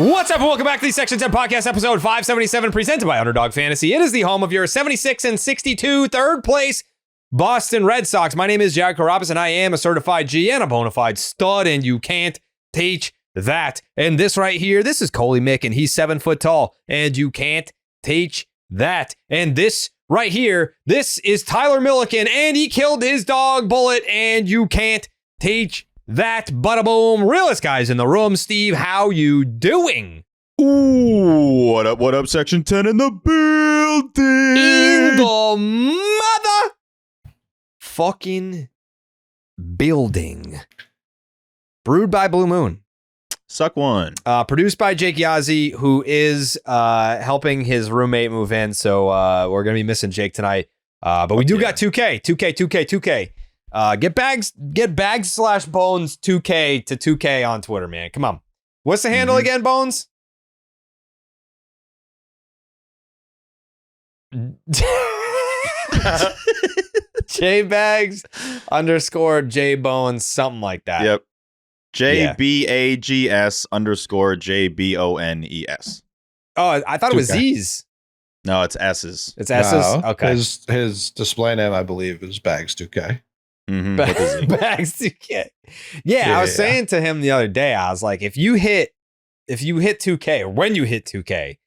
What's up, and welcome back to the Section 10 Podcast, episode 577, presented by Underdog Fantasy. It is the home of your 76-62 third place Boston Red Sox. My name is Jared Carabas, and I am a certified G and a bona fide stud, and you can't teach that. And this right here, this is Coley Mick, and he's 7 foot tall, and you can't teach that. And this right here, this is Tyler Milliken, and he killed his dog Bullet, and you can't teach that. Bada boom. Realest guys in the room. Steve, how you doing? Ooh, what up, Section 10 in the building? In the mother fucking building. Brewed by Blue Moon. Suck one. Produced by Jake Yazzie, who is helping his roommate move in. So we're going to be missing Jake tonight. But we do got 2K. Get bags / Bones 2K to 2K on Twitter, man. Come on. What's the handle again, Bones? JBags _ JBones, something like that. Yep. JBAGS _ JBONES. Oh, I thought it was 2K. Z's. No, it's S's. It's S's? No, Okay. His display name, I believe, is Bags 2K. Mm-hmm. With a Z. Bags 2K. Yeah, I was saying to him the other day, I was like, if you hit 2K, or when you hit 2K,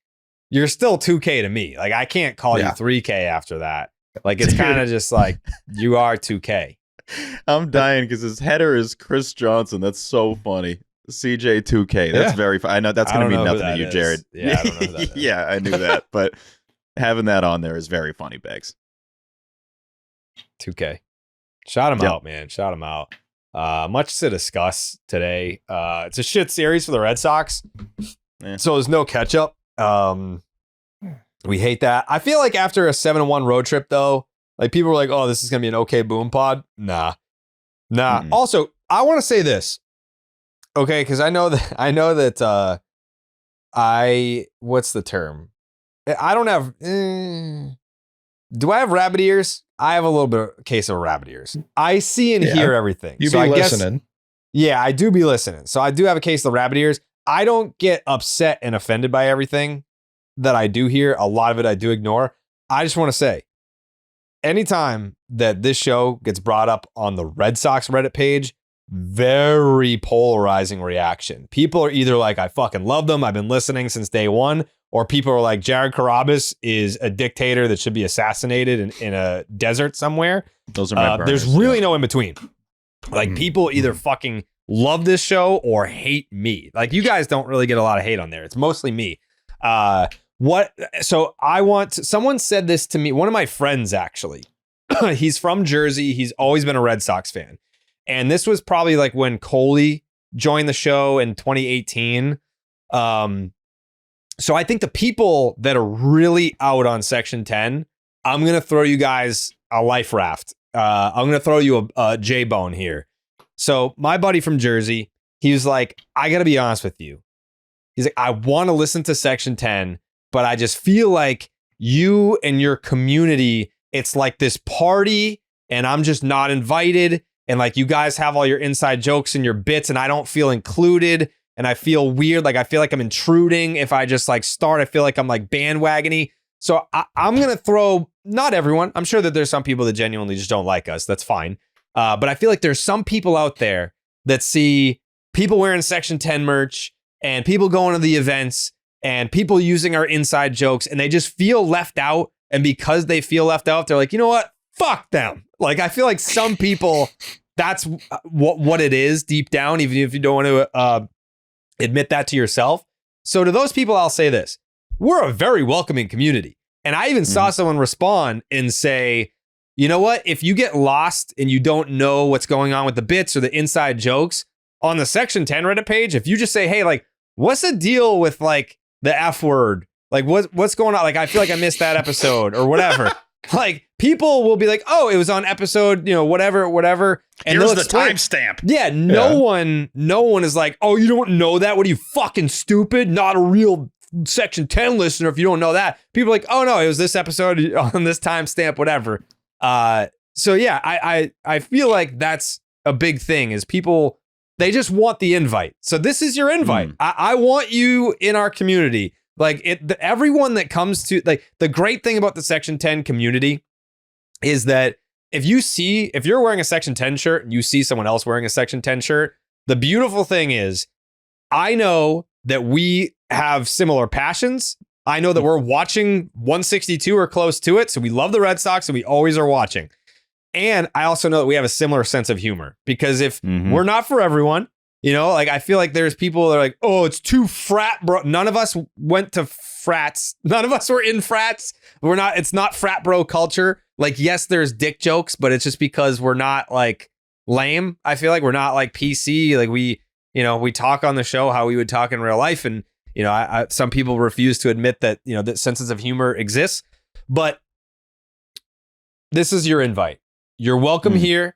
you're still 2K to me. Like, I can't call you 3K after that. Like, it's kind of just like, you are 2K. I'm dying because his header is Chris Johnson. That's so funny. CJ2K. That's very funny. I know that's going to mean nothing to you, Jared. Yeah, I don't know who that is. Yeah, I knew that. But having that on there is very funny, Bags. 2K. Shout him out, man. Shout him out. Much to discuss today. It's a shit series for the Red Sox. So there's no catch up. We hate that. I feel like after a 7-1 road trip, though, like people were like, oh, this is going to be an okay boom pod. Nah. Mm-hmm. Also, I want to say this. Okay, because I know that what's the term? I don't have do I have rabbit ears? I have a little bit of case of rabbit ears. I see and hear everything. You so be I listening. Yeah, I do be listening. So I do have a case of rabbit ears. I don't get upset and offended by everything that I do hear. A lot of it I do ignore. I just want to say, anytime that this show gets brought up on the Red Sox Reddit page, very polarizing reaction. People are either like, I fucking love them, I've been listening since day one, or people are like, Jared Carabas is a dictator that should be assassinated in a desert somewhere. Those are my burners, there's really no in between. Like, people either fucking love this show or hate me. Like, you guys don't really get a lot of hate on there. It's mostly me. Someone said this to me, one of my friends, actually. He's from Jersey. He's always been a Red Sox fan. And this was probably like when Coley joined the show in 2018. So I think the people that are really out on Section 10, I'm going to throw you guys a life raft. I'm going to throw you a J-bone here. So my buddy from Jersey, he was like, I got to be honest with you. He's like, I want to listen to Section 10, but I just feel like you and your community, it's like this party and I'm just not invited. And like, you guys have all your inside jokes and your bits and I don't feel included. And I feel weird. Like, I feel like I'm intruding. If I just like start, I feel like I'm like bandwagony. So I'm going to throw, not everyone. I'm sure that there's some people that genuinely just don't like us. That's fine. But I feel like there's some people out there that see people wearing Section 10 merch and people going to the events and people using our inside jokes and they just feel left out. And because they feel left out, they're like, you know what? Fuck them. Like, I feel like some people, that's what it is deep down, even if you don't want to admit that to yourself. So to those people, I'll say this. We're a very welcoming community. And I even saw someone respond and say, you know what? If you get lost and you don't know what's going on with the bits or the inside jokes on the Section 10 Reddit page, if you just say, hey, like, what's the deal with like the F word? Like, what's going on? Like, I feel like I missed that episode or whatever. Like, people will be like, oh, it was on episode, whatever. And here's the timestamp. Yeah, no one is like, oh, you don't know that? What are you, fucking stupid? Not a real Section 10 listener if you don't know that. People are like, oh no, it was this episode on this timestamp, whatever. So yeah, I feel like that's a big thing is people They just want the invite. So this is your invite. I want you in our community. Like everyone that comes to, like, the great thing about the Section 10 community is that if you're wearing a Section 10 shirt and you see someone else wearing a Section 10 shirt, the beautiful thing is I know that we have similar passions. I know that we're watching 162 or close to it. So we love the Red Sox and we always are watching. And I also know that we have a similar sense of humor, because if we're not for everyone, you know, like, I feel like there's people that are like, oh, it's too frat, bro. None of us went to frats. None of us were in frats. It's not frat bro culture. Like, yes, there's dick jokes, but it's just because we're not like lame. I feel like we're not like PC. Like we talk on the show how we would talk in real life. And, you know, some people refuse to admit that, you know, that senses of humor exists, but this is your invite. You're welcome here.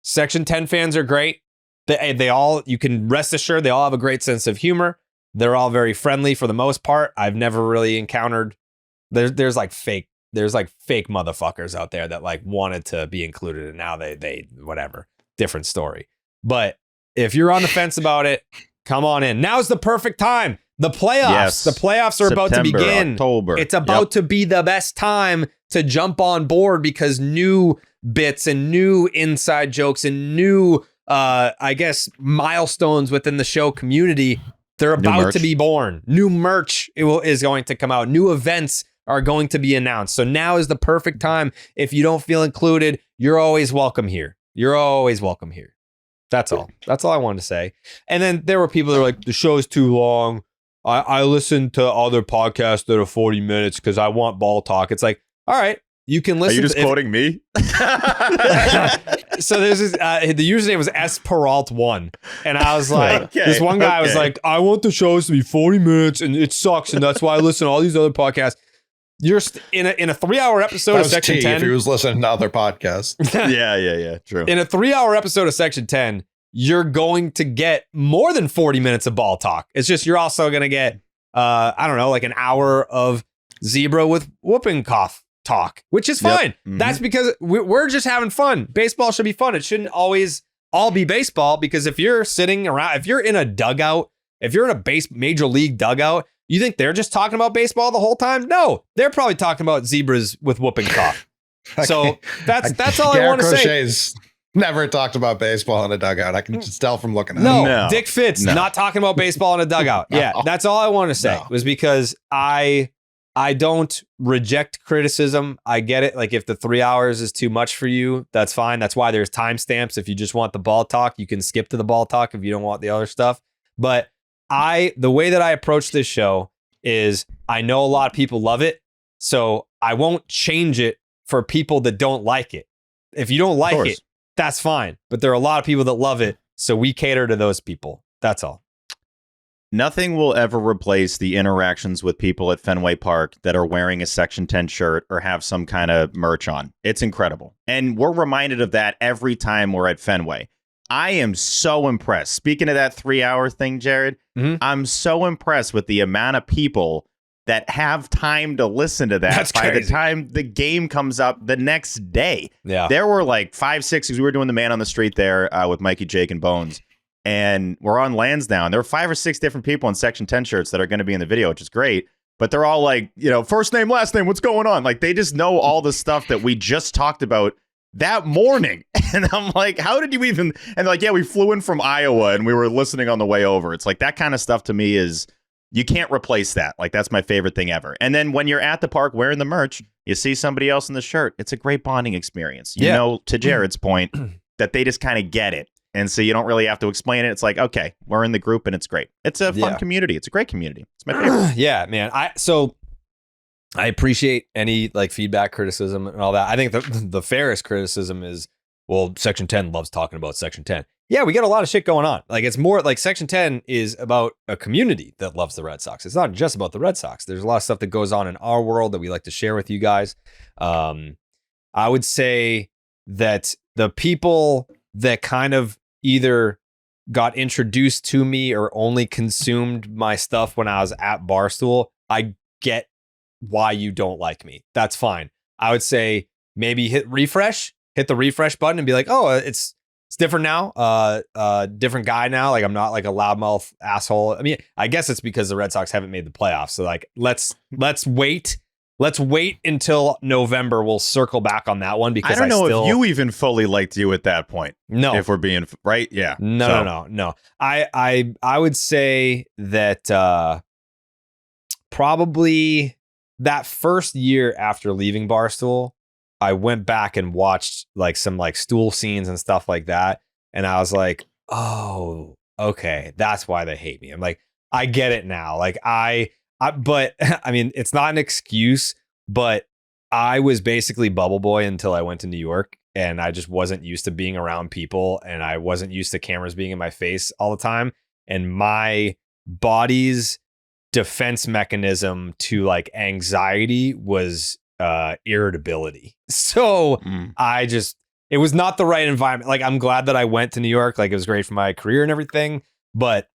Section 10 fans are great. They all, you can rest assured, they all have a great sense of humor. They're all very friendly for the most part. I've never really encountered, there's like fake motherfuckers out there that like wanted to be included and now they whatever, different story. But if you're on the fence about it, come on in. Now's the perfect time. The playoffs are about to begin. October. It's about to be the best time to jump on board, because new bits and new inside jokes and new, I guess, milestones within the show community, they're about to be born. New merch is going to come out. New events are going to be announced. So now is the perfect time. If you don't feel included, you're always welcome here. You're always welcome here. That's all. That's all I wanted to say. And then there were people that were like, the show's too long. I listen to other podcasts that are 40 minutes because I want ball talk. It's like, all right, you can listen. Are you just quoting me? So there's this, the username was Peralt1. And I was like, this one guy was like, I want the shows to be 40 minutes and it sucks. And that's why I listen to all these other podcasts. You're in a 3-hour episode of Section 10. If he was listening to other podcasts. Yeah. True. In a 3-hour episode of Section 10, you're going to get more than 40 minutes of ball talk. It's just, you're also going to get, I don't know, like an hour of zebra with whooping cough talk, which is fine. That's because we're just having fun. Baseball should be fun. It shouldn't always all be baseball, because if you're sitting around, if you're in a dugout, if you're in a major league dugout, you think they're just talking about baseball the whole time? No, they're probably talking about zebras with whooping cough. So that's all I want to say. Never talked about baseball in a dugout. I can just tell from looking at him. No, Dick Fitz not talking about baseball in a dugout. Yeah, that's all I want to say was because I don't reject criticism. I get it. Like, if the 3 hours is too much for you, that's fine. That's why there's timestamps. If you just want the ball talk, you can skip to the ball talk if you don't want the other stuff. But the way that I approach this show is, I know a lot of people love it, so I won't change it for people that don't like it. If you don't like it, that's fine. But there are a lot of people that love it, so we cater to those people. That's all. Nothing will ever replace the interactions with people at Fenway Park that are wearing a Section 10 shirt or have some kind of merch on. It's incredible. And we're reminded of that every time we're at Fenway. I am so impressed. Speaking of that 3-hour thing, Jared, I'm so impressed with the amount of people that have time to listen to that. That's by crazy. The time the game comes up the next day. Yeah. There were like 5, 6, because we were doing the man on the street there with Mikey, Jake, and Bones. And we're on Lansdowne. There were 5 or 6 different people in Section 10 shirts that are going to be in the video, which is great. But they're all like, you know, first name, last name, what's going on? Like, they just know all the stuff that we just talked about that morning. And I'm like, how did you even? And like, yeah, we flew in from Iowa and we were listening on the way over. It's like, that kind of stuff to me is, you can't replace that. Like, that's my favorite thing ever. And then when you're at the park wearing the merch, you see somebody else in the shirt. It's a great bonding experience. You know, to Jared's point, that they just kind of get it. And so you don't really have to explain it. It's like, okay, we're in the group and it's great. It's a fun community. It's a great community. It's my favorite. Yeah, man. I appreciate any like feedback, criticism, and all that. I think the fairest criticism is, well, Section 10 loves talking about Section 10. Yeah, we get a lot of shit going on. Like, it's more like Section 10 is about a community that loves the Red Sox. It's not just about the Red Sox. There's a lot of stuff that goes on in our world that we like to share with you guys. I would say that the people that kind of either got introduced to me or only consumed my stuff when I was at Barstool, I get why you don't like me. That's fine. I would say maybe hit the refresh button and be like, oh, it's It's different now. Different guy now. Like I'm not like a loudmouth asshole. I mean, I guess it's because the Red Sox haven't made the playoffs. So like, let's wait. Let's wait until November. We'll circle back on that one because I don't know if you even fully liked you at that point. No, if we're being right, yeah. No. I would say that probably that first year after leaving Barstool, I went back and watched like some like stool scenes and stuff like that, and I was like, oh, okay, that's why they hate me. I'm like, I get it now. Like but I mean, it's not an excuse, but I was basically bubble boy until I went to New York, and I just wasn't used to being around people, and I wasn't used to cameras being in my face all the time. And my body's defense mechanism to like anxiety was irritability. So it was not the right environment. Like, I'm glad that I went to New York. Like, it was great for my career and everything, but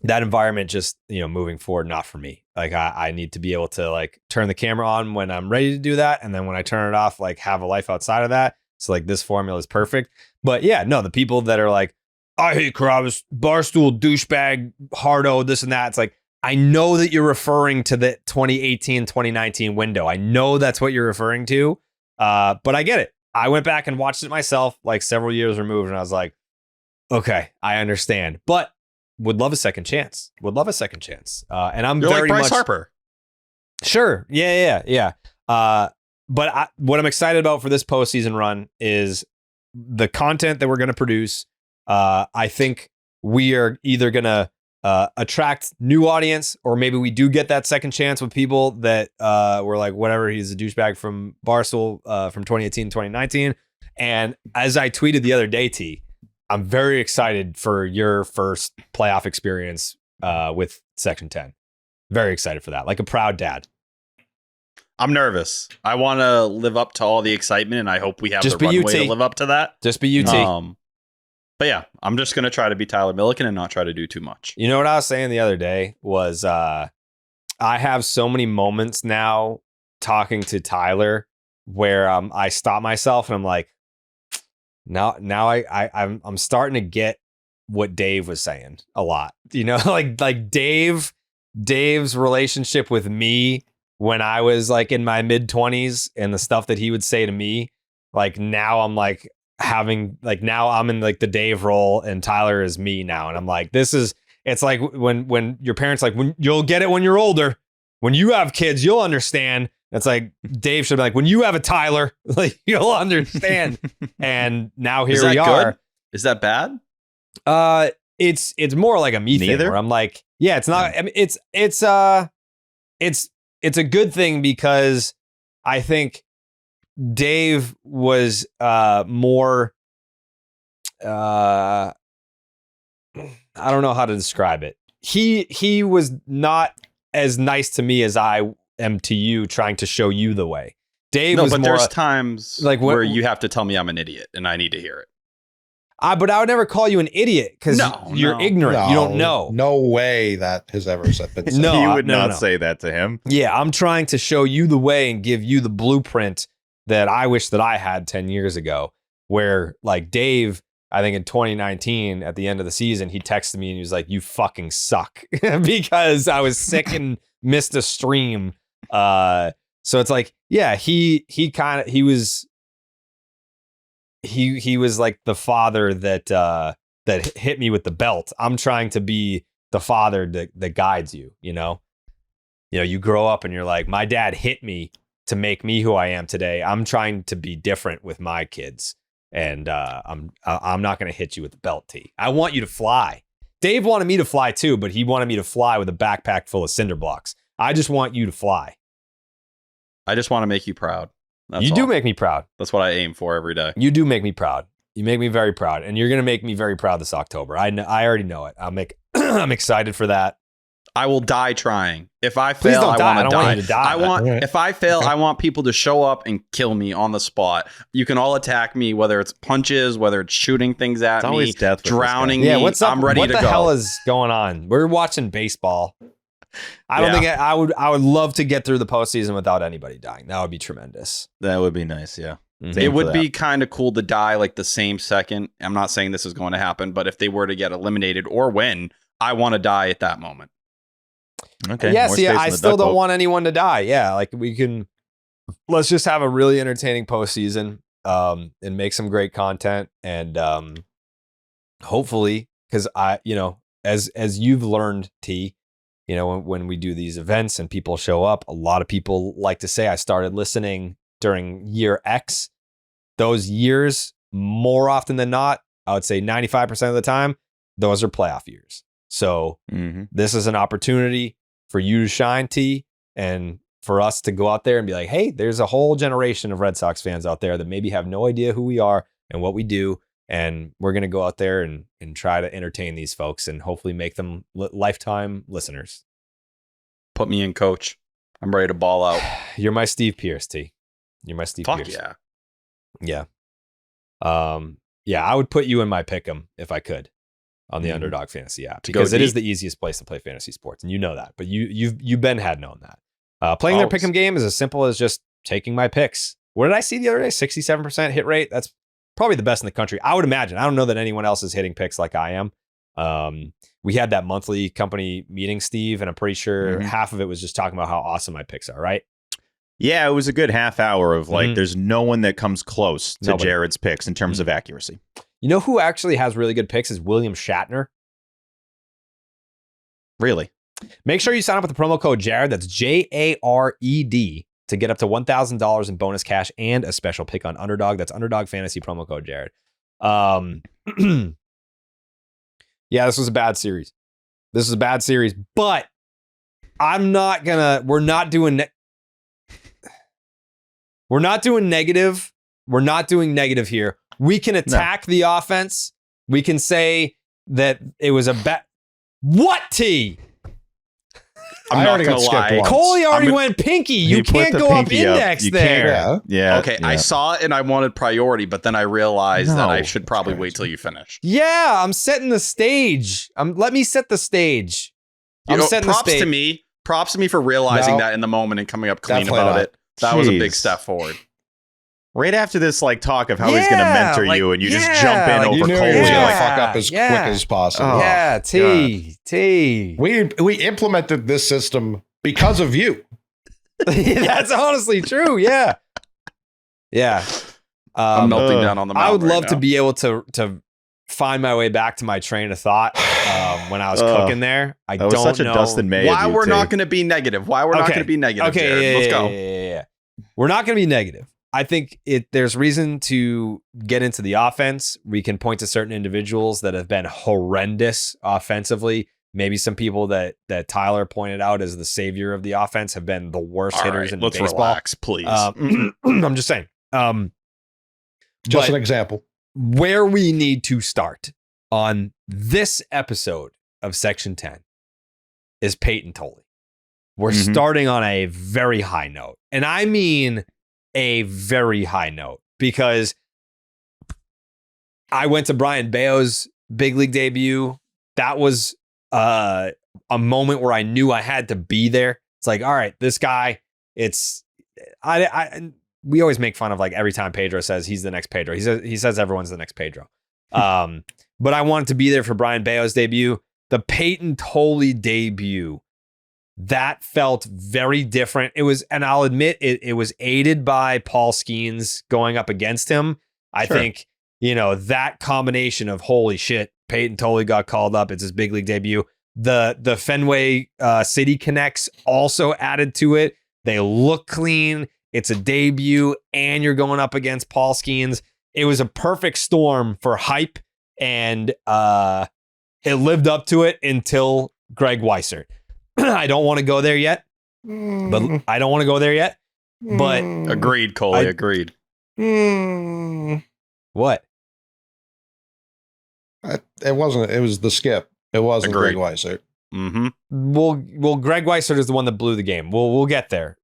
that environment just, moving forward, not for me. Like I need to be able to like turn the camera on when I'm ready to do that. And then when I turn it off, like have a life outside of that. So like this formula is perfect. But yeah, no, the people that are like, I hate Carabas, Barstool, douchebag, hardo, this and that. It's like, I know that you're referring to the 2018, 2019 window. I know that's what you're referring to. But I get it. I went back and watched it myself, like several years removed. And I was like, okay, I understand. But would love a second chance. And I'm You're very like Bryce much Harper. Sure. Yeah. But what I'm excited about for this postseason run is the content that we're going to produce. I think we are either going to attract new audience, or maybe we do get that second chance with people that were like, whatever, he's a douchebag from Barstool from 2018, 2019. And as I tweeted the other day, T, I'm very excited for your first playoff experience with Section 10. Very excited for that. Like a proud dad. I'm nervous. I want to live up to all the excitement, and I hope we have the runway to live up to that. Just be UT. But yeah, I'm just going to try to be Tyler Milliken and not try to do too much. You know what I was saying the other day was I have so many moments now talking to Tyler where I stop myself and I'm like, now I'm starting to get what Dave was saying a lot. Like Dave's relationship with me when I was like in my mid-20s and the stuff that he would say to me, like now I'm like now I'm in like the Dave role and Tyler is me now. And I'm like, it's like when your parents like, when you'll get it when you're older, when you have kids, you'll understand. It's like Dave should be like, when you have a Tyler, like you'll understand. And now here we are. Good? Is that bad? It's more like a me thing where I'm like, yeah, it's not. I mean, it's a good thing because I think Dave was more. I don't know how to describe it. He was not as nice to me as I am to you, trying to show you the way. Dave was more, there's times like where you have to tell me I'm an idiot and I need to hear it. But I would never call you an idiot because you're ignorant. No, you don't know. No way that has ever been said. No, you would not say that to him. Yeah, I'm trying to show you the way and give you the blueprint that I wish that I had 10 years ago. Where like Dave, I think in 2019 at the end of the season, he texted me and he was like, "You fucking suck," because I was sick and missed a stream. So it's like, yeah, he was like the father that hit me with the belt. I'm trying to be the father that guides you. You grow up and you're like, my dad hit me to make me who I am today. I'm trying to be different with my kids, and I'm not going to hit you with the belt. T. I want you to fly. Dave wanted me to fly too, but he wanted me to fly with a backpack full of cinder blocks. I just want you to fly. I just want to make you proud. You do make me proud. That's what I aim for every day. You do make me proud. You make me very proud, and you're going to make me very proud this October. I already know it. I'm excited for that. I will die trying. If I fail, I want to die. Want you to die. If I fail, I want people to show up and kill me on the spot. You can all attack me, whether it's punches, whether it's shooting things at me, drowning me. Yeah, what's up? I'm ready to go. What the hell is going on? We're watching baseball. I don't think I would love to get through the postseason without anybody dying. That would be tremendous. That would be nice. Yeah. It would be kind of cool to die like the same second. I'm not saying this is going to happen, but if they were to get eliminated or win, I want to die at that moment. Okay. Yeah, see, I still don't want anyone to die. Yeah, like let's just have a really entertaining postseason and make some great content. And hopefully, because as you've learned, T, when we do these events and people show up, a lot of people like to say, I started listening during year X. Those years, more often than not, I would say 95% of the time, those are playoff years. So this is an opportunity for you to shine, T, and for us to go out there and be like, hey, there's a whole generation of Red Sox fans out there that maybe have no idea who we are and what we do. And we're going to go out there and try to entertain these folks and hopefully make them lifetime listeners. Put me in, coach. I'm ready to ball out. You're my Steve Pierce, T. You're my Steve Pierce. Yeah. Yeah. I would put you in my pick'em if I could on the Underdog Fantasy app because it is the easiest place to play fantasy sports, and you know that. But you've been had known that. Playing their pick'em game is as simple as just taking my picks. What did I see the other day? 67% hit rate. That's probably the best in the country, I would imagine. I don't know that anyone else is hitting picks like I am. We had that monthly company meeting, Steve, and I'm pretty sure half of it was just talking about how awesome my picks are, right? Yeah, it was a good half hour of there's no one that comes close to Jared's picks in terms of accuracy. You know who actually has really good picks is William Shatner. Really? Make sure you sign up with the promo code Jared. That's JARED to get up to $1,000 in bonus cash and a special pick on Underdog. That's Underdog Fantasy promo code Jared. Yeah, this was a bad series. But we're not doing negative. We're not doing negative here. We can attack the offense. We can say that it was a bet. What, T? I'm not going to lie. Coley already went pinky. You can't go up index there. Yeah. Okay, I saw it and I wanted priority, but then I realized that I should probably wait till you finish. Yeah, I'm setting the stage. Let me set the stage. Props to me for realizing that in the moment and coming up clean about it. That was a big step forward. Right after this talk of how he's going to mentor you and you just jump in over Coley. He's going to fuck up as quick as possible. Oh, yeah, T. We implemented this system because of you. That's honestly true. Yeah. Yeah. I'm melting down on the mountain. I would love to be able to find my way back to my train of thought when I was cooking there. I don't know Dustin May why we're not going to be negative. Okay, let's go. Yeah. We're not going to be negative. I think there's reason to get into the offense. We can point to certain individuals that have been horrendous offensively. Maybe some people that Tyler pointed out as the savior of the offense have been the worst hitters in baseball. Let's relax, please. I'm just saying. Just an example. Where we need to start on this episode of Section 10 is Payton Tolle. We're starting on a very high note. And I mean a very high note because I went to Brian Bayo's big league debut. That was a moment where I knew I had to be there. It's like, all right, this guy, we always make fun of every time Pedro says he's the next Pedro. He says everyone's the next Pedro. But I wanted to be there for Brian Bayo's debut. The Payton Tolle debut, that felt very different. It was, and I'll admit it was aided by Paul Skeens going up against him. I think, that combination of holy shit, Payton Tolle got called up. It's his big league debut. The Fenway City Connects also added to it. They look clean. It's a debut and you're going up against Paul Skeens. It was a perfect storm for hype and it lived up to it until Greg Weissert. I don't want to go there yet, but agreed, Coley. Agreed. What? It wasn't. It was the skip. It wasn't Greg Weissert. Well, Greg Weissert is the one that blew the game. We'll get there.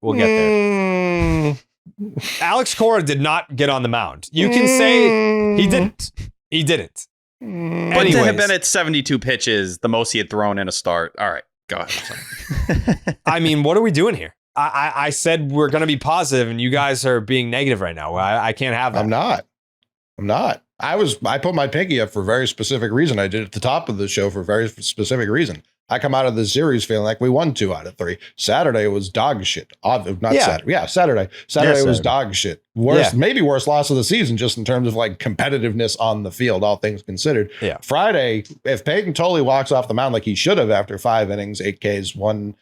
Alex Cora did not get on the mound. You can say he didn't. He didn't. But to have been at 72 pitches, the most he had thrown in a start. All right. Go ahead. I mean, what are we doing here? I said we're going to be positive, and you guys are being negative right now. I can't have that. I'm not. I put my pinky up for a very specific reason. I did at the top of the show for a very specific reason. I come out of the series feeling like we won 2 out of 3. Saturday was dog shit. Saturday. Yeah, Saturday. Saturday was dog shit. Maybe worst loss of the season, just in terms of like competitiveness on the field, all things considered. Yeah. Friday, if Payton Tolle walks off the mound like he should have after 5 innings, 8 Ks, one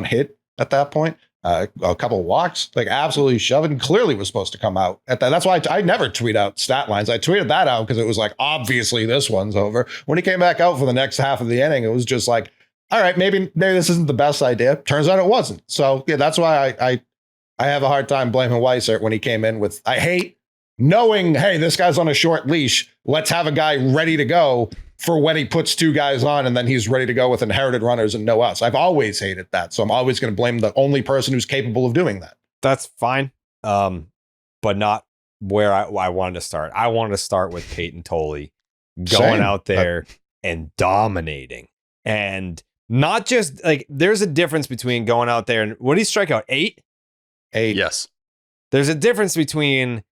hit at that point, a couple of walks, like absolutely shoving, clearly was supposed to come out at that. That's why I never tweet out stat lines. I tweeted that out because it was like, obviously this one's over. When he came back out for the next half of the inning, it was just like, all right, maybe this isn't the best idea. Turns out it wasn't. So yeah, that's why I have a hard time blaming Weissert when he came in with, I hate knowing, hey, this guy's on a short leash. Let's have a guy ready to go for when he puts 2 guys on and then he's ready to go with inherited runners and no outs. I've always hated that. So I'm always going to blame the only person who's capable of doing that. That's fine. But not where I wanted to start. I wanted to start with Payton Tolle going out there and dominating. And not just like, there's a difference between going out there and what did he strike out? 8? Yes. There's a difference between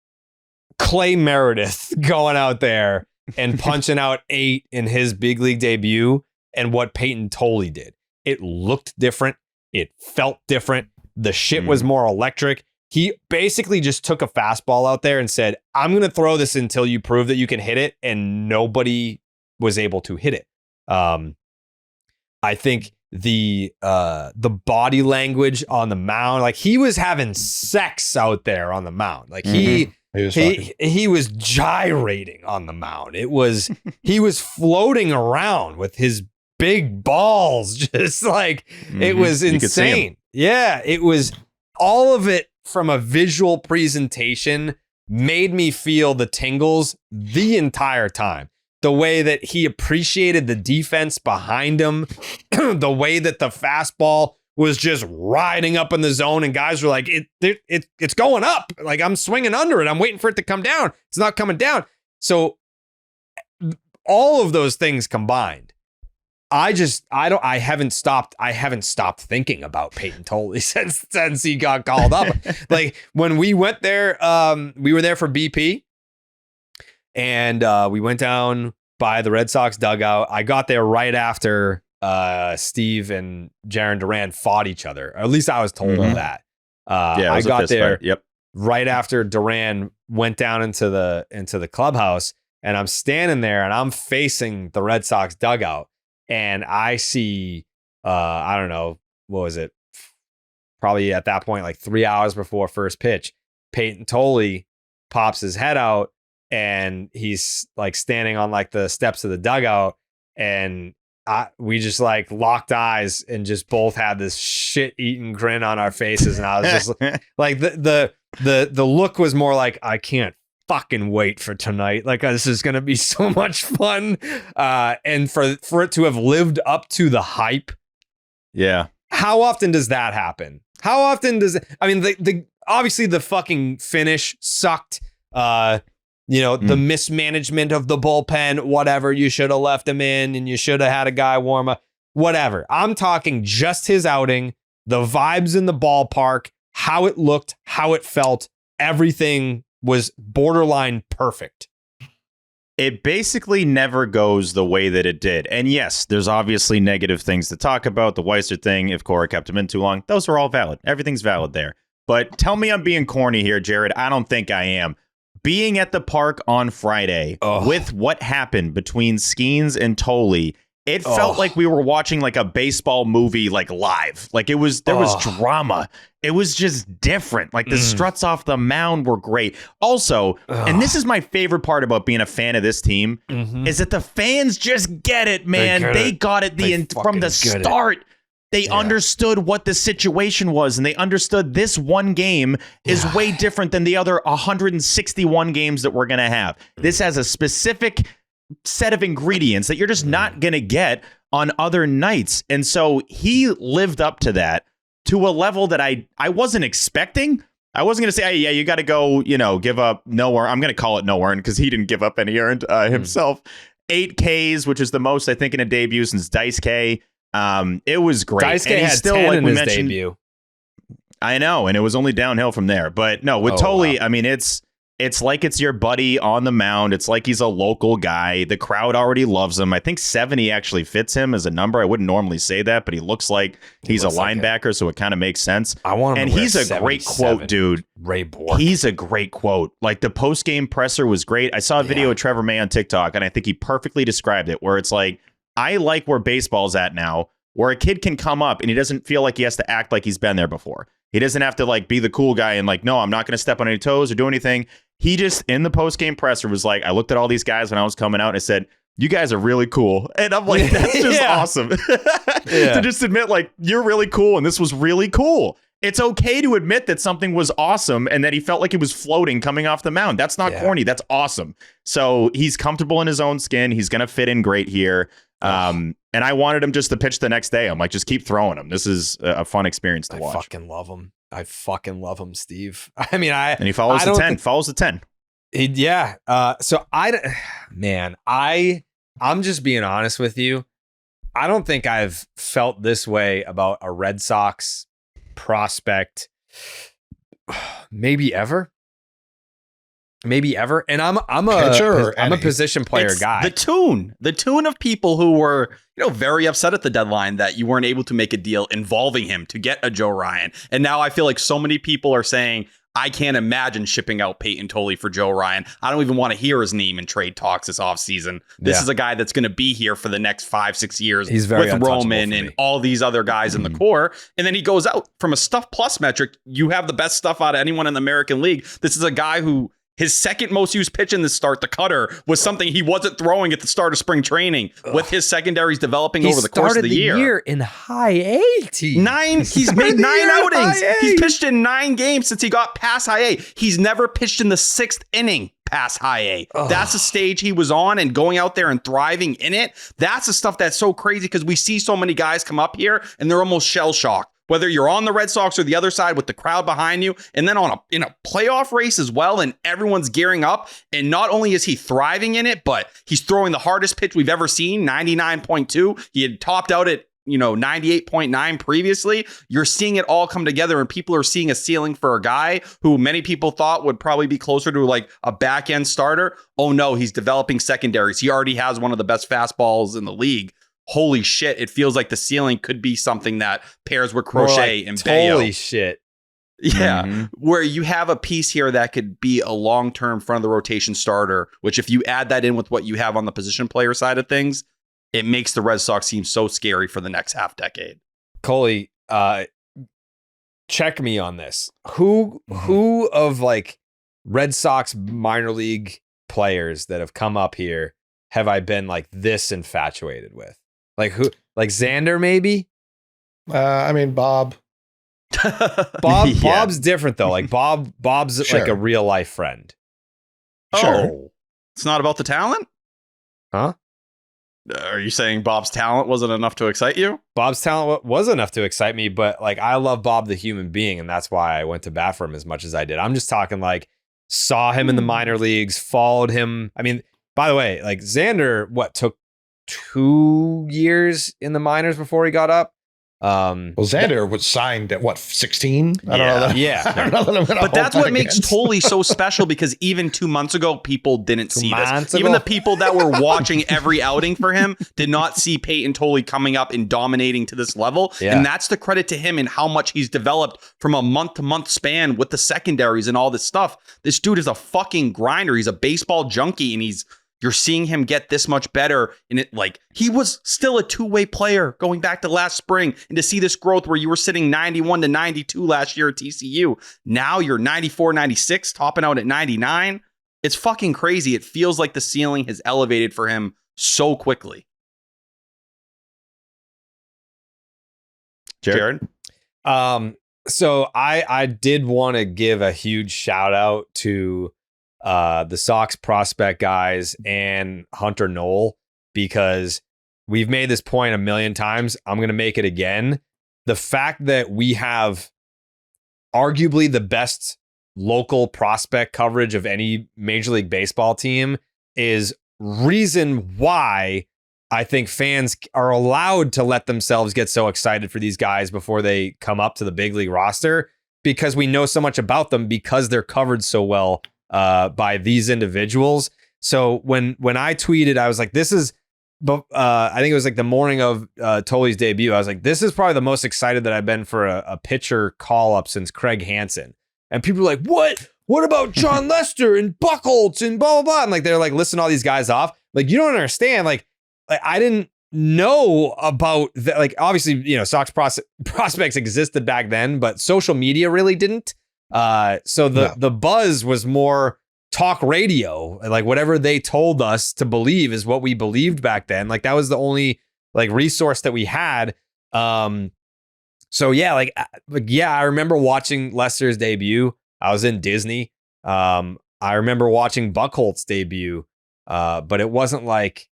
Clay Meredith going out there and punching out 8 in his big league debut and what Payton Tolle did. It looked different. It felt different. The shit was more electric. He basically just took a fastball out there and said, I'm going to throw this until you prove that you can hit it. And nobody was able to hit it. I think the body language on the mound, like he was having sex out there on the mound. Like he was gyrating on the mound. He was floating around with his big balls, just like it was insane. Yeah, it was all of it from a visual presentation made me feel the tingles the entire time. The way that he appreciated the defense behind him, the way that the fastball was just riding up in the zone and guys were like, it's going up. Like I'm swinging under it. I'm waiting for it to come down. It's not coming down. So all of those things combined, I haven't stopped thinking about Payton Tolle since he got called up. Like when we went there, we were there for BP. And we went down by the Red Sox dugout. I got there right after Steve and Jaron Duran fought each other. Or at least I was told of that. I got there right after Duran went down into the clubhouse, and I'm standing there and I'm facing the Red Sox dugout, and I see I don't know, what was it? Probably at that point like 3 hours before first pitch, Payton Tolle pops his head out. And he's like standing on like the steps of the dugout, and we just like locked eyes and just both had this shit-eating grin on our faces. And I was just like, the look was more like, I can't fucking wait for tonight. Like this is gonna be so much fun. And for it to have lived up to the hype. Yeah. How often does that happen? How often does it? I mean, the obviously the fucking finish sucked. The mismanagement of the bullpen, whatever, you should have left him in and you should have had a guy warm up, whatever. I'm talking just his outing, the vibes in the ballpark, how it looked, how it felt. Everything was borderline perfect. It basically never goes the way that it did. And yes, there's obviously negative things to talk about. The Weissert thing, if Cora kept him in too long, those are all valid. Everything's valid there. But tell me I'm being corny here, Jared. I don't think I am. Being at the park on Friday with what happened between Skeens and Tolle, it felt like we were watching like a baseball movie, like live. Like there was drama. It was just different. Like the struts off the mound were great. Also, and this is my favorite part about being a fan of this team, is that the fans just get it, man. They got it from the start. They understood what the situation was, and they understood this one game is way different than the other 161 games that we're going to have. This has a specific set of ingredients that you're just not going to get on other nights. And so he lived up to that to a level that I wasn't expecting. I wasn't going to say, hey, yeah, you got to go, give up no earned. I'm going to call it no earned because he didn't give up any earned himself. 8 Ks, which is the most, I think, in a debut since Dice K. It was great. Dice K had still 10 in his debut. I know, and it was only downhill from there. But no, with Tolle, wow. I mean, it's like it's your buddy on the mound. It's like he's a local guy. The crowd already loves him. I think 70 actually fits him as a number. I wouldn't normally say that, but he looks like he's a linebacker, so it kind of makes sense. I want him and to wear he's a great quote, dude. Ray Bork. He's a great quote. Like the post-game presser was great. I saw a video of Trevor May on TikTok, and I think he perfectly described it, where it's like, I like where baseball's at now, where a kid can come up and he doesn't feel like he has to act like he's been there before. He doesn't have to like be the cool guy and like, no, I'm not going to step on any toes or do anything. He just, in the post-game presser, was like, I looked at all these guys when I was coming out and I said, you guys are really cool. And I'm like, that's just awesome. To just admit, like, you're really cool and this was really cool. It's okay to admit that something was awesome and that he felt like he was floating coming off the mound. That's not corny. That's awesome. So he's comfortable in his own skin. He's going to fit in great here. And I wanted him just to pitch the next day. I'm like, just keep throwing him. This is a fun experience to watch. I fucking love him. I fucking love him, Steve. I mean, and he follows the 10. Follows the 10. So I'm just being honest with you. I don't think I've felt this way about a Red Sox prospect maybe ever. And I'm a position player guy. The tune of people who were, very upset at the deadline that you weren't able to make a deal involving him to get a Joe Ryan. And now I feel like so many people are saying, I can't imagine shipping out Payton Tolle for Joe Ryan. I don't even want to hear his name in trade talks this offseason. This is a guy that's going to be here for the next 5-6 years. He's very with Roman and all these other guys in the core. And then he goes out from a stuff plus metric. You have the best stuff out of anyone in the American League. This is a guy who his second most used pitch in the start, the cutter, was something he wasn't throwing at the start of spring training with his secondaries developing over the course of the year. He started the year in high 80. He's made 9 outings. He's pitched in 9 games since he got past high A. He's never pitched in the 6th inning past high A. That's the stage he was on, and going out there and thriving in it. That's the stuff that's so crazy because we see so many guys come up here and they're almost shell shocked. Whether you're on the Red Sox or the other side with the crowd behind you, and then in a playoff race as well, and everyone's gearing up. And not only is he thriving in it, but he's throwing the hardest pitch we've ever seen, 99.2. He had topped out at 98.9 previously. You're seeing it all come together, and people are seeing a ceiling for a guy who many people thought would probably be closer to like a back end starter. Oh no, he's developing secondaries. He already has one of the best fastballs in the league. Holy shit, it feels like the ceiling could be something that pairs with Crochet and Bayo. Holy shit. Yeah, where you have a piece here that could be a long-term front of the rotation starter, which if you add that in with what you have on the position player side of things, it makes the Red Sox seem so scary for the next half decade. Coley, check me on this. Who of like Red Sox minor league players that have come up here have I been like this infatuated with? Like who? Like Xander, maybe? I mean, Bob. Bob's different though. Like Bob's like a real life friend. Sure. It's not about the talent? Huh? Are you saying Bob's talent wasn't enough to excite you? Bob's talent was enough to excite me, but like I love Bob the human being, and that's why I went to bat for him as much as I did. I'm just talking like saw him in the minor leagues, followed him. I mean, by the way, like Xander, took 2 years in the minors before he got up. Xander was signed at 16? I don't know. Yeah. But that's what makes Tolle so special, because even 2 months ago, people didn't see this. Even the people that were watching every outing for him did not see Payton Tolle coming up and dominating to this level. Yeah. And that's the credit to him and how much he's developed from a month-to-month span with the secondaries and all this stuff. This dude is a fucking grinder. He's a baseball junkie, and you're seeing him get this much better. And it, like, he was still a two-way player going back to last spring. And to see this growth where you were sitting 91 to 92 last year at TCU, now you're 94, 96, topping out at 99. It's fucking crazy. It feels like the ceiling has elevated for him so quickly. Jared? So I did want to give a huge shout out to the Sox prospect guys and Hunter Knoll, because we've made this point a million times. I'm going to make it again. The fact that we have arguably the best local prospect coverage of any Major League Baseball team is reason why I think fans are allowed to let themselves get so excited for these guys before they come up to the big league roster. because we know so much about them because they're covered so well by these individuals. So when I tweeted, I was like, this is, I think it was like the morning of Tolle's debut. I was like, this is probably the most excited that I've been for a pitcher call up since Craig Hansen. And people were like, what about John Lester and Buchholz and blah, blah, blah. And like, they're like, listing all these guys off. Like, you don't understand. Like I didn't know about that. Like, obviously, you know, Sox prospects existed back then, but social media really didn't. So the buzz was more talk radio, like whatever they told us to believe is what we believed back then. Like that was the only like resource that we had. So yeah, I remember watching Lester's debut. I was in Disney. I remember watching Buchholz's debut, but it wasn't like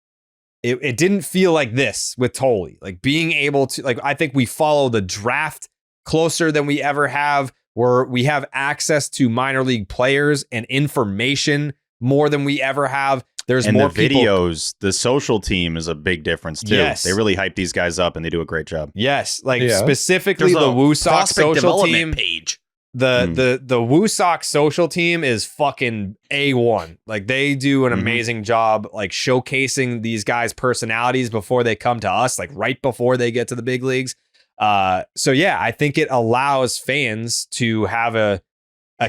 it didn't feel like this with Tolle. Like being able to, like, I think we follow the draft closer than we ever have, where we have access to minor league players and information more than we ever have. There's and more the videos, the social team is a big difference too. Yes. They really hype these guys up and they do a great job. Yes, specifically There's the a Woo Sox prospect social development team. page. The Woo Sox social team is fucking A1. Like they do an amazing job like showcasing these guys' personalities before they come to us, like right before they get to the big leagues. So yeah, I think it allows fans to have a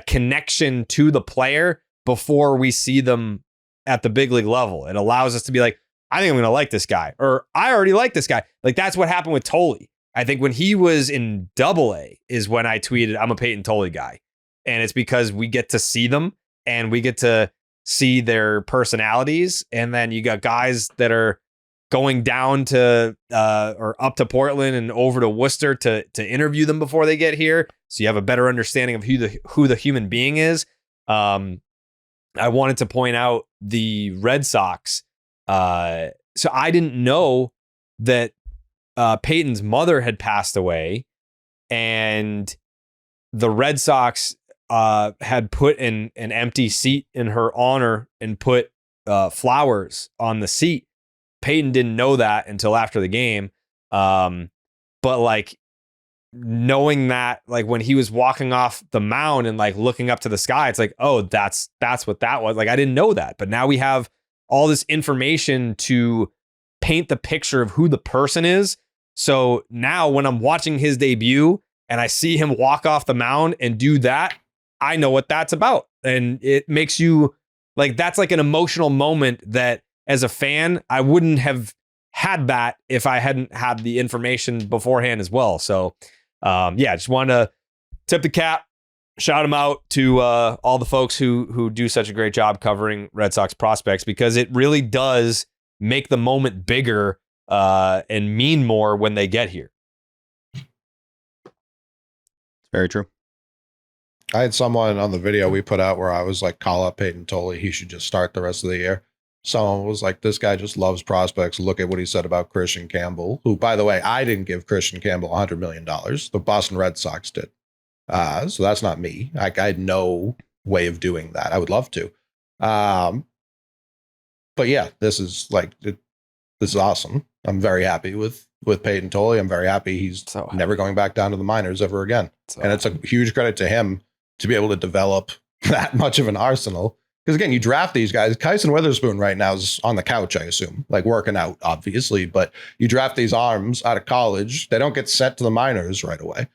connection to the player before we see them at the big league level. It allows us to be like, I think I'm going to like this guy, or I already like this guy. Like that's what happened with Tolle. I think when he was in Double-A is when I tweeted, I'm a Payton Tolle guy. And it's because we get to see them and we get to see their personalities. And then you got guys that are going down to or up to Portland and over to Worcester to interview them before they get here. So you have a better understanding of who the human being is. I wanted to point out the Red Sox. So I didn't know that Peyton's mother had passed away, and the Red Sox had put an empty seat in her honor and put flowers on the seat. Peyton didn't know that until after the game. But like knowing that, like when he was walking off the mound and like looking up to the sky, it's like, oh, that's what that was. Like I didn't know that, but now we have all this information to paint the picture of who the person is. So now when I'm watching his debut and I see him walk off the mound and do that, I know what that's about. And it makes you like, that's like an emotional moment that as a fan, I wouldn't have had that if I hadn't had the information beforehand as well. So just wanted to tip the cap, shout them out to all the folks who do such a great job covering Red Sox prospects, because it really does make the moment bigger and mean more when they get here. Very true. I had someone on the video we put out where I was like, call up Payton Tolle. He should just start the rest of the year. Someone was like, this guy just loves prospects. Look at what he said about Christian Campbell, who, by the way, I didn't give Christian Campbell $100 million. The Boston Red Sox did. So that's not me. I had no way of doing that. I would love to. But yeah, this is awesome. I'm very happy with Payton Tolle. I'm very happy he's never going back down to the minors ever again. And it's a huge credit to him to be able to develop that much of an arsenal. Because again, you draft these guys. Kyson Witherspoon right now is on the couch, I assume, like working out, obviously. But you draft these arms out of college. They don't get sent to the minors right away.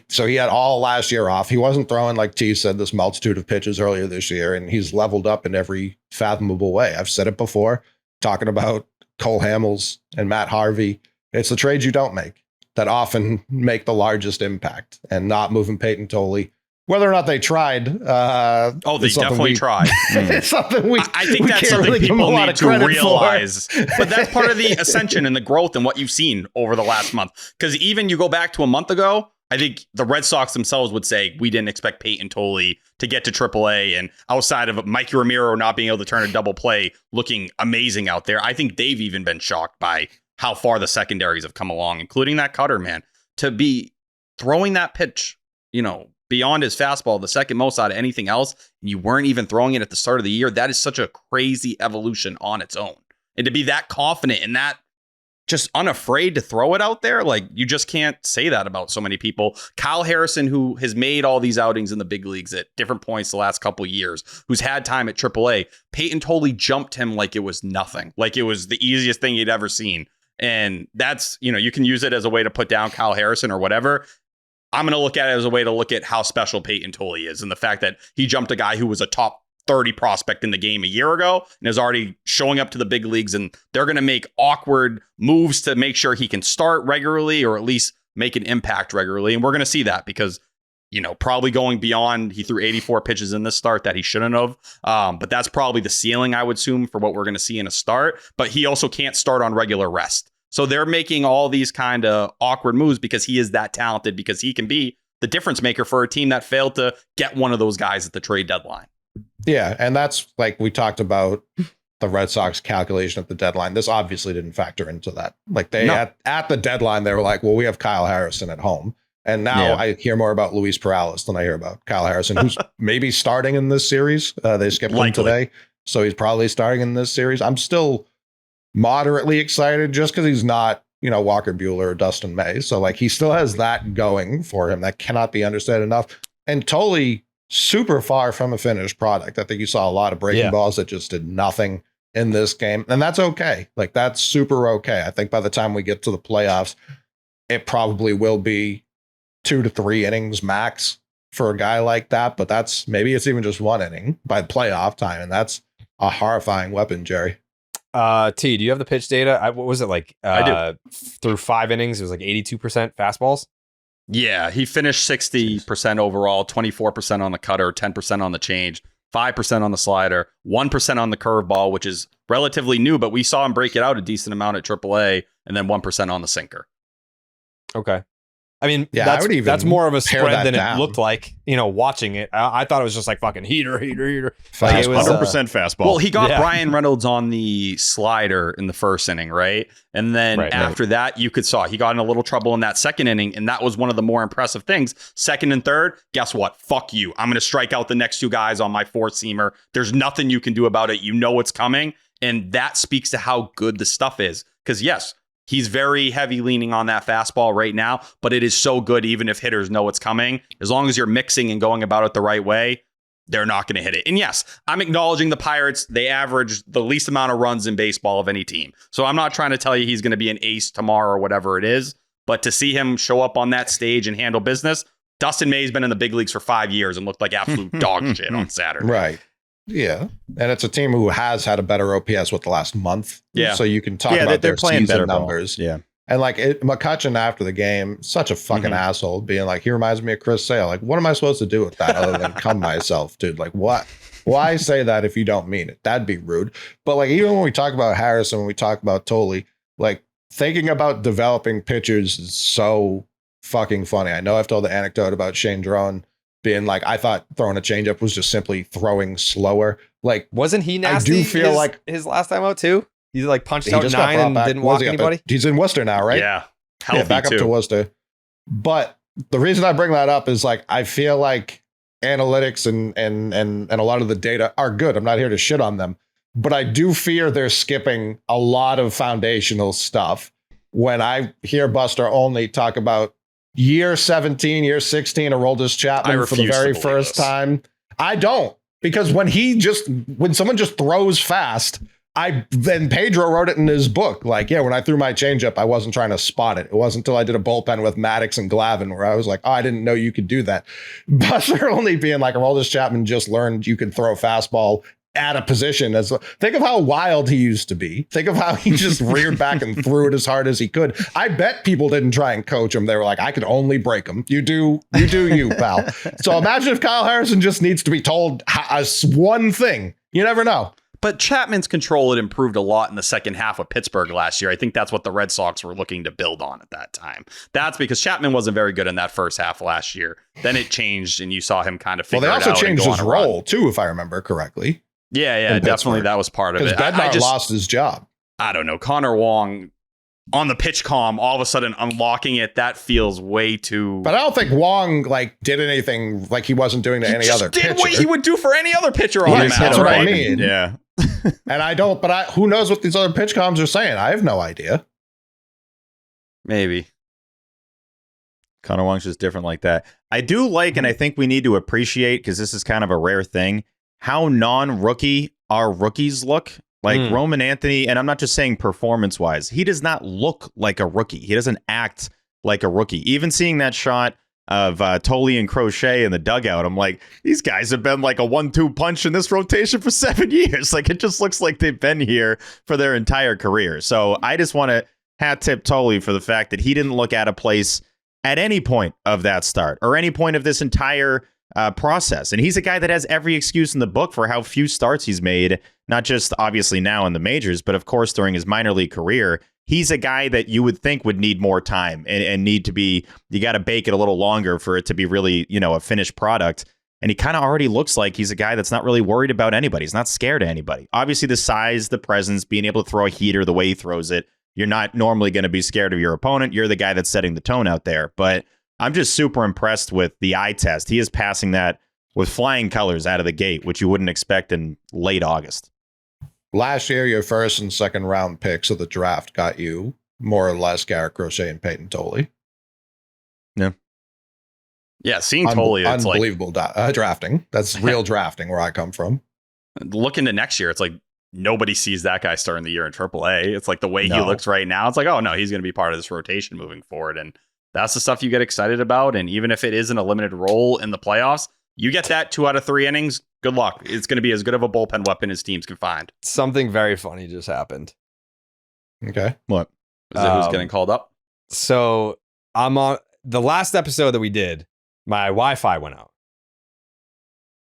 So he had all last year off. He wasn't throwing, like T said, this multitude of pitches earlier this year, and he's leveled up in every fathomable way. I've said it before, talking about Cole Hamels and Matt Harvey. It's the trades you don't make that often make the largest impact, and not moving Payton Tolle. Whether or not they tried, they definitely tried. It's something I think that's something really people need to realize. But that's part of the ascension and the growth and what you've seen over the last month. Because even you go back to a month ago, I think the Red Sox themselves would say we didn't expect Payton Tolle to get to AAA, and outside of Mikey Ramiro not being able to turn a double play, looking amazing out there. I think they've even been shocked by how far the secondaries have come along, including that cutter, man. To be throwing that pitch, beyond his fastball, the second most out of anything else, and you weren't even throwing it at the start of the year, that is such a crazy evolution on its own. And to be that confident in that just unafraid to throw it out there. Like, you just can't say that about so many people. Kyle Harrison, who has made all these outings in the big leagues at different points the last couple of years, who's had time at AAA, Payton Tolle jumped him like it was nothing, like it was the easiest thing he'd ever seen. And that's, you can use it as a way to put down Kyle Harrison or whatever. I'm going to look at it as a way to look at how special Payton Tolle is, and the fact that he jumped a guy who was a top 30 prospect in the game a year ago and is already showing up to the big leagues, and they're going to make awkward moves to make sure he can start regularly or at least make an impact regularly. And we're going to see that because, probably going beyond, he threw 84 pitches in this start that he shouldn't have. But that's probably the ceiling, I would assume, for what we're going to see in a start. But he also can't start on regular rest. So they're making all these kind of awkward moves because he is that talented, because he can be the difference maker for a team that failed to get one of those guys at the trade deadline. Yeah, and that's like we talked about the Red Sox calculation at the deadline. This obviously didn't factor into that. Like they at the deadline, they were like, well, we have Kyle Harrison at home. And now I hear more about Luis Perales than I hear about Kyle Harrison, who's maybe starting in this series. They skipped him today, so he's probably starting in this series. I'm still moderately excited just because he's not, Walker Buehler or Dustin May. So like he still has that going for him. That cannot be understated enough. And Tolle, super far from a finished product. I think you saw a lot of breaking balls that just did nothing in this game. And that's okay. Like that's super okay. I think by the time we get to the playoffs, it probably will be 2 to 3 innings max for a guy like that. But maybe it's even just 1 inning by playoff time. And that's a horrifying weapon, Jerry. T, do you have the pitch data? What was it like? I do. Through 5 innings, it was like 82% fastballs. Yeah, he finished 60% overall, 24% on the cutter, 10% on the change, 5% on the slider, 1% on the curveball, which is relatively new, but we saw him break it out a decent amount at AAA, and then 1% on the sinker. Okay. I mean, I would even that's more of a spread than down. it looked like, watching it. I thought it was just like fucking heater. Like it was 100% fastball. Well, he got Brian Reynolds on the slider in the first inning, right? And then after that, you saw he got in a little trouble in that second inning, and that was one of the more impressive things. Second and third, guess what? Fuck you. I'm going to strike out the next 2 guys on my 4-seamer. There's nothing you can do about it. You know it's coming, and that speaks to how good the stuff is. Because yes, he's very heavy leaning on that fastball right now, but it is so good even if hitters know it's coming. As long as you're mixing and going about it the right way, they're not going to hit it. And yes, I'm acknowledging the Pirates. They average the least amount of runs in baseball of any team. So I'm not trying to tell you he's going to be an ace tomorrow or whatever it is, but to see him show up on that stage and handle business, Dustin May's been in the big leagues for 5 years and looked like absolute dog shit on Saturday. Right. Yeah. And it's a team who has had a better OPS with the last month. Yeah. So you can talk about their playing season better numbers. Ball. Yeah. And like McCutcheon after the game, such a fucking asshole, being like, he reminds me of Chris Sale. Like, what am I supposed to do with that other than come myself, dude? Like, what? Why say that if you don't mean it? That'd be rude. But like, even when we talk about Harrison, when we talk about Tolle, like thinking about developing pitchers is so fucking funny. I know I've told the anecdote about Shane Drone being like, I thought throwing a changeup was just simply throwing slower. Like, wasn't he nasty? I do feel like his last time out too. He like punched out 9 and didn't walk anybody. He's in Worcester now, right? Yeah. Back up to Worcester. But the reason I bring that up is like, I feel like analytics and a lot of the data are good. I'm not here to shit on them, but I do fear they're skipping a lot of foundational stuff. When I hear Buster Olney talk about year 17, year 16, Aroldis Chapman for the very first time, I don't, because when someone just throws fast, then Pedro wrote it in his book. Like, yeah, when I threw my changeup, I wasn't trying to spot it. It wasn't until I did a bullpen with Maddox and Glavine where I was like, oh, I didn't know you could do that. Buster Olney being like, Aroldis Chapman just learned you could throw a fastball at a position. Think of how wild he used to be. Think of how he just reared back and threw it as hard as he could. I bet people didn't try and coach him. They were like, I could only break him. You do you, pal. So imagine if Kyle Harrison just needs to be told one thing. You never know. But Chapman's control had improved a lot in the second half of Pittsburgh last year. I think that's what the Red Sox were looking to build on at that time. That's because Chapman wasn't very good in that first half last year. Then it changed, and you saw him kind of figure it out. Well, they also changed his role, too, if I remember correctly. Yeah, definitely that was part of it. Because Bednar lost his job. I don't know. Connor Wong on the pitch comm, all of a sudden unlocking it, that feels way too... But I don't think Wong did anything like he wasn't doing to any other pitcher. He did what he would do for any other pitcher on the mound. That's what I mean. Yeah. And who knows what these other pitch comms are saying? I have no idea. Maybe. Connor Wong's just different like that. I do like, and I think we need to appreciate, because this is kind of a rare thing, how non-rookie our rookies look. Like Roman Anthony, and I'm not just saying performance-wise, he does not look like a rookie. He doesn't act like a rookie. Even seeing that shot of Tolle and Crochet in the dugout, I'm like, these guys have been like a 1-2 punch in this rotation for 7 years. Like, it just looks like they've been here for their entire career. So I just want to hat tip Tolle for the fact that he didn't look out of place at any point of that start or any point of this entire process. And he's a guy that has every excuse in the book for how few starts he's made, not just obviously now in the majors, but of course during his minor league career. He's a guy that you would think would need more time and need to be, you got to bake it a little longer for it to be really, a finished product. And he kind of already looks like he's a guy that's not really worried about anybody. He's not scared of anybody. Obviously, the size, the presence, being able to throw a heater the way he throws it, you're not normally going to be scared of your opponent. You're the guy that's setting the tone out there. But I'm just super impressed with the eye test. He is passing that with flying colors out of the gate, which you wouldn't expect in late August. Last year, your first and second round picks of the draft got you more or less Garrett Crochet and Payton Tolle. Yeah, seeing Tolle, it's unbelievable drafting. That's real drafting where I come from. Look into next year. It's like nobody sees that guy starting the year in AAA. It's like the way he looks right now. It's like, oh no, he's going to be part of this rotation moving forward. And that's the stuff you get excited about. And even if it isn't a limited role in the playoffs, you get that 2 out of 3 innings. Good luck. It's going to be as good of a bullpen weapon as teams can find. Something very funny just happened. Okay. What? Is it who's getting called up? So I'm on the last episode that we did. My Wi-Fi went out,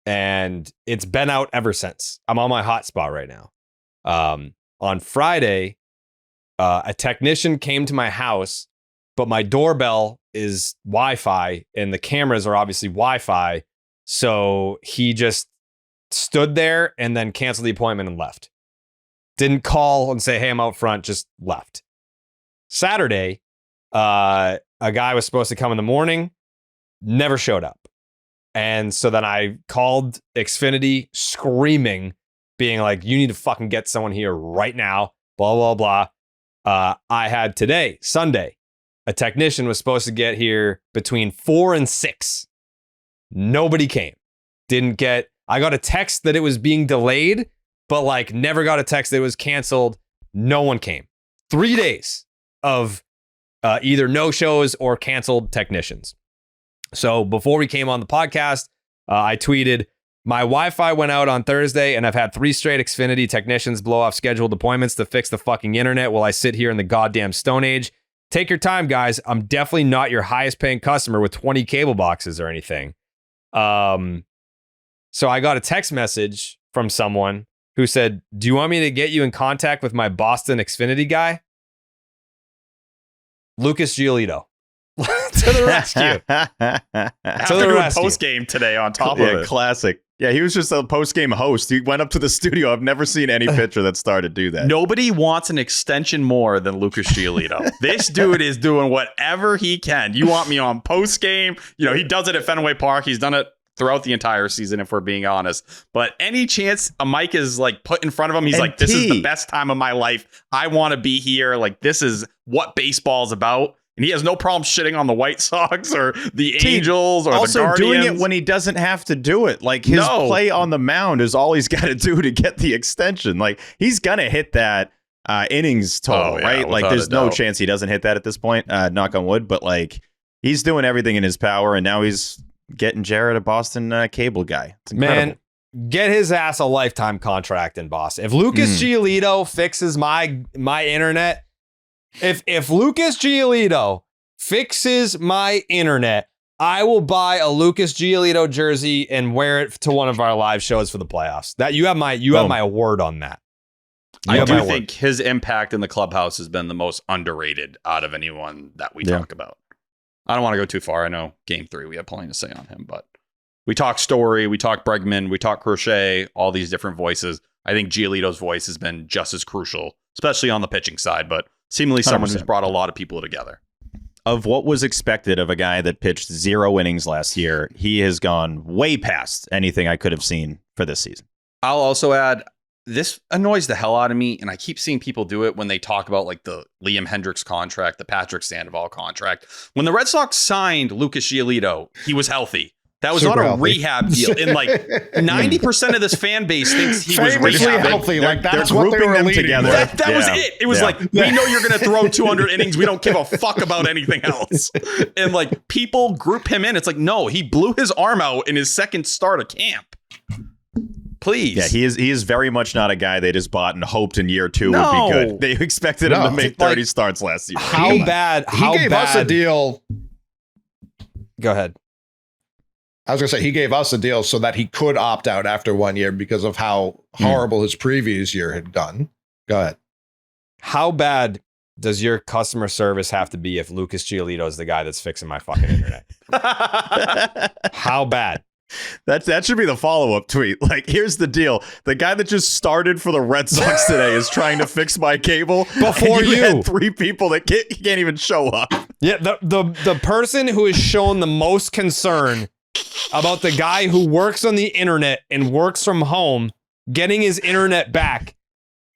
and it's been out ever since. I'm on my hotspot right now. On Friday, a technician came to my house, but my doorbell is Wi-Fi, and the cameras are obviously Wi-Fi. So he just stood there and then canceled the appointment and left. Didn't call and say, hey, I'm out front, just left. Saturday, a guy was supposed to come in the morning, never showed up. And so then I called Xfinity screaming, being like, you need to fucking get someone here right now, blah, blah, blah. I had today, Sunday, a technician was supposed to get here between 4 and 6. Nobody came. I got a text that it was being delayed, but like never got a text that it was canceled. No one came. 3 days of either no shows or canceled technicians. So before we came on the podcast, I tweeted, my Wi-Fi went out on Thursday and I've had 3 straight Xfinity technicians blow off scheduled appointments to fix the fucking internet while I sit here in the goddamn Stone Age. Take your time, guys. I'm definitely not your highest paying customer with 20 cable boxes or anything. So I got a text message from someone who said, do you want me to get you in contact with my Boston Xfinity guy? Lucas Giolito. To the rescue. After doing post game today on top of it. Classic. Yeah, he was just a post-game host. He went up to the studio. I've never seen any pitcher that started to do that. Nobody wants an extension more than Lucas Giolito. This dude is doing whatever he can. You want me on post-game? He does it at Fenway Park. He's done it throughout the entire season, if we're being honest. But any chance a mic is like put in front of him, he's like, this is the best time of my life. I want to be here. Like, this is what baseball's about. And he has no problem shitting on the White Sox or the Angels or the Guardians. Also doing it when he doesn't have to do it. Like, his play on the mound is all he's got to do to get the extension. Like, he's going to hit that innings total, right? Like, there's no chance he doesn't hit that at this point, knock on wood. But, like, he's doing everything in his power, and now he's getting Jared a Boston cable guy. It's incredible. Man, get his ass a lifetime contract in Boston. If Lucas Giolito fixes my internet, If Lucas Giolito fixes my internet, I will buy a Lucas Giolito jersey and wear it to one of our live shows for the playoffs. That you have my word on that. I do think his impact in the clubhouse has been the most underrated out of anyone that we talk about. I don't want to go too far. I know Game 3 we have plenty to say on him, but we talk Story, we talk Bregman, we talk Crochet, all these different voices. I think Giolito's voice has been just as crucial, especially on the pitching side, but seemingly someone 100%. Who's brought a lot of people together. Of what was expected of a guy that pitched 0 innings last year, he has gone way past anything I could have seen for this season. I'll also add, this annoys the hell out of me, and I keep seeing people do it when they talk about like the Liam Hendricks contract, the Patrick Sandoval contract. When the Red Sox signed Lucas Giolito, he was healthy. That was Super not a healthy. rehab deal. And like 90% of this fan base thinks he was Famously rehabbing. healthy. Like that's they're what they grouping were them leading together. with. That was it. It was like, we know you're going to throw 200 innings. We don't give a fuck about anything else. And like people group him in. It's like, no, he blew his arm out in his second start of camp. Please. Yeah, he is very much not a guy they just bought and hoped in year 2 No. would be good. They expected him No, to make like, 30 starts last year. How bad? He How gave bad? us a deal. Go ahead. I was gonna say he gave us a deal so that he could opt out after 1 year because of how horrible his previous year had gone. Go ahead. How bad does your customer service have to be if Lucas Giolito is the guy that's fixing my fucking internet? How bad? That should be the follow-up tweet. Like, here's the deal. The guy that just started for the Red Sox today is trying to fix my cable. Before and you. had 3 people that can't even show up. Yeah, the person who has shown the most concern about the guy who works on the internet and works from home getting his internet back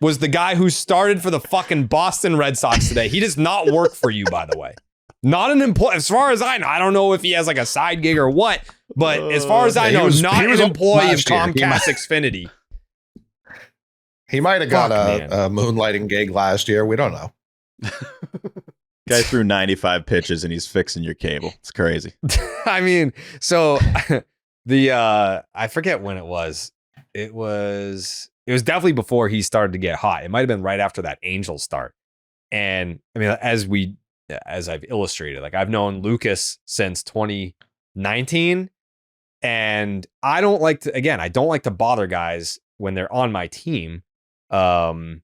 was the guy who started for the fucking Boston Red Sox today. He does not work for you, by the way. Not an employee. As far as I know, I don't know if he has like a side gig or what, but as far as I know, not an employee of Comcast Xfinity. He might have got Fuck, a moonlighting gig last year. We don't know. Guy threw 95 pitches and he's fixing your cable. It's crazy. I mean, so I forget when it was. It was definitely before he started to get hot. It might have been right after that Angels start. And I mean, as I've illustrated, like I've known Lucas since 2019, and I don't like to bother guys when they're on my team. I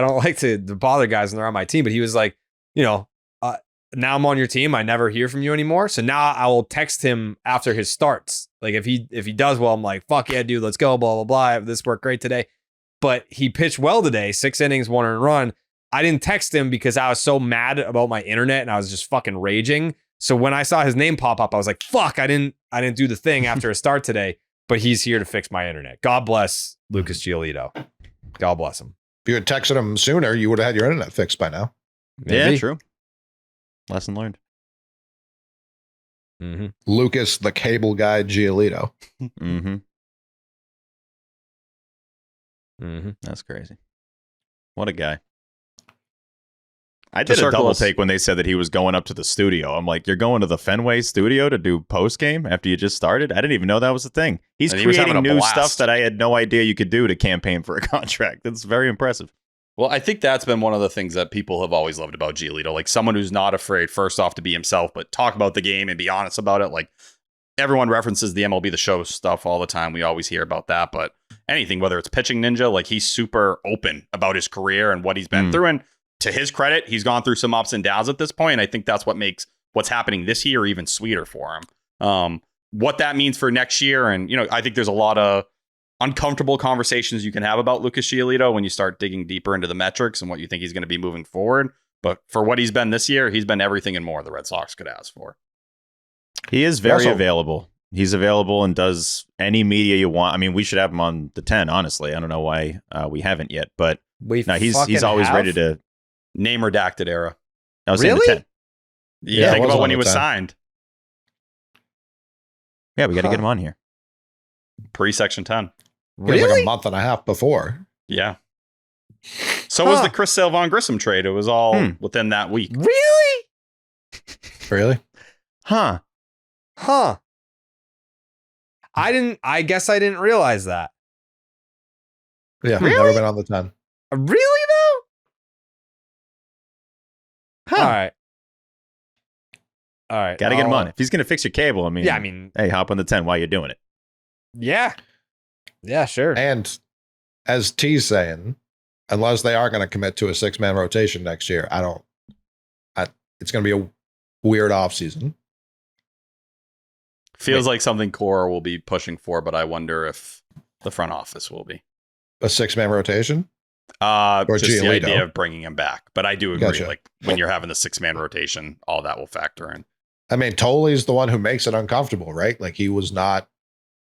don't like to bother guys when they're on my team, but he was like, now I'm on your team. I never hear from you anymore. So now I will text him after his starts. Like if he does well, I'm like, fuck yeah, dude, let's go, blah, blah, blah. This worked great today. But he pitched well today, 6 innings, 1 earned run. I didn't text him because I was so mad about my internet and I was just fucking raging. So when I saw his name pop up, I was like, fuck, I didn't do the thing after a start today, but he's here to fix my internet. God bless Lucas Giolito. God bless him. If you had texted him sooner, you would have had your internet fixed by now. Maybe. Yeah, true. Lesson learned. Mm-hmm. Lucas, the cable guy, Giolito. Mm-hmm. Mm-hmm. That's crazy. What a guy. I did a circle double us. take when they said that he was going up to the studio. I'm like, you're going to the Fenway studio to do post game after you just started? I didn't even know that was a thing. He's And he was having creating a new blast. stuff that I had no idea you could do to campaign for a contract. That's very impressive. Well, I think that's been one of the things that people have always loved about Giolito. Like someone who's not afraid, first off, to be himself, but talk about the game and be honest about it. Like everyone references the MLB The Show stuff all the time. We always hear about that. But anything, whether it's pitching ninja, like he's super open about his career and what he's been through. And to his credit, he's gone through some ups and downs at this point. I think that's what makes what's happening this year even sweeter for him. What that means for next year. And, I think there's a lot of uncomfortable conversations you can have about Lucas Giolito when you start digging deeper into the metrics and what you think he's going to be moving forward. But for what he's been this year, he's been everything and more the Red Sox could ask for. He is very Also- available. He's available and does any media you want. I mean, we should have him on the 10, honestly. I don't know why we haven't yet, but no, he's always ready to. Name redacted era. I was saying the Really? 10. Yeah, it think was about on when the he was 10. signed. Yeah, we got to get him on here. Pre-Section 10. It was like Really? a month and a half before. Yeah. So was the Chris Sale Von Grissom trade. It was all within that week. Really? Really? Huh. Huh. I guess I didn't realize that. Yeah. Really? Never been on the 10. Really though? Huh. All right. Got to get him on. If he's going to fix your cable, I mean, Yeah, I mean, hey, hop on the 10 while you're doing it. yeah. Yeah, sure. And as T's saying, unless they are going to commit to a 6-man rotation next year, it's going to be a weird offseason. Feels like something Cora will be pushing for, but I wonder if the front office will be. A 6-man rotation? Or just the Giolito. idea of bringing him back. But I do agree, Gotcha. like when you're having the 6-man rotation, all that will factor in. I mean, Tolle's the one who makes it uncomfortable, right? Like he was not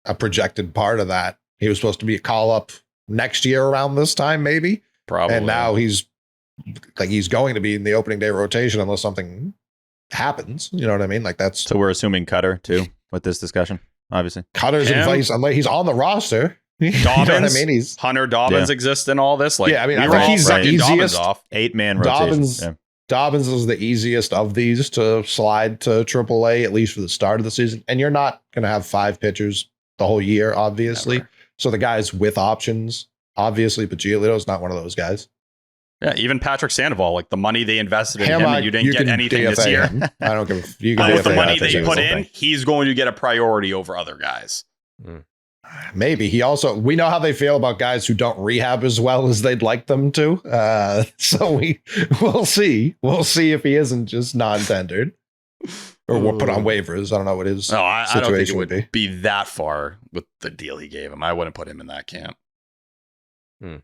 a projected part of that. He was supposed to be a call up next year around this time, maybe. Probably. And now he's going to be in the opening day rotation unless something happens. You know what I mean? Like that's So we're assuming Cutter too with this discussion, obviously. Cutter's in place unless he's on the roster. Dobbins, You know what I mean? He's Hunter Dobbins exists in all this. Like, Yeah, I mean, we I were think all he's the sucking Dobbins easiest- off. 8-man rotation. Dobbins is the easiest of these to slide to AAA, at least for the start of the season. And you're not going to have 5 pitchers the whole year, obviously. Never. So the guys with options, obviously, but Giolito's not one of those guys. Yeah, even Patrick Sandoval, like the money they invested in him, and you didn't get can anything DFA this year. him. I don't give a you can With the DFA money him. they put in, Something. he's going to get a priority over other guys. Maybe we know how they feel about guys who don't rehab as well as they'd like them to. So we'll see. We'll see if he isn't just non-tendered or we'll put on waivers. I don't know what his No, I don't think it situation would be that far with the deal he gave him. I wouldn't put him in that camp. Because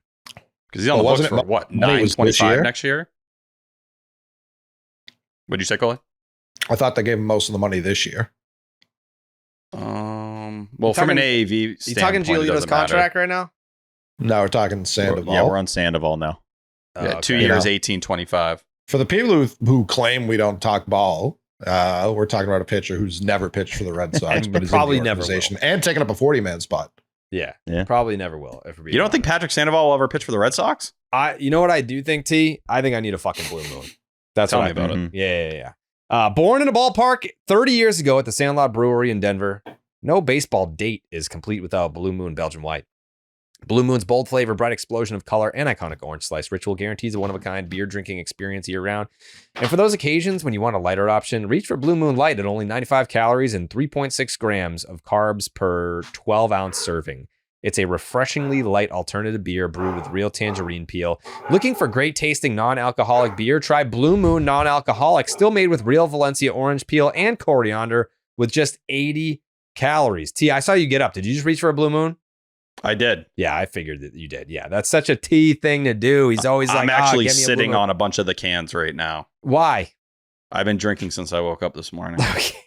he's on the books for what, money was this $9.25 year? next year? What'd you say, Coley? I thought they gave him most of the money this year. Well, from an talking- AAV You standpoint, talking it Giolito's doesn't matter. contract right now? No, we're talking Sandoval. Yeah, we're on Sandoval now. Yeah, Oh, 2 okay. years, Yeah. 18.25. For the people who claim we don't talk ball, we're talking about a pitcher who's never pitched for the Red Sox, but is Probably in the never will. organization and taking up a 40-man spot. Yeah, Yeah. probably never will. You don't think Patrick Sandoval will ever pitch for the Red Sox? You know what I do think, T? I think I need a fucking blue moon. That's Tell what me I about think. it. Yeah. Born in a ballpark 30 years ago at the Sandlot Brewery in Denver, no baseball date is complete without Blue Moon Belgian White. Blue Moon's bold flavor, bright explosion of color, and iconic orange slice ritual guarantees a one-of-a-kind beer drinking experience year-round. And for those occasions when you want a lighter option, reach for Blue Moon Light at only 95 calories and 3.6 grams of carbs per 12-ounce serving. It's a refreshingly light alternative beer brewed with real tangerine peel. Looking for great tasting non-alcoholic beer? Try Blue Moon Non-Alcoholic, still made with real Valencia orange peel and coriander with just 80 calories. T, I saw you get up. Did you just reach for a Blue Moon? I did. Yeah, I figured that you did. Yeah, that's such a T thing to do. He's always like, I'm actually get me a Blue sitting Moon." on a bunch of the cans right now. Why? I've been drinking since I woke up this morning. Okay.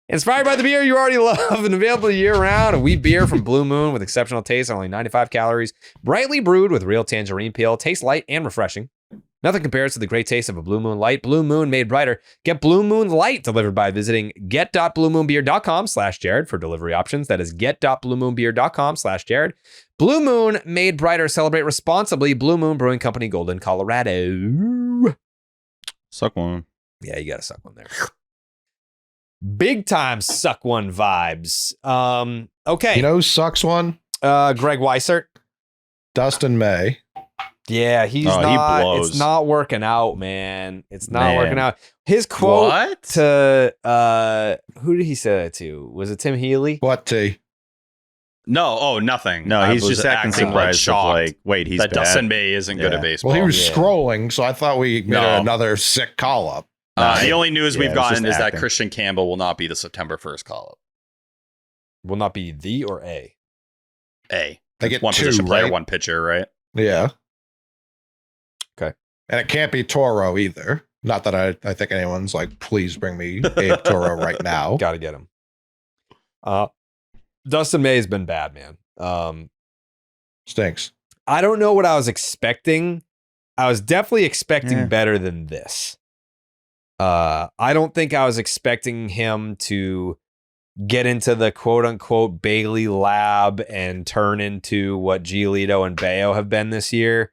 Inspired by the beer you already love and available year-round, a wheat beer from Blue Moon with exceptional taste, only 95 calories, brightly brewed with real tangerine peel, tastes light and refreshing. Nothing compares to the great taste of a Blue Moon Light. Blue Moon made brighter. Get Blue Moon Light delivered by visiting get.bluemoonbeer.com/Jared for delivery options. That is get.bluemoonbeer.com/Jared. Blue Moon made brighter. Celebrate responsibly. Blue Moon Brewing Company, Golden, Colorado. Suck one. Yeah, you got to suck one there. Big time suck one vibes. Okay. You know who sucks one? Greg Weissert. Dustin May. Yeah, he's Oh, he not. blows. It's not working out, man. It's not Man. working out. His quote What? to who did he say that to? Was it Tim Healy? What, T? No, nothing. No, I he's was just acting like surprised. shocked Like, wait, he's that bad. Dustin May isn't good Yeah. at baseball. Well, he was yeah. scrolling, so I thought we made No. another sick call up. The only news Yeah, we've it was gotten just is that acting. Christian Campbell will not be the September 1st call-up. Will not be the or a. A. They get One two, position player, right? one pitcher, right? Yeah. Okay. And it can't be Toro either. Not that I think anyone's like, please bring me Abe Toro right now. Got to get him. Dustin May has been bad, man. Stinks. I don't know what I was expecting. I was definitely expecting Yeah. better than this. I don't think I was expecting him to get into the quote unquote Bailey lab and turn into what Giolito and Bayo have been this year.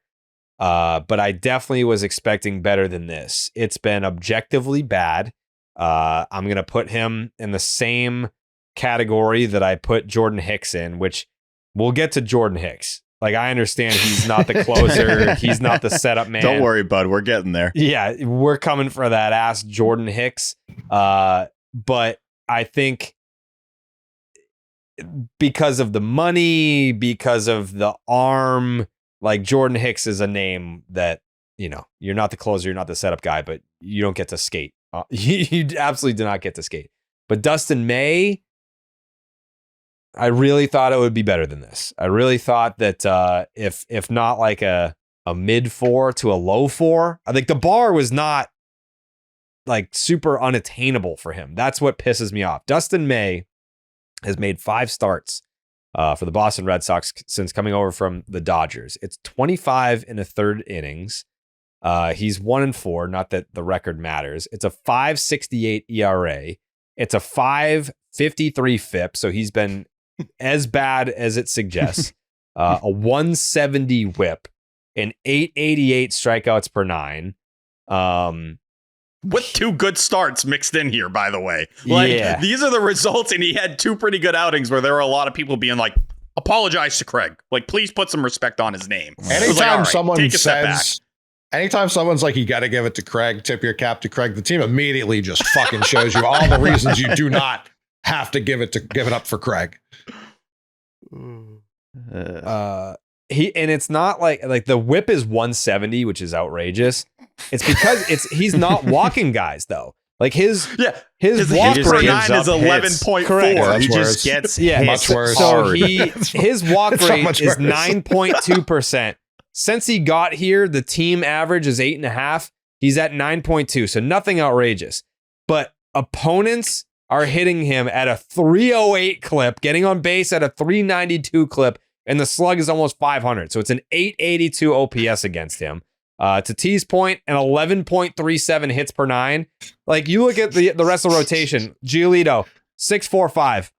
But I definitely was expecting better than this. It's been objectively bad. I'm going to put him in the same category that I put Jordan Hicks in, which we'll get to Jordan Hicks. Like, I understand he's not the closer. He's not the setup man. Don't worry, bud. We're getting there. Yeah, we're coming for that ass Jordan Hicks. But I think because of the money, because of the arm, like Jordan Hicks is a name that, you know, you're not the closer, you're not the setup guy, but you don't get to skate. You absolutely do not get to skate. But Dustin May, I really thought it would be better than this. I really thought that if not like a mid 4 to a low 4, I think the bar was not like super unattainable for him. That's what pisses me off. Dustin May has made 5 starts for the Boston Red Sox since coming over from the Dodgers. It's 25 in a third innings. He's 1-4. Not that the record matters. It's a 5.68 ERA. It's a 5.53 FIP. So he's been as bad as it suggests. A 170 WHIP and 888 strikeouts per 9. With 2 good starts mixed in here, by the way. These are the results, and he had 2 pretty good outings where there were a lot of people being like, apologize to Craig. Like, please put some respect on his name. Anytime someone says, anytime someone's like, you got to give it to Craig, tip your cap to Craig, the team immediately just fucking shows you all the reasons you do not have to give it up for Craig. And it's not like the whip is 170, which is outrageous. It's because he's not walking guys though. Like his walk per rate 9 is 11.4. Correct. He just gets much worse. So his walk rate is 9.2%. Since he got here, the team average is 8.5. He's at 9.2. So nothing outrageous. But opponents are hitting him at a 308 clip, getting on base at a 392 clip, and the slug is almost 500. So it's an 882 OPS against him. To T's point, an 11.37 hits per 9. Like, you look at the rest of the rotation. Giolito, 645.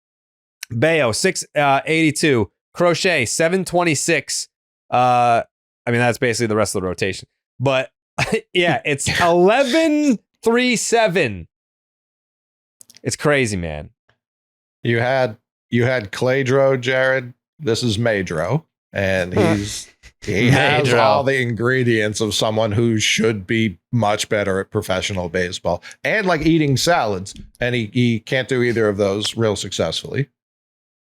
Bayo, 682. Crochet, 726. I mean, that's basically the rest of the rotation. But yeah, it's 11.37. It's crazy, man. You had Claydro, Jared. This is Madro, and he has all the ingredients of someone who should be much better at professional baseball and like eating salads, and he can't do either of those real successfully.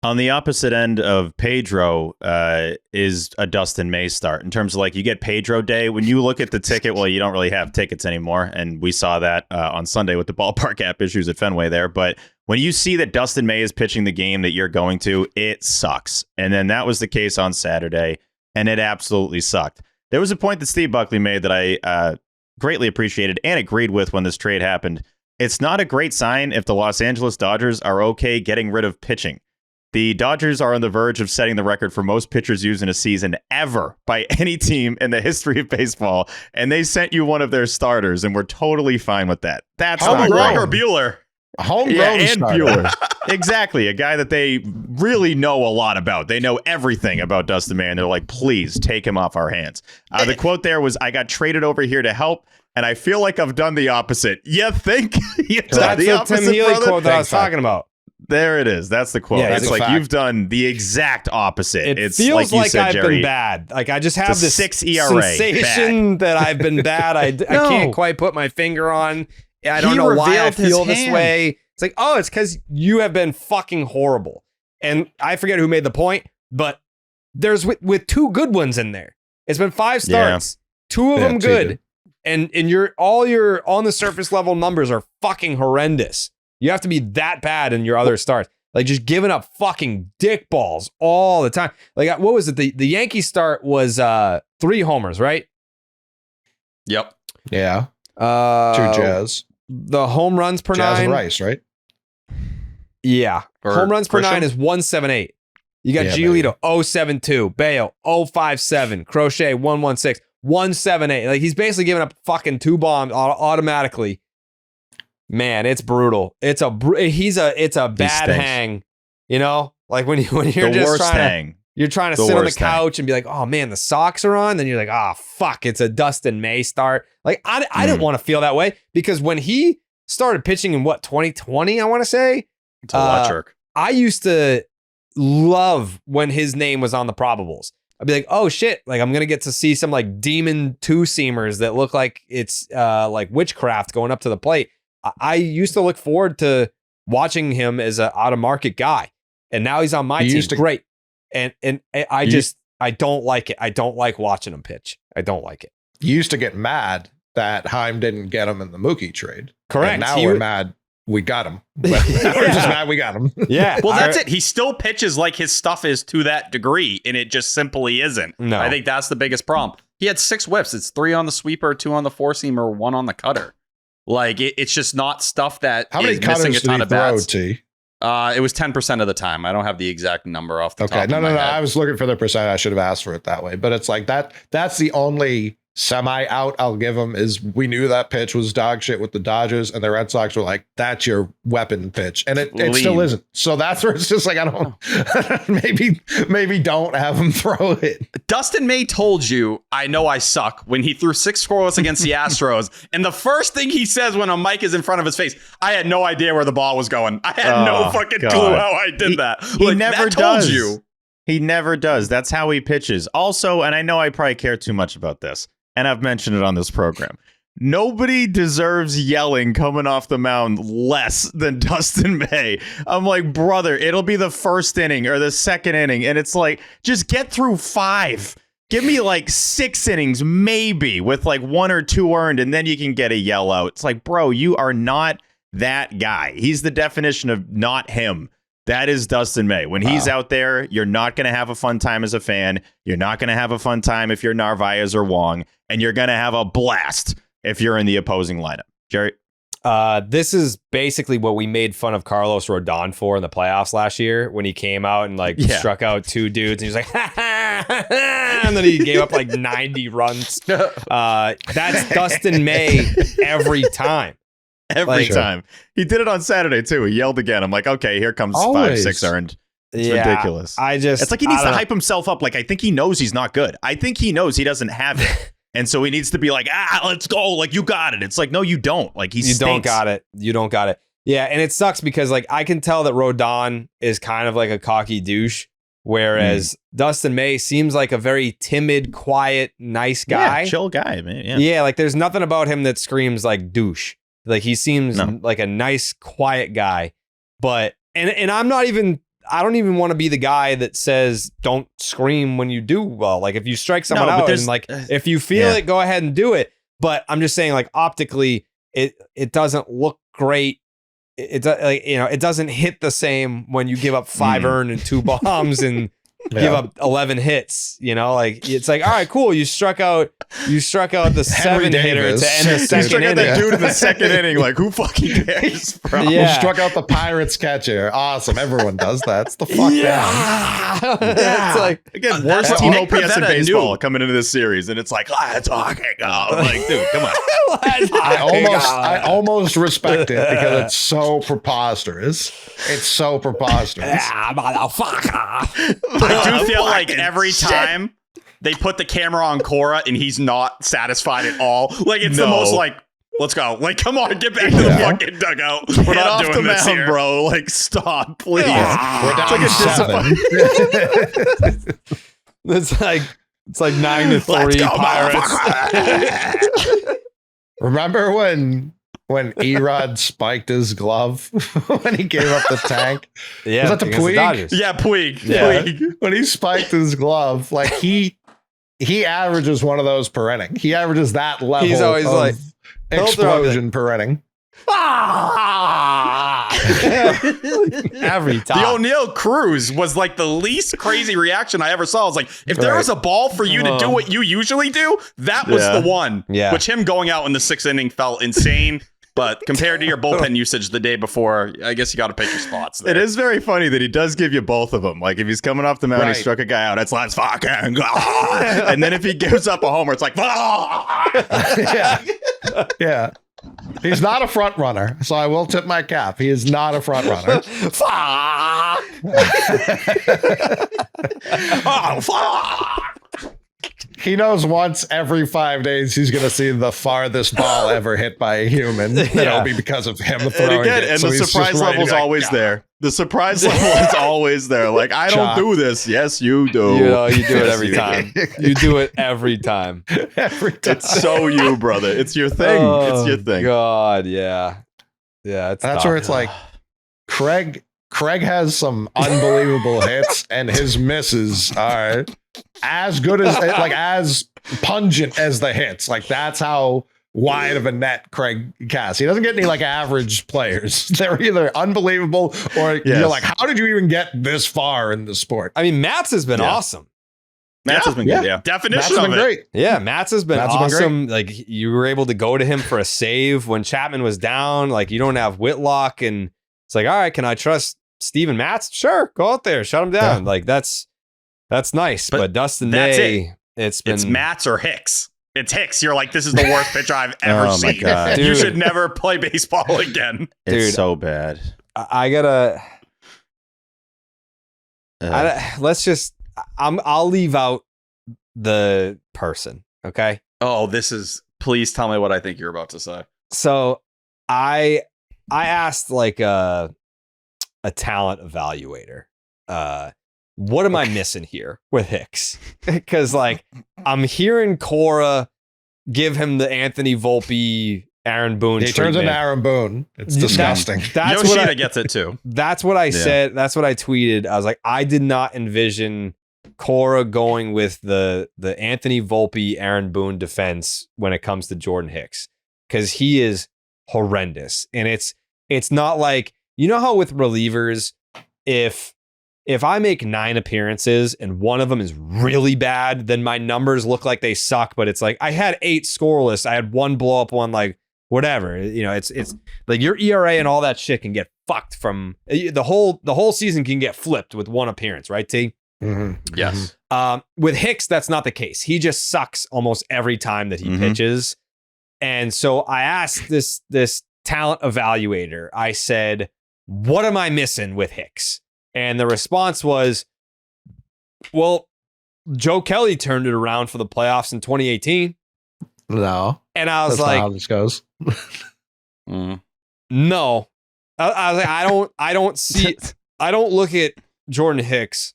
On the opposite end of Pedro is a Dustin May start in terms of like you get Pedro Day. When you look at the ticket, well, you don't really have tickets anymore. And we saw that on Sunday with the ballpark app issues at Fenway there. But when you see that Dustin May is pitching the game that you're going to, it sucks. And then that was the case on Saturday, and it absolutely sucked. There was a point that Steve Buckley made that I greatly appreciated and agreed with when this trade happened. It's not a great sign if the Los Angeles Dodgers are okay getting rid of pitching. The Dodgers are on the verge of setting the record for most pitchers used in a season ever by any team in the history of baseball, and they sent you one of their starters, and we're totally fine with that. That's not right. Or Buehler. Homegrown and starter. Buehler. Exactly. A guy that they really know a lot about. They know everything about Dustin May, and they're like, please take him off our hands. The quote there was, I got traded over here to help, and I feel like I've done the opposite. You think? That's the Tim Healy quote that I was talking about. There it is. That's the quote. Yeah, it's like you've done the exact opposite. It feels like I've been bad. Like I just have this 6 ERA sensation that I've been bad. I can't quite put my finger on. I don't know why I feel this way. It's like, oh, it's because you have been fucking horrible. And I forget who made the point, but there's with 2 good ones in there. It's been 5 starts, 2 of them good, and your on the surface level numbers are fucking horrendous. You have to be that bad in your other starts. Like just giving up fucking dick balls all the time. Like what was it? The Yankee start was 3 homers, right? Yep. Yeah. 2 Jazz. The home runs per Jazz 9. and Rice, right? Yeah. Or home runs per Grisham? 9 is 178. You got Giolito 072, Bayo 057, Crochet 116, 178. Like he's basically giving up fucking 2 bombs automatically. Man, it's brutal. It's a bad hang, you know? Like when you're the just worst trying to sit on the couch hang. and be like, "Oh man, the Sox are on." Then you're like, "Oh fuck, it's a Dustin May start." Like I didn't want to feel that way because when he started pitching in 2020, I want to say, It's electric. I used to love when his name was on the probables. I'd be like, "Oh shit, like I'm going to get to see some like demon 2-seamers that look like it's like witchcraft going up to the plate." I used to look forward to watching him as an out-of-market guy, and now he's on my team. Great, and I don't like it. I don't like watching him pitch. I don't like it. You used to get mad that Heim didn't get him in the Mookie trade. Correct. And now we're mad we got him. But we're just mad we got him. Yeah. Well, that's it. He still pitches like his stuff is to that degree, and it just simply isn't. No. I think that's the biggest problem. He had 6 whips. It's 3 on the sweeper, 2 on the 4-seamer, 1 on the cutter. Like it's just not stuff that How many is missing cutters a ton did he of throw, bats. T? It was 10% of the time. I don't have the exact number off the top Okay, of no. my head. I was looking for the percent. I should have asked for it that way. But it's like that. That's the only semi-out I'll give him is we knew that pitch was dog shit with the Dodgers, and the Red Sox were like, that's your weapon pitch. And it still isn't. So that's where it's just like, I don't maybe don't have him throw it. Dustin May told you, I know I suck, when he threw 6 scoreless against the Astros. And the first thing he says when a mic is in front of his face, I had no idea where the ball was going. I had no fucking clue how I did that. He never told does. You. He never does. That's how he pitches. Also, and I know I probably care too much about this, and I've mentioned it on this program. Nobody deserves yelling coming off the mound less than Dustin May. I'm like, brother, it'll be the first inning or the second inning. And it's like, just get through 5. Give me like 6 innings, maybe, with like 1 or 2 earned, and then you can get a yell out. It's like, bro, you are not that guy. He's the definition of not him. That is Dustin May. When he's out there, you're not going to have a fun time as a fan. You're not going to have a fun time if you're Narvaez or Wong. And you're going to have a blast if you're in the opposing lineup. Jerry? This is basically what we made fun of Carlos Rodon for in the playoffs last year when he came out and struck out 2 dudes and he was like, ha, ha, ha, ha, and then he gave up like 90 runs. That's Dustin May every time. Every time. He did it on Saturday, too. He yelled again. I'm like, okay, here comes Always. 5-6 earned. It's ridiculous. It's like he needs to hype himself up. Like, I think he knows he's not good. I think he knows he doesn't have it. And so he needs to be like, let's go. Like, you got it. It's like, no, you don't. Like, you don't got it. You don't got it. Yeah, and it sucks because, like, I can tell that Rodon is kind of like a cocky douche, whereas Dustin May seems like a very timid, quiet, nice guy. Yeah, chill guy, man. Yeah, like, there's nothing about him that screams like douche. Like, he seems like a nice, quiet guy. But, and I'm not even, I don't even want to be the guy that says don't scream when you do well. Like, if you strike someone out and, like, if you feel it, go ahead and do it. But I'm just saying, like, optically, it doesn't look great. It doesn't hit the same when you give up 5 earned and 2 bombs and give up 11 hits. You know, like, it's like, all right, cool. You struck out the 7-hitter to end the second inning. That dude in the second inning. Like, who fucking cares, bro? You struck out the Pirates catcher. Awesome. Everyone does that. It's the fuck down. It's like, again, worst team OPS in baseball coming into this series, and it's like, let's fucking go. Like, dude, come on. I almost respect it because it's so preposterous. It's so preposterous. Motherfucker. I do feel like every time they put the camera on Cora and he's not satisfied at all. Like, it's the most like, let's go. Like, come on, get back to the fucking dugout. We're not off doing the this mound, here. bro. Like, stop, please. We're down It's like 7. It's like 9-3 Pirates. Remember when Erod spiked his glove when he gave up the tank? Yeah, was that the Puig? Yeah, Puig. Yeah. Puig. When he spiked his glove, like he averages one of those per inning. He averages that level. He's always of like explosion per inning. Every time. The O'Neal Cruz was like the least crazy reaction I ever saw. I was like, if there was a ball for you to do what you usually do, that was the one. Yeah. Which him going out in the 6th inning felt insane. But compared to your bullpen usage the day before, I guess you got to pick your spots there. It is very funny that he does give you both of them. Like, if he's coming off the mound, he struck a guy out, it's let's fucking go. And then if he gives up a homer, it's like, Yeah. He's not a front runner, so I will tip my cap. He is not a front runner. He knows once every 5 days he's going to see the farthest ball ever hit by a human. It'll be because of him throwing it. And So the he's surprise just ready level's to go, always there. The surprise level is always there. Like, I don't do this. Yes, you do. You know, you do it every time. You do it every time. Every time. It's so you, brother. It's your thing. It's your thing. God, yeah. Yeah, That's tough. where it's like Craig has some unbelievable hits, and his misses are as good as, like, as pungent as the hits. Like, that's how wide of a net Craig casts. He doesn't get any like average players. They're either unbelievable or you're like, how did you even get this far in the sport? I mean, Mats has been awesome. Mats has been good. Yeah. Definition That's of been it. great. Yeah, Mats has been Mats has been awesome. Like, you were able to go to him for a save when Chapman was down. Like, you don't have Whitlock, and it's like, all right, can I trust Steven Matz, sure, go out there, shut him down. Like that's nice. But Dustin May, it's Matz or Hicks. It's Hicks. You're like, this is the worst pitcher I've ever Oh my seen. God. You should never play baseball again. It's so bad. I gotta. Let's just. I'll leave out the person. Okay. Oh, please tell me what I think you're about to say. So I asked like a talent evaluator, what am I missing here with Hicks? Because like I'm hearing Cora give him the Anthony Volpe, Aaron Boone. He turns into Aaron Boone. It's disgusting. That's Yoshida what gets it too. That's what I said. That's what I tweeted. I was like, I did not envision Cora going with the Anthony Volpe, Aaron Boone defense when it comes to Jordan Hicks, because he is horrendous. And it's not like, you know how with relievers, if I make 9 appearances and one of them is really bad, then my numbers look like they suck. But it's like I had 8 scoreless, I had 1 blow up one, like whatever. You know, it's like your ERA and all that shit can get fucked from the whole season can get flipped with 1 appearance, right, T? Mm-hmm. Yes. With Hicks, that's not the case. He just sucks almost every time that he pitches. And so I asked this talent evaluator, I said, what am I missing with Hicks? And the response was, well, Joe Kelly turned it around for the playoffs in 2018. No. And I was That's like, not how this goes. No. I was like, I don't look at Jordan Hicks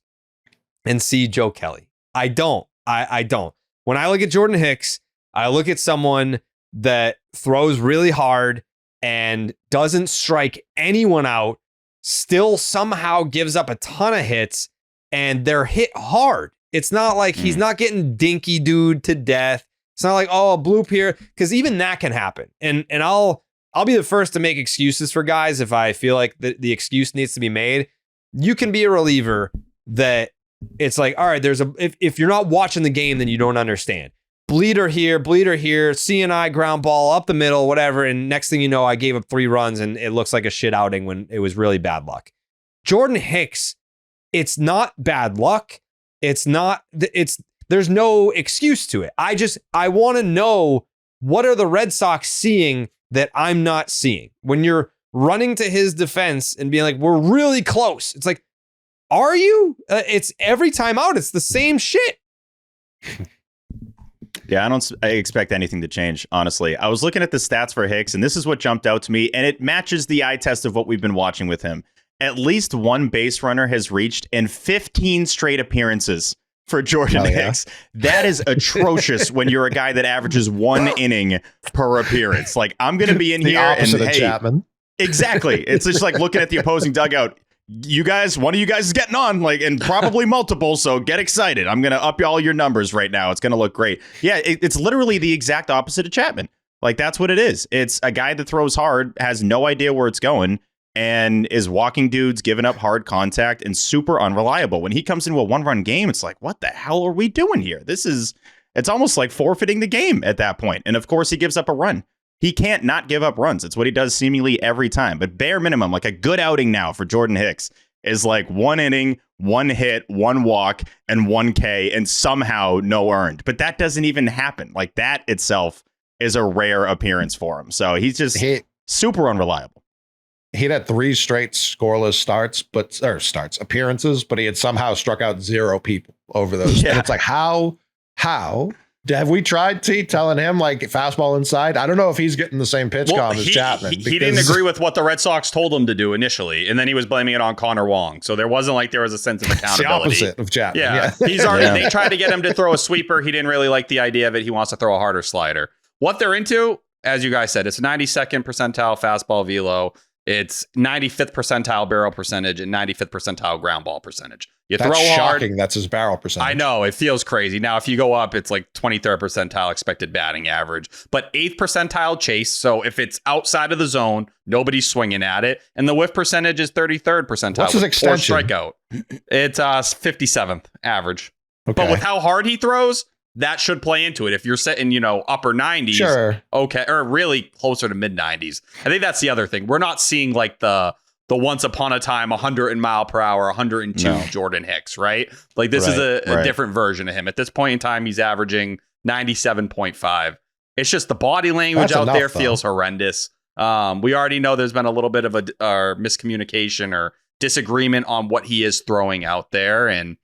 and see Joe Kelly. I don't. I don't. When I look at Jordan Hicks, I look at someone that throws really hard and doesn't strike anyone out, still somehow gives up a ton of hits, and they're hit hard. It's not like he's not getting dinky dude to death. It's not like, oh, a bloop here, because even that can happen. And I'll be the first to make excuses for guys if I feel like the excuse needs to be made. You can be a reliever that it's like, all right, if you're not watching the game, then you don't understand. Bleeder here, CNI ground ball up the middle, whatever. And next thing you know, I gave up 3 runs and it looks like a shit outing when it was really bad luck. Jordan Hicks, it's not bad luck. There's no excuse to it. I want to know, what are the Red Sox seeing that I'm not seeing? When you're running to his defense and being like, we're really close. It's like, are you? It's every time out, it's the same shit. Yeah, I expect anything to change, honestly. I was looking at the stats for Hicks, and this is what jumped out to me, and it matches the eye test of what we've been watching with him. At least 1 base runner has reached in 15 straight appearances for Jordan Hicks. That is atrocious when you're a guy that averages 1 inning per appearance. Like, I'm going to be in the here opposite and of Chapman. Exactly. It's just like looking at the opposing dugout. You guys, one of you guys is getting on, like, and probably multiple, so get excited. I'm going to up all your numbers right now. It's going to look great. Yeah, it's literally the exact opposite of Chapman. Like, that's what it is. It's a guy that throws hard, has no idea where it's going, and is walking dudes, giving up hard contact, and super unreliable. When he comes into a 1-run game, it's like, what the hell are we doing here? It's almost like forfeiting the game at that point. And of course, he gives up a run. He can't not give up runs. It's what he does seemingly every time. But bare minimum, like a good outing now for Jordan Hicks is like 1 inning, 1 hit, 1 walk, and 1 K, and somehow no earned. But that doesn't even happen. Like, that itself is a rare appearance for him. So he's just super unreliable. He'd had 3 straight scoreless appearances, but he had somehow struck out 0 people over those. Yeah. And it's like, how have we tried telling him like fastball inside? I don't know if he's getting the same pitch count as Chapman. He didn't agree with what the Red Sox told him to do initially, and then he was blaming it on Connor Wong. So there wasn't like there was a sense of accountability. It's the opposite of Chapman. Yeah. He's already. They tried to get him to throw a sweeper. He didn't really like the idea of it. He wants to throw a harder slider. What they're into, as you guys said, it's 92nd percentile fastball velo. It's 95th percentile barrel percentage and 95th percentile ground ball percentage. You That's throw hard. shocking. That's his barrel percentage. I know. It feels crazy. Now, if you go up, it's like 23rd percentile expected batting average, but 8th percentile chase. So if it's outside of the zone, nobody's swinging at it. And the whiff percentage is 33rd percentile. What's his extension? Or strikeout. It's 57th average. Okay. But with how hard he throws, that should play into it. If you're setting, upper 90s, sure, okay, or really closer to mid 90s. I think that's the other thing. We're not seeing like the the once upon a time 100 mile per hour, 102 Jordan Hicks, right? Like this is a different version of him. At this point in time, he's averaging 97.5. It's just the body language out there feels horrendous. We already know there's been a little bit of a miscommunication or disagreement on what he is throwing out there. And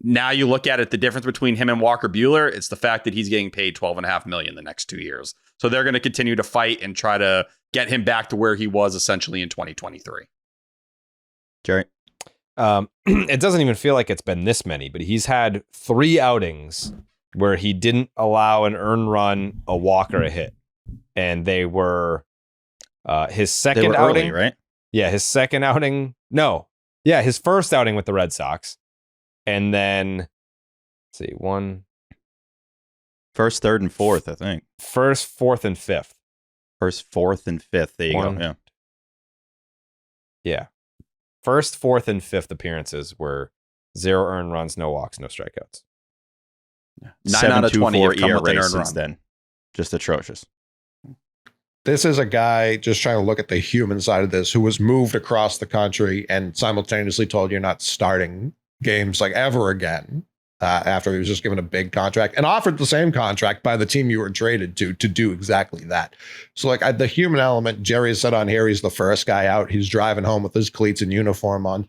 now you look at it, the difference between him and Walker Buehler, it's the fact that he's getting paid $12.5 million the next 2 years. So they're going to continue to fight and try to get him back to where he was essentially in 2023. Jerry? It doesn't even feel like it's been this many, but he's had 3 outings where he didn't allow an earned run, a walk, or a hit. And they were his second outing, early, right? Yeah, his second outing. No. Yeah, his first outing with the Red Sox. And then, let's see, first, third, and fourth, I think. First, fourth, and fifth. First, fourth, and fifth. There you go. Yeah. Yeah. First, fourth, and fifth appearances were 0 earned runs, no walks, no strikeouts. 9 out of 20 have come with an earned run. Then. Just atrocious. This is a guy just trying to look at the human side of this who was moved across the country and simultaneously told you're not starting games like ever again after he was just given a big contract and offered the same contract by the team you were traded to do exactly that. So like the human element, Jerry said on here, he's the first guy out. He's driving home with his cleats and uniform on.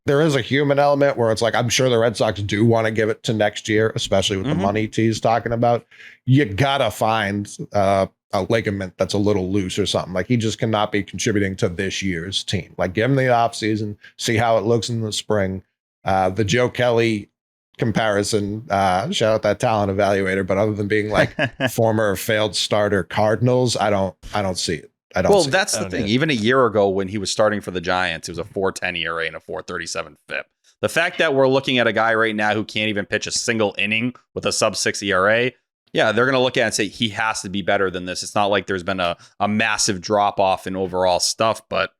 There is a human element where it's like, I'm sure the Red Sox do want to give it to next year, especially with the money T's talking about. You gotta find a ligament that's a little loose or something. Like he just cannot be contributing to this year's team. Like give him the offseason, see how it looks in the spring. The Joe Kelly comparison, shout out that talent evaluator, but other than being like former failed starter Cardinals, I don't see it. That's the thing. Even a year ago when he was starting for the Giants, it was a 4.10 ERA and a 4.37 FIP. The fact that we're looking at a guy right now who can't even pitch a single inning with a sub-6 ERA, yeah, they're going to look at it and say he has to be better than this. It's not like there's been a massive drop-off in overall stuff, but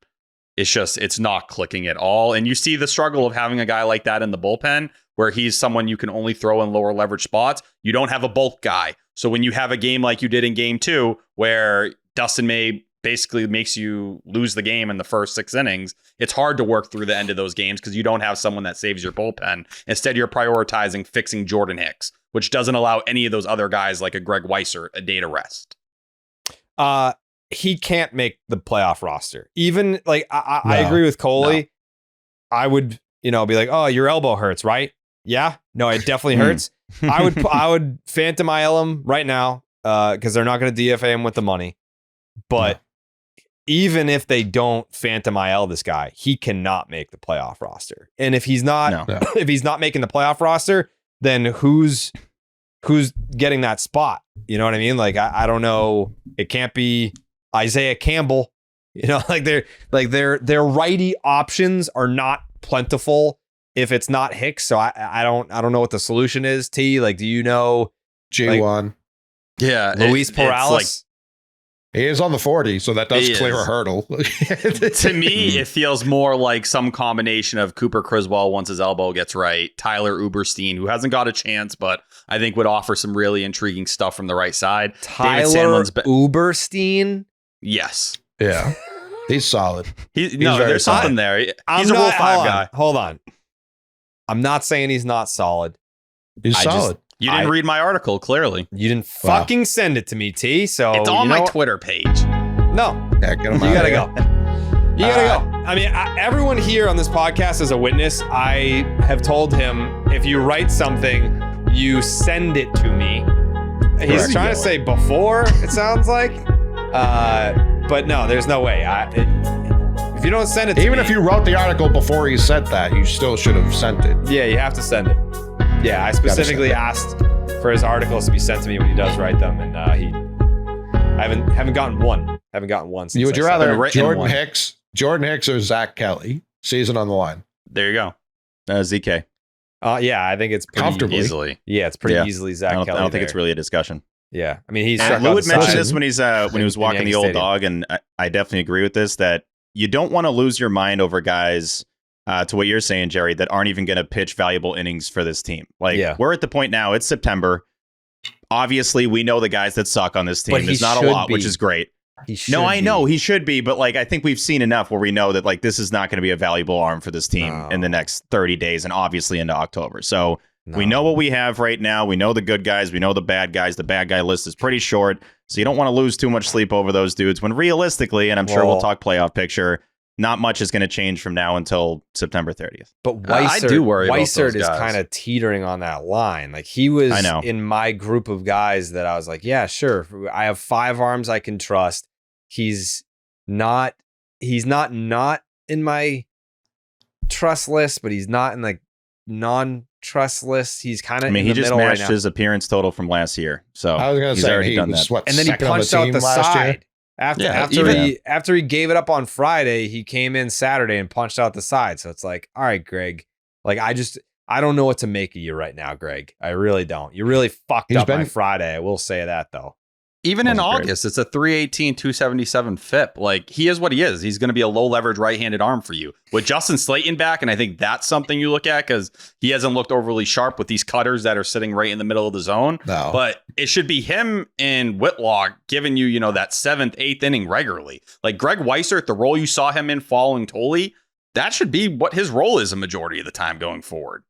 it's not clicking at all. And you see the struggle of having a guy like that in the bullpen where he's someone you can only throw in lower leverage spots. You don't have a bulk guy. So when you have a game like you did in game 2 where Dustin May basically makes you lose the game in the first 6 innings, it's hard to work through the end of those games because you don't have someone that saves your bullpen. Instead, you're prioritizing fixing Jordan Hicks, which doesn't allow any of those other guys like a Greg Weisser a day to rest. He can't make the playoff roster. Even like I agree with Coley. No. I would, be like, oh, your elbow hurts, right? Yeah. No, it definitely hurts. I would Phantom IL him right now because they're not going to DFA him with the money. But even if they don't Phantom IL this guy, he cannot make the playoff roster. And if he's not, if he's not making the playoff roster, then who's getting that spot? You know what I mean? Like I don't know. It can't be Isaiah Campbell. Their righty options are not plentiful if it's not Hicks. So I don't know what the solution is. T, like, do you know G1? Yeah, Luis Perales. He is on the 40, so that does clear a hurdle. To me, it feels more like some combination of Cooper Criswell once his elbow gets right, Tyler Uberstein, who hasn't got a chance, but I think would offer some really intriguing stuff from the right side. Tyler Uberstein? Yes. Yeah. He's solid. There's something there. He's a Rule 5 guy. Hold on. I'm not saying he's not solid. He's solid. You didn't read my article, clearly. You didn't fucking send it to me, T. So it's on my Twitter page. No. Yeah, you gotta go. You gotta go. I mean, everyone here on this podcast is a witness. I have told him, if you write something, you send it to me. He's trying to say before, it sounds like. But no, there's no way. If you don't send it to me. Even if you wrote the article before you sent that, you still should have sent it. Yeah, you have to send it. Yeah, I specifically asked for his articles to be sent to me when he does write them, and I haven't gotten one. Haven't gotten one. Since would you rather Jordan Hicks or Zach Kelly? Season on the line. There you go. ZK. Yeah, I think it's pretty comfortably easily. Yeah, it's pretty easily Zach Kelly. I don't think it's really a discussion. Yeah, I mean he's. Lou had mentioned this when he was walking the old dog, and I definitely agree with this. That you don't want to lose your mind over guys. To what you're saying, Jerry, that aren't even going to pitch valuable innings for this team. We're at the point now, it's September. Obviously, we know the guys that suck on this team. There's not a lot, which is great. He should No, I be. know he should be, but like I think we've seen enough where we know that like this is not going to be a valuable arm for this team in the next 30 days and obviously into October. So we know what we have right now. We know the good guys. We know the bad guys. The bad guy list is pretty short, so you don't want to lose too much sleep over those dudes. When realistically, and I'm sure we'll talk playoff picture, not much is going to change from now until September 30th. But I do worry about those Weissert is guys. kind of teetering on that line. Like he was I know. in my group of guys that I was like, yeah, sure. I have 5 arms I can trust. He's not in my trust list, but he's not in like non-trust list. He's kind of He just middle matched right now. his appearance total from last year. So I was going to he's say already he done was that. what, And then he second on punched the out team the last year? side. After he gave it up on Friday, he came in Saturday and punched out the side. So it's like, all right, Greg. Like I don't know what to make of you right now, Greg. I really don't. You really fucked up my Friday. I will say that though. Even in Wasn't great. August, it's a 318, 277 FIP. Like, he is what he is. He's going to be a low leverage right-handed arm for you. With Justin Slayton back, and I think that's something you look at because he hasn't looked overly sharp with these cutters that are sitting right in the middle of the zone. No. But it should be him and Whitlock giving you, that 7th, 8th inning regularly. Like, Greg Weissert, the role you saw him in following Tolle, that should be what his role is a majority of the time going forward.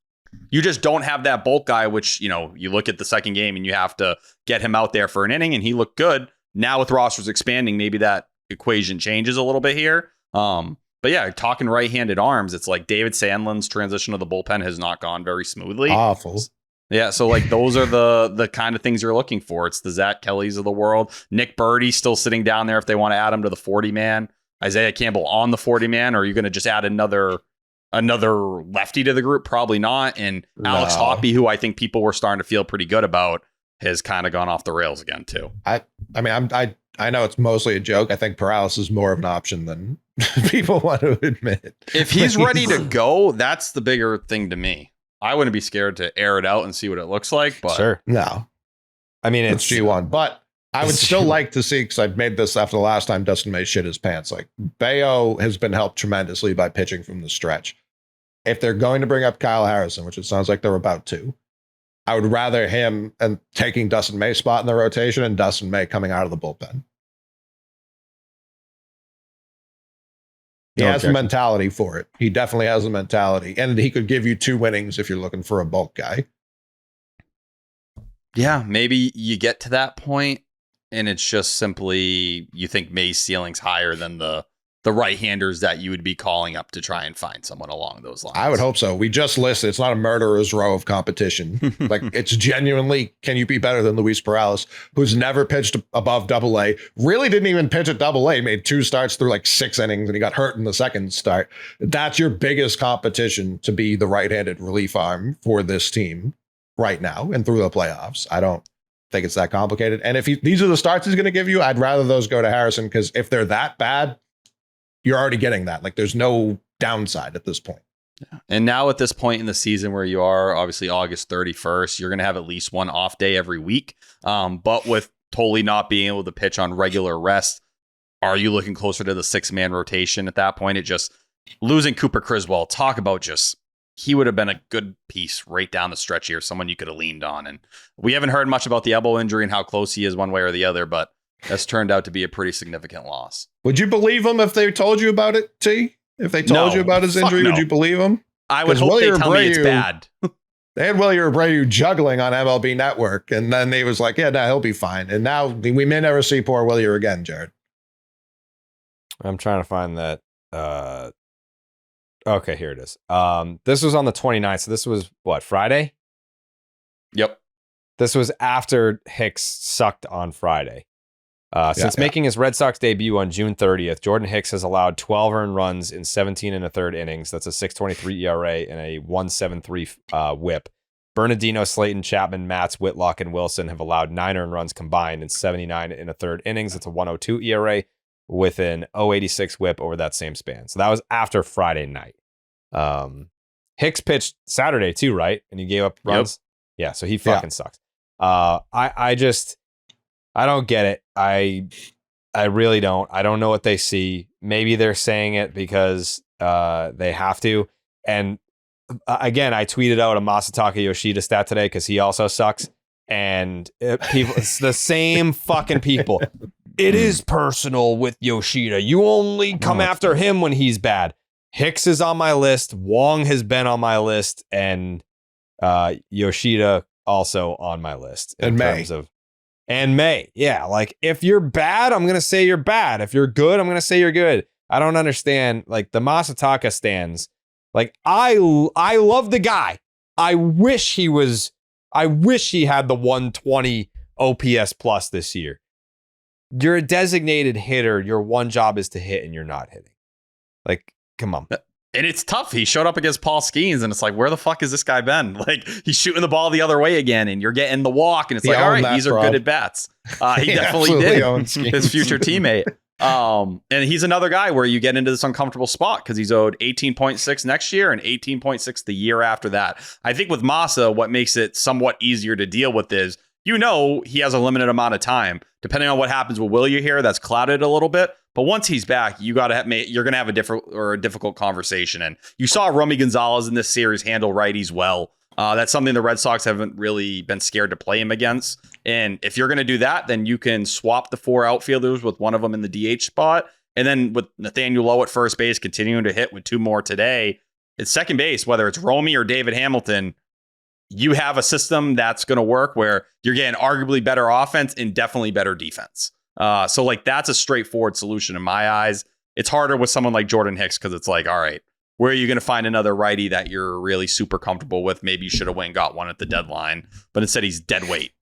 You just don't have that bulk guy, which, you look at the second game and you have to get him out there for an inning and he looked good. Now with rosters expanding, maybe that equation changes a little bit here. But yeah, talking right-handed arms, it's like David Sandlin's transition to the bullpen has not gone very smoothly. Awful. Yeah, so like those are the kind of things you're looking for. It's the Zach Kellys of the world. Nick Birdie still sitting down there if they want to add him to the 40-man. Isaiah Campbell on the 40-man, or are you going to just add another lefty to the group? Probably not. And Alex Hoppe, who I think people were starting to feel pretty good about, has kind of gone off the rails again too. I know it's mostly a joke. I think paralysis is more of an option than people want to admit. If he's ready to go, that's the bigger thing to me. I wouldn't be scared to air it out and see what it looks like. But Sure. No, I mean, it's G1, but I would still like to see, because I made this after the last time Dustin May shit his pants. Like, Bayo has been helped tremendously by pitching from the stretch. If they're going to bring up Kyle Harrison, which it sounds like they're about to, I would rather him and taking Dustin May's spot in the rotation and Dustin May coming out of the bullpen. He has the mentality for it. He definitely has the mentality. And he could give you 2 innings if you're looking for a bulk guy. yeah, maybe you get to that point and it's just simply you think May's ceiling's higher than the right-handers that you would be calling up to try and find someone along those lines. I would hope so. We just listed, it's not a murderer's row of competition. Like, it's genuinely, can you be better than Luis Perales, who's never pitched above Double-A, really didn't even pitch at Double-A, made 2 starts through like 6 innings, and he got hurt in the second start. That's your biggest competition to be the right-handed relief arm for this team right now and through the playoffs. I don't think it's that complicated. And if these are the starts he's going to give you, I'd rather those go to Harrison, because if they're that bad, you're already getting that. Like, there's no downside at this point. Yeah. And now at this point in the season where you are, obviously August 31st, you're going to have at least one off day every week. But with Tolle not being able to pitch on regular rest, are you looking closer to the 6-man rotation at that point? It just losing Cooper Criswell, talk about he would have been a good piece right down the stretch here, someone you could have leaned on. And we haven't heard much about the elbow injury and how close he is one way or the other, but that's turned out to be a pretty significant loss. Would you believe him if they told you about it, T? If they told you about his injury, would you believe him? I would hope they tell me it's bad. They had Willie Abreu juggling on MLB Network, and then they was like, yeah, no, he'll be fine. And now we may never see poor Willie again, Jared. I'm trying to find that. Okay, here it is. This was on the 29th. So this was what, Friday? Yep. This was after Hicks sucked on Friday. Since making his Red Sox debut on June 30th, Jordan Hicks has allowed 12 earned runs in 17 1/3 innings. That's a 6.23 ERA and a 1.73 WHIP. Bernardino, Slayton, Chapman, Matz, Whitlock, and Wilson have allowed 9 earned runs combined in 79 1/3 innings. That's a 1.02 ERA with an 0.86 WHIP over that same span. So that was after Friday night. Hicks pitched Saturday too, right? And he gave up runs. Yep. Yeah, so he fucking sucks. I don't get it. I really don't. I don't know what they see. Maybe they're saying it because they have to. And again, I tweeted out a Masataka Yoshida stat today because he also sucks. And it's the same fucking people. it is personal with Yoshida. You only come after him when he's bad. Hicks is on my list. Wong has been on my list, and Yoshida also on my list. And May. Yeah, like if you're bad, I'm gonna say you're bad. If you're good, I'm gonna say you're good. I don't understand like the Masataka stands. Like I love the guy. I wish he had the 120 OPS plus this year. You're a designated hitter. Your one job is to hit, and you're not hitting. Like, come on. And it's tough. He showed up against Paul Skeens, and it's like, where the fuck has this guy been? Like, he's shooting the ball the other way again, and you're getting the walk, and it's like, all right, these are good at bats. He definitely did. His future teammate. And he's another guy where you get into this uncomfortable spot because he's owed 18.6 next year and 18.6 the year after that. I think with Masa, what makes it somewhat easier to deal with is, he has a limited amount of time. Depending on what happens with Willier here, that's clouded a little bit. But once he's back, you're going to have a difficult conversation. And you saw Romy Gonzalez in this series handle righties well. That's something the Red Sox haven't really been scared to play him against. And if you're going to do that, then you can swap the 4 outfielders with one of them in the DH spot. And then with Nathaniel Lowe at first base, continuing to hit with 2 more today, at second base, whether it's Romy or David Hamilton, you have a system that's going to work where you're getting arguably better offense and definitely better defense. So like that's a straightforward solution in my eyes. It's harder with someone like Jordan Hicks because it's like, all right, where are you going to find another righty that you're really super comfortable with? Maybe you should have went and got one at the deadline, but instead he's dead weight.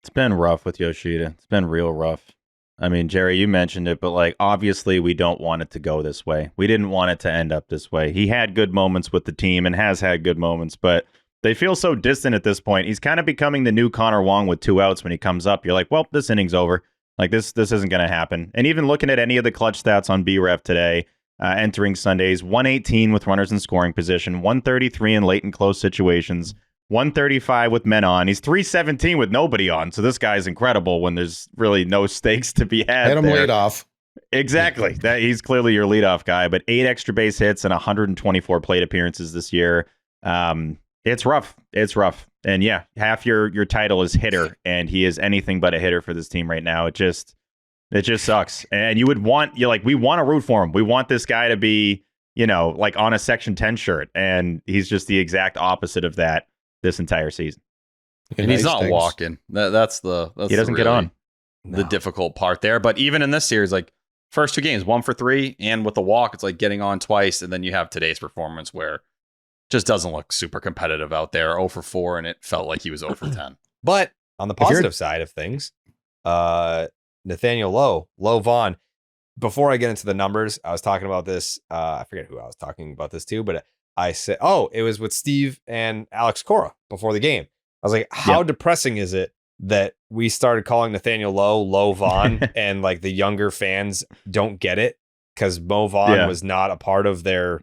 It's been rough with Yoshida. It's been real rough. I mean, Jerry, you mentioned it, but like obviously we don't want it to go this way. We didn't want it to end up this way. He had good moments with the team and has had good moments, but they feel so distant at this point. He's kind of becoming the new Connor Wong with 2 outs when he comes up. You're like, well, this inning's over. Like this isn't going to happen. And even looking at any of the clutch stats on BREF today, entering Sundays, 118 with runners in scoring position, 133 in late and close situations, 135 with men on. He's 317 with nobody on. So this guy's incredible when there's really no stakes to be had. Hit him lead off. Exactly. That he's clearly your leadoff guy, but 8 extra base hits and 124 plate appearances this year. It's rough. It's rough. And yeah, half your title is hitter, and he is anything but a hitter for this team right now. It just sucks. And we want to root for him. We want this guy to be, like on a Section 10 shirt, and he's just the exact opposite of that this entire season. And he's not walking. That's he doesn't get on. The difficult part there. But even in this series, like first 2 games, 1 for 3, and with the walk, it's like getting on twice, and then you have today's performance where just doesn't look super competitive out there. 0 for 4, and it felt like he was 0 for 10. But on the positive side of things, Nathaniel Lowe Vaughn, before I get into the numbers, I was talking about this. I forget who I was talking about this to, but I said, it was with Steve and Alex Cora before the game. I was like, how depressing is it that we started calling Nathaniel Lowe Vaughn and like the younger fans don't get it because Mo Vaughn was not a part of their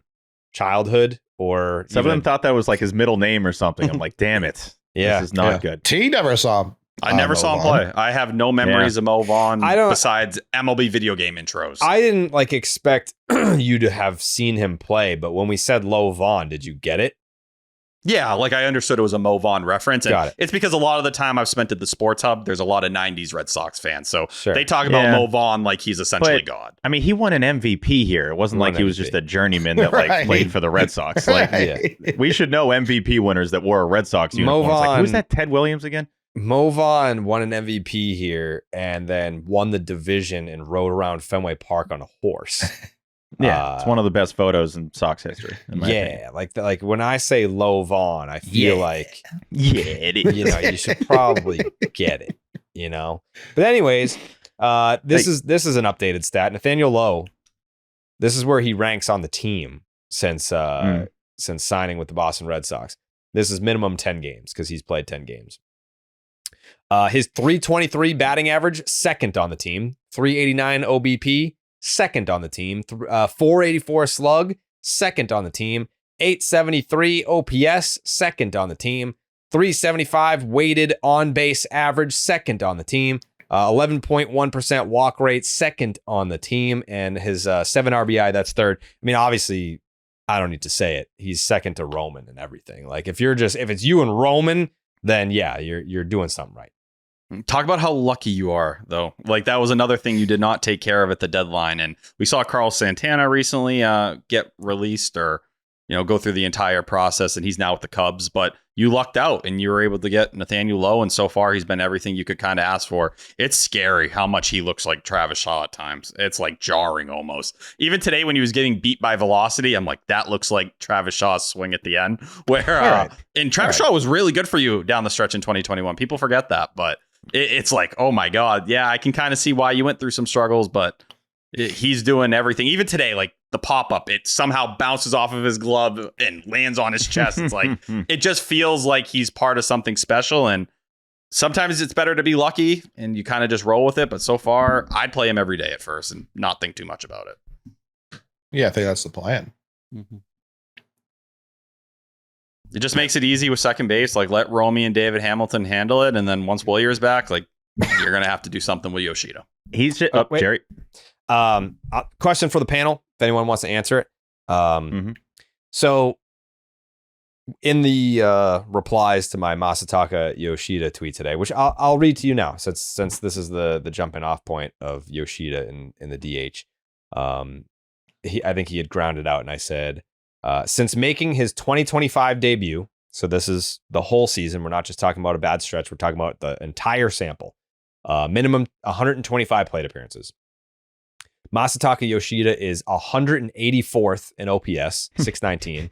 childhood, or some of them thought that was like his middle name or something. I'm like, damn it. This is not good. T never saw him. I never saw him play. I have no memories of Mo Vaughn besides MLB video game intros. I didn't expect you to have seen him play, but when we said Lowe Vaughn, did you get it? Yeah, like I understood it was a Mo Vaughn reference. And Got it. It's because a lot of the time I've spent at the Sports Hub, there's a lot of 90s Red Sox fans. So they talk about Mo Vaughn like he's essentially God. I mean, he won an MVP here. It wasn't like he was just a journeyman that played for the Red Sox. We should know MVP winners that wore a Red Sox uniform. Like, who's that Ted Williams again? Mo Vaughn won an MVP here and then won the division and rode around Fenway Park on a horse. It's one of the best photos in Sox history. In my opinion. like when I say Lowe Vaughn, I feel like it is. You should probably get it. But anyways, this is an updated stat. Nathaniel Lowe, this is where he ranks on the team since signing with the Boston Red Sox. This is minimum 10 games because he's played 10 games. His 323 batting average, second on the team. 389 OBP, second on the team. 484 slug, second on the team. 873 OPS, second on the team. 375 weighted on base average, second on the team. 11.1% walk rate, second on the team. And his 7 RBI, that's third. I mean, obviously, I don't need to say it. He's second to Roman and everything. Like if it's you and Roman, then yeah, you're doing something right. Talk about how lucky you are, though. Like, that was another thing you did not take care of at the deadline. And we saw Carlos Santana recently get released or, go through the entire process, and he's now with the Cubs. But you lucked out, and you were able to get Nathaniel Lowe, and so far he's been everything you could kind of ask for. It's scary how much he looks like Travis Shaw at times. It's like jarring almost. Even today when he was getting beat by velocity, I'm like, that looks like Travis Shaw's swing at the end. And Travis Shaw was really good for you down the stretch in 2021. People forget that, but it's like, oh my God. Yeah, I can kind of see why you went through some struggles, but he's doing everything. Even today, like the pop-up, it somehow bounces off of his glove and lands on his chest. It's like, it just feels like he's part of something special. And sometimes it's better to be lucky and you kind of just roll with it. But so far, I'd play him every day at first and not think too much about it. Yeah, I think that's the plan. Mm-hmm. It just makes it easy with second base. Like, let Romy and David Hamilton handle it. And then once Buehlier's back, like, you're going to have to do something with Yoshida. He's just, wait. Jerry. Question for the panel, if anyone wants to answer it. So in the replies to my Masataka Yoshida tweet today, which I'll read to you now, since this is the jumping off point of Yoshida in the DH. I think he had grounded out, and I said, since making his 2025 debut, so this is the whole season, we're not just talking about a bad stretch, we're talking about the entire sample, minimum 125 plate appearances. Masataka Yoshida is 184th in OPS, 619,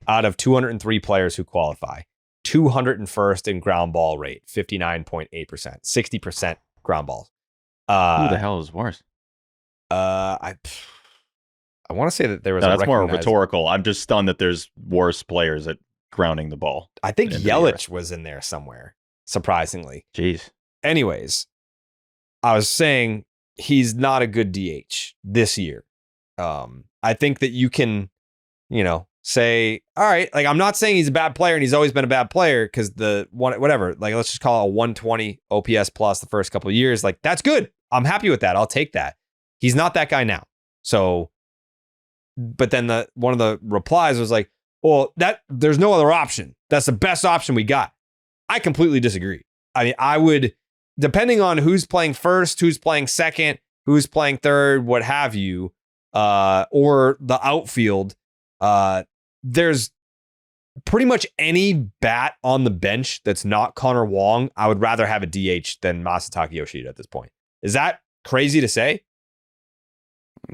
out of 203 players who qualify. 201st in ground ball rate, 59.8%, 60% ground balls. Who the hell is worse? I want to say that there was that's more rhetorical. I'm just stunned that there's worse players at grounding the ball. I think Yelich was in there somewhere, surprisingly. Jeez. Anyways, I was saying he's not a good DH this year. I think that you can, say, all right, like, I'm not saying he's a bad player and he's always been a bad player, because whatever, like, let's just call it a 120 OPS plus the first couple of years. Like, that's good. I'm happy with that. I'll take that. He's not that guy now. So, but then one of the replies was like, well, there's no other option. That's the best option we got. I completely disagree. I mean, I would, depending on who's playing first, who's playing second, who's playing third, what have you, or the outfield, there's pretty much any bat on the bench that's not Connor Wong. I would rather have a DH than Masataka Yoshida at this point. Is that crazy to say?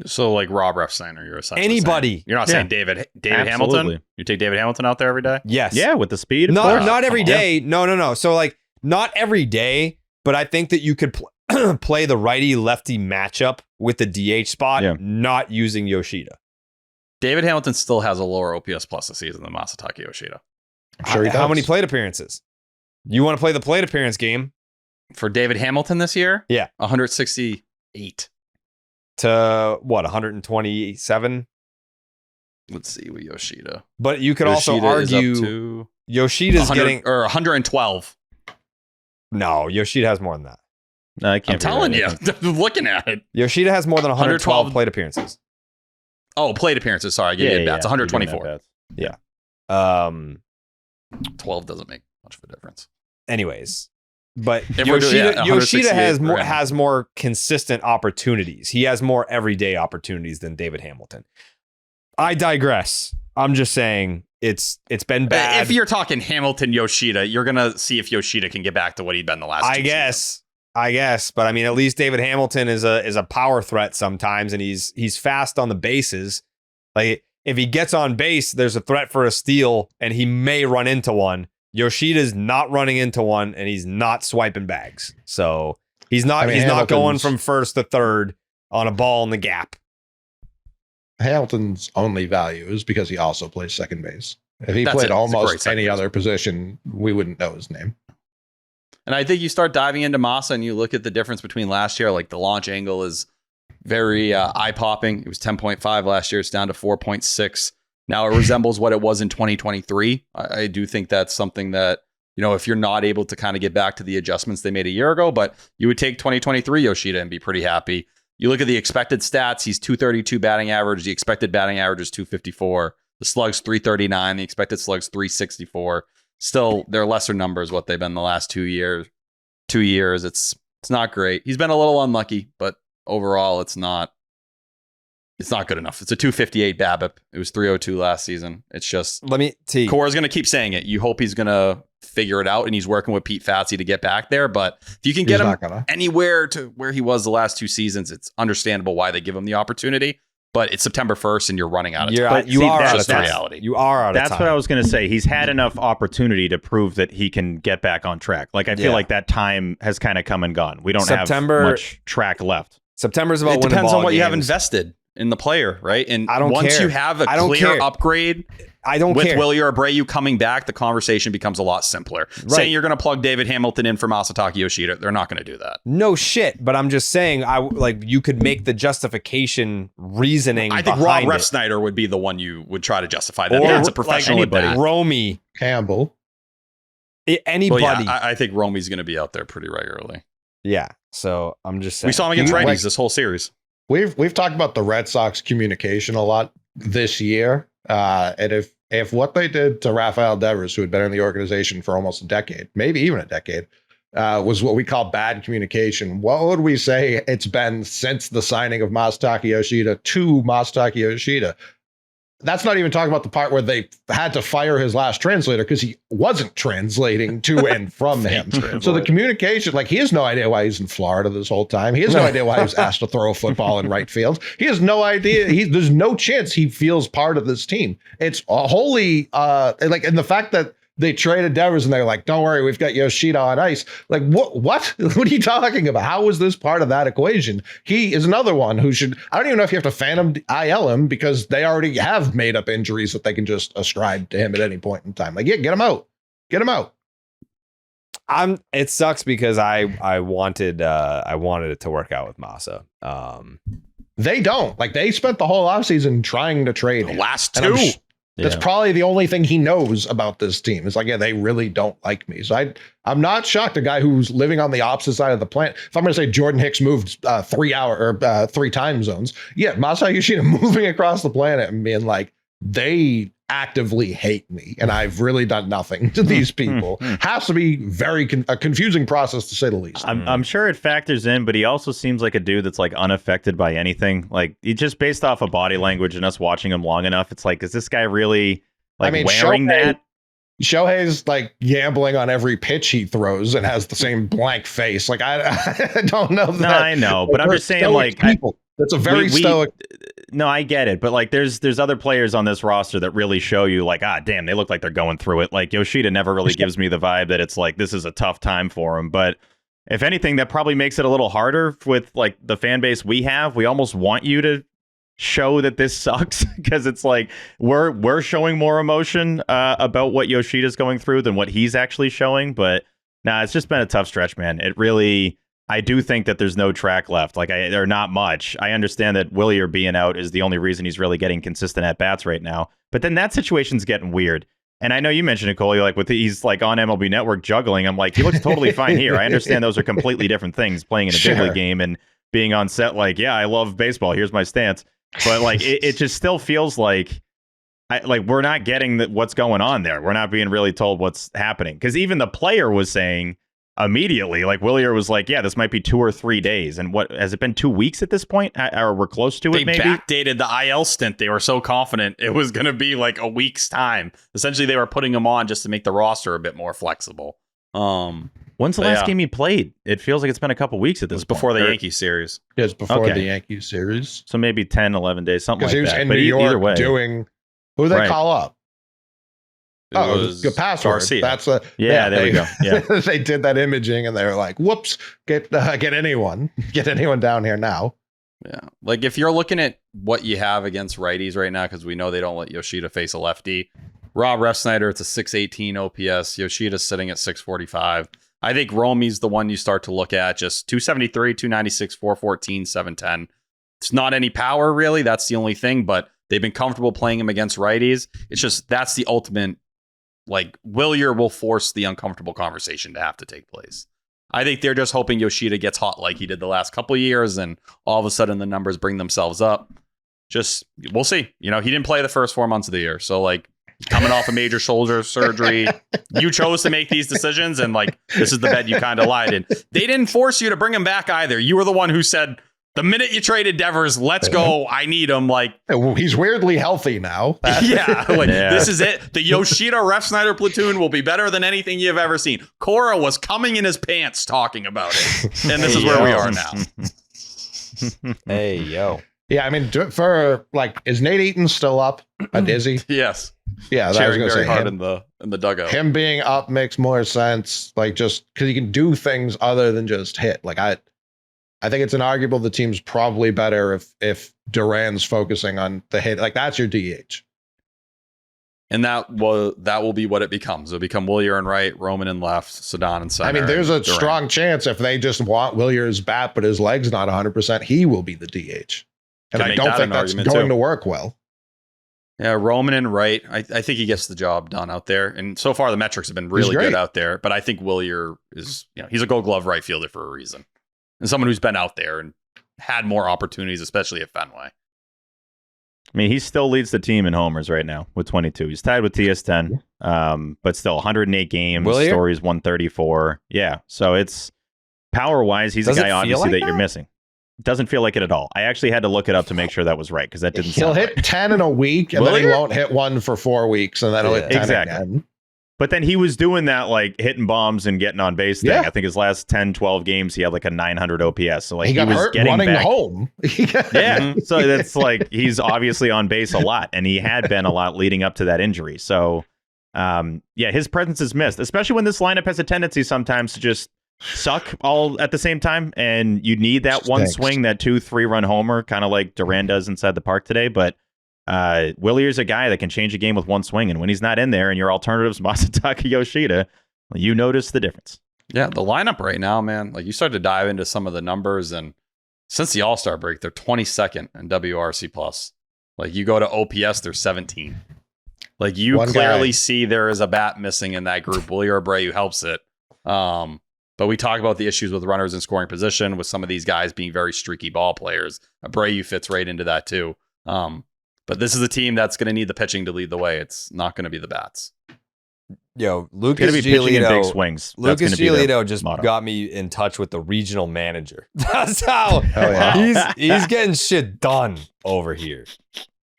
So, like, Rob Refsnyder, you're essentially anybody. Saying, you're not saying David Hamilton? You take David Hamilton out there every day? Yes. Yeah, with the speed. Not every day. No. So, like, not every day, but I think that you could play the righty-lefty matchup with the DH spot, not using Yoshida. David Hamilton still has a lower OPS plus this season than Masataka Yoshida. I'm sure he does. How many plate appearances? You want to play the plate appearance game? For David Hamilton this year? Yeah. 168. To what, 127? Let's see with Yoshida. But you could also argue Yoshida's getting 112. No, Yoshida has more than that. No, I can't. I'm telling you, I'm looking at it. Yoshida has more than 112 plate appearances. Oh, plate appearances. Sorry, I gave you bats. 124. Yeah. 12 doesn't make much of a difference. Anyways. But Yoshida has more consistent opportunities. He has more everyday opportunities than David Hamilton. I digress. I'm just saying it's been bad. If you're talking Hamilton Yoshida, you're gonna see if Yoshida can get back to what he'd been the last. I guess, but I mean, at least David Hamilton is a power threat sometimes, and he's fast on the bases. Like, if he gets on base, there's a threat for a steal, and he may run into one. Yoshida's not running into one, and he's not swiping bags. So he's not going from first to third on a ball in the gap. Hamilton's only value is because he also plays second base. If he played almost any other position, we wouldn't know his name. And I think you start diving into Masa and you look at the difference between last year, like the launch angle is very eye-popping. It was 10.5 last year. It's down to 4.6. Now it resembles what it was in 2023. I do think that's something that, if you're not able to kind of get back to the adjustments they made a year ago, but you would take 2023 Yoshida and be pretty happy. You look at the expected stats, he's 232 batting average. The expected batting average is 254. The slug's 339. The expected slug's 364. Still, they're lesser numbers what they've been the last 2 years. 2 years. It's not great. He's been a little unlucky, but overall, it's not good enough. It's a 258 BABIP. It was 302 last season. It's just Cora's going to keep saying it. You hope he's going to figure it out, and he's working with Pete Fatsy to get back there. But if you can get him anywhere to where he was the last 2 seasons, it's understandable why they give him the opportunity. But it's September 1st, and you're running out of time. You are out of the time. reality. You are out of time. That's what I was going to say. He's had enough opportunity to prove that he can get back on track. Like, I feel like that time has kind of come and gone. We don't have much track left. September's about it winning depends ball on what games. you have invested in the player, right? And I don't once care. you have a clear upgrade with Willie or Abreu coming back, the conversation becomes a lot simpler. Right. Saying you're going to plug David Hamilton in for Masataka Yoshida, they're not going to do that. No shit, but I'm just saying, you could make the justification reasoning. I think Rob Refsnyder would be the one you would try to justify that. That's a professional like anybody. Romy Campbell. Anybody. Well, yeah, I think Romy's going to be out there pretty regularly. Yeah, so I'm just saying. We saw him against righties this whole series. We've talked about the Red Sox communication a lot this year. And if what they did to Rafael Devers, who had been in the organization for almost a decade, maybe even a decade, was what we call bad communication, what would we say it's been since the signing of Masataka Yoshida to Masataka Yoshida? That's not even talking about the part where they had to fire his last translator because he wasn't translating to and from him. So the communication, like, he has no idea why he's in Florida this whole time. He has no idea why he was asked to throw a football in right field. He has no idea. There's no chance he feels part of this team. It's a wholly and the fact that they traded Devers and they're like, don't worry, we've got Yoshida on ice. Like, what? What are you talking about? How is this part of that equation? He is another one who should, I don't even know if you have to phantom IL him because they already have made up injuries that they can just ascribe to him at any point in time. Like, yeah, get him out. Get him out. It sucks because I wanted it to work out with Masa. They don't. Like, they spent the whole offseason trying to trade him. Last 2. That's probably the only thing he knows about this team. It's like, yeah, they really don't like me. So I'm not shocked. A guy who's living on the opposite side of the planet. If I'm going to say Jordan Hicks moved 3 time zones, yeah, Masataka Yoshida moving across the planet and being like, they actively hate me and I've really done nothing to these people. Has to be a confusing process, to say the least. I'm sure it factors in, but he also seems like a dude that's like unaffected by anything. Like, he just based off of body language and us watching him long enough, it's like, is this guy really wearing that? Shohei's like gambling on every pitch he throws and has the same blank face. Like, I don't know that. No, I know, but I'm just saying, like, that's a very stoic. No, I get it, but like, there's other players on this roster that really show you, like, damn, they look like they're going through it. Like, Yoshida never really gives me the vibe that it's like this is a tough time for him. But if anything, that probably makes it a little harder with like the fan base we have. We almost want you to show that this sucks because it's like we're showing more emotion about what Yoshida's going through than what he's actually showing. But it's just been a tough stretch, man. It really. I do think that there's no track left. Like, or not much. I understand that Willie being out is the only reason he's really getting consistent at bats right now. But then that situation's getting weird. And I know you mentioned it, Cole. You're like, he's like on MLB Network juggling. I'm like, he looks totally fine here. I understand those are completely different things. Playing in a big league game and being on set, like, yeah, I love baseball. Here's my stance. But like, it just still feels like, we're not getting what's going on there. We're not being really told what's happening because even the player was saying. Immediately, like, Willier was like, yeah, this might be 2 or 3 days. And what has it been 2 weeks at this point? Or we're close to it, maybe? They backdated the IL stint. They were so confident it was going to be like a week's time. Essentially, they were putting him on just to make the roster a bit more flexible. When's the last game he played? It feels like it's been a couple weeks at this point. Before the Yankees series. It was before the Yankees series. So maybe 10, 11 days, something like that. Because he was in but New York either way. doing... Who did they call up? It was the password. Garcia. That's there we go. Yeah, they did that imaging, and they were like, "Whoops, get anyone down here now." Yeah, like if you're looking at what you have against righties right now, because we know they don't let Yoshida face a lefty. Rob Refsnyder, it's a 618 OPS. Yoshida's sitting at 645. I think Romy's the one you start to look at. Just 273, 296, 414, 710. It's not any power really. That's the only thing, but they've been comfortable playing him against righties. It's just that's the ultimate. Like, Willier will force the uncomfortable conversation to have to take place. I think they're just hoping Yoshida gets hot like he did the last couple of years, and all of a sudden the numbers bring themselves up. Just, we'll see. You know, he didn't play the first 4 months of the year. So, like, coming off a major shoulder surgery. You chose to make these decisions, and like this is the bed you kind of lied in. They didn't force you to bring him back either. You were the one who said, the minute you traded Devers, let's go. I need him. Like, he's weirdly healthy now. This is it. The Yoshida Ref Snyder platoon will be better than anything you've ever seen. Cora was coming in his pants talking about it, and this is where we are now. Hey, yo. Yeah, I mean, for like, is Nate Eaton still up? Is he? Yes. Yeah, cheering very hard in the dugout. Him being up makes more sense, like just because he can do things other than just hit. Like I think it's an arguable the team's probably better if Duran's focusing on the hit. Like that's your DH. And that will be what it becomes. It'll become Willier and right, Roman and left, Sedon and center. I mean, there's a Duran. strong chance if they just want Willier's bat, but his leg's not 100%, he will be the DH. And I don't think that's going to work well. Yeah, Roman and right. I think he gets the job done out there. And so far, the metrics have been really good out there. But I think Willier is, he's a Gold Glove right fielder for a reason. And someone who's been out there and had more opportunities, especially at Fenway. I mean, he still leads the team in homers right now with 22. He's tied with TS10, but still 108 games. Willier? Stories 134. Yeah, so it's power-wise, he's a guy obviously that you're missing. Doesn't feel like it at all. I actually had to look it up to make sure that was right because that didn't He'll sound hit right. 10 in a week, and then he won't hit one for 4 weeks, and then he'll hit 10 again. But then he was doing that, like, hitting bombs and getting on base thing. I think his last 10, 12 games, he had, like, a 900 OPS. So, like, he got was hurt getting running back. home. Yeah. So, that's, like, he's obviously on base a lot. And he had been a lot leading up to that injury. So, yeah, his presence is missed, especially when this lineup has a tendency sometimes to just suck all at the same time. And you need that one swing, that 2-3 run homer, kind of like Duran does inside the park today. But Willier's a guy that can change a game with one swing, and when he's not in there and your alternatives Masataka Yoshida, you notice the difference. Yeah, the lineup right now, man, like you start to dive into some of the numbers, and since the All-Star break, they're 22nd in WRC plus. Like you go to OPS, they're 17. Like you clearly see there is a bat missing in that group. Willier Abreu helps it. But we talk about the issues with runners in scoring position with some of these guys being very streaky ball players. Abreu fits right into that too. But this is a team that's going to need the pitching to lead the way. It's not going to be the bats. Yo, Lucas Giolito, big swings. Lucas Giolito just motto. got me in touch with the regional manager. That's how he's getting shit done over here.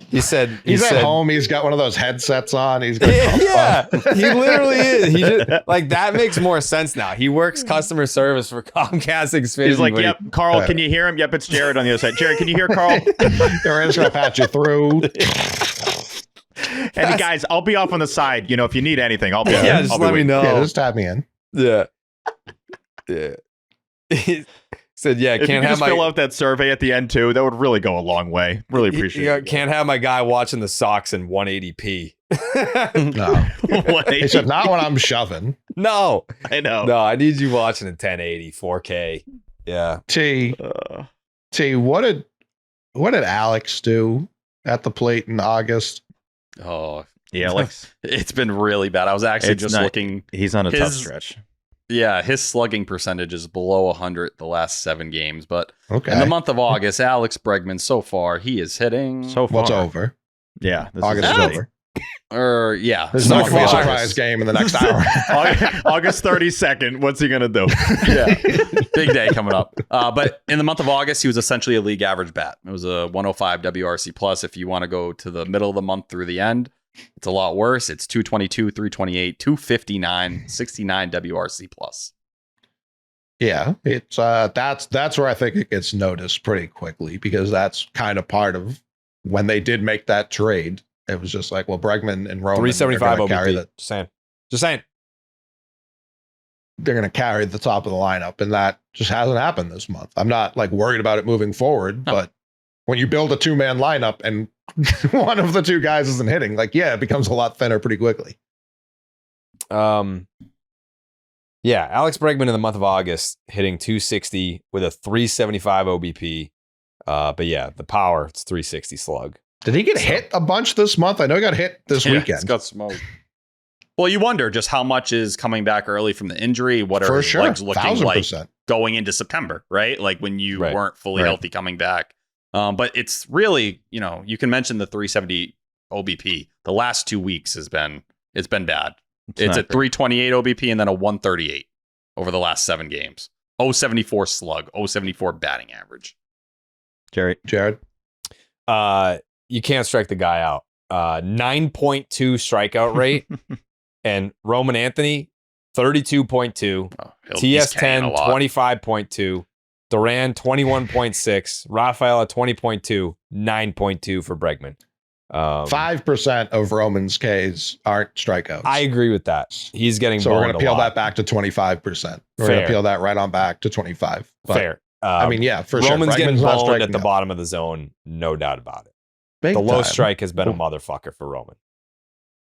He said he's at home. He's got one of those headsets on. He's got he literally is. He just like that makes more sense now. He works customer service for Comcast Xfinity. He's like, yep, Carl, can you hear him? Yep, it's Jared on the other side. Jared, can you hear Carl? They're just gonna patch you through. And guys, I'll be off on the side. If you need anything, I'll be. Yeah, just let me know. Yeah, just tap me in. Yeah. He said, "Yeah, if can't you have just fill out that survey at the end too. That would really go a long way. Really appreciate it. Can't have my guy watching the Sox in 180p. No, he said not when I'm shoving. No, I know. No, I need you watching in 1080, 4K. Yeah. T, what did Alex do at the plate in August? Oh, yeah, Alex. It's been really bad. I was actually looking. He's on a tough stretch. Yeah, his slugging percentage is below 100 the last 7 games. But in the month of August, Alex Bregman, so far, he is hitting. So far. What's over? Yeah. August is over. There's not going to be a surprise game in the next hour. August 32nd. What's he going to do? Yeah. Big day coming up. But in the month of August, he was essentially a league average bat. It was a 105 WRC plus. If you want to go to the middle of the month through the end, it's a lot worse. It's 222, 328, 259, 69 WRC plus. Yeah, it's that's where I think it gets noticed pretty quickly, because that's kind of part of when they did make that trade. It was just like, well, Bregman and Roman 375 OBP. Just saying. They're going to carry the top of the lineup, and that just hasn't happened this month. I'm not like worried about it moving forward, but when you build a 2-man lineup and one of the 2 guys isn't hitting, like, yeah, it becomes a lot thinner pretty quickly. Yeah, Alex Bregman in the month of August hitting 260 with a 375 OBP. But yeah, the power, it's 360 slug. Did he get hit a bunch this month? I know he got hit this weekend. He's got smoked. Well, you wonder just how much is coming back early from the injury. What are his legs looking 1,000%. like going into September, right? Like when you weren't fully healthy coming back. But it's really, you can mention the 370 OBP. The last 2 weeks it's been bad. not It's a great. 328 OBP and then a 138 over the last 7 games. 074 slug, 074 batting average. Jared. You can't strike the guy out. 9.2 strikeout rate, and Roman Anthony 32.2, TS10 25.2, Duran 21.6, Rafael at 20.2, 9.2 for Bregman. 5% of Roman's Ks aren't strikeouts. I agree with that. He's getting so we're going boned to peel a lot. that back to 25%. We're Fair. going to peel that right on back to 25. But, Fair. I mean, yeah, for sure. Roman's getting Bregman's not boned striking at the out. bottom of the zone, no doubt about it. Big The low time. strike has been a motherfucker for Roman.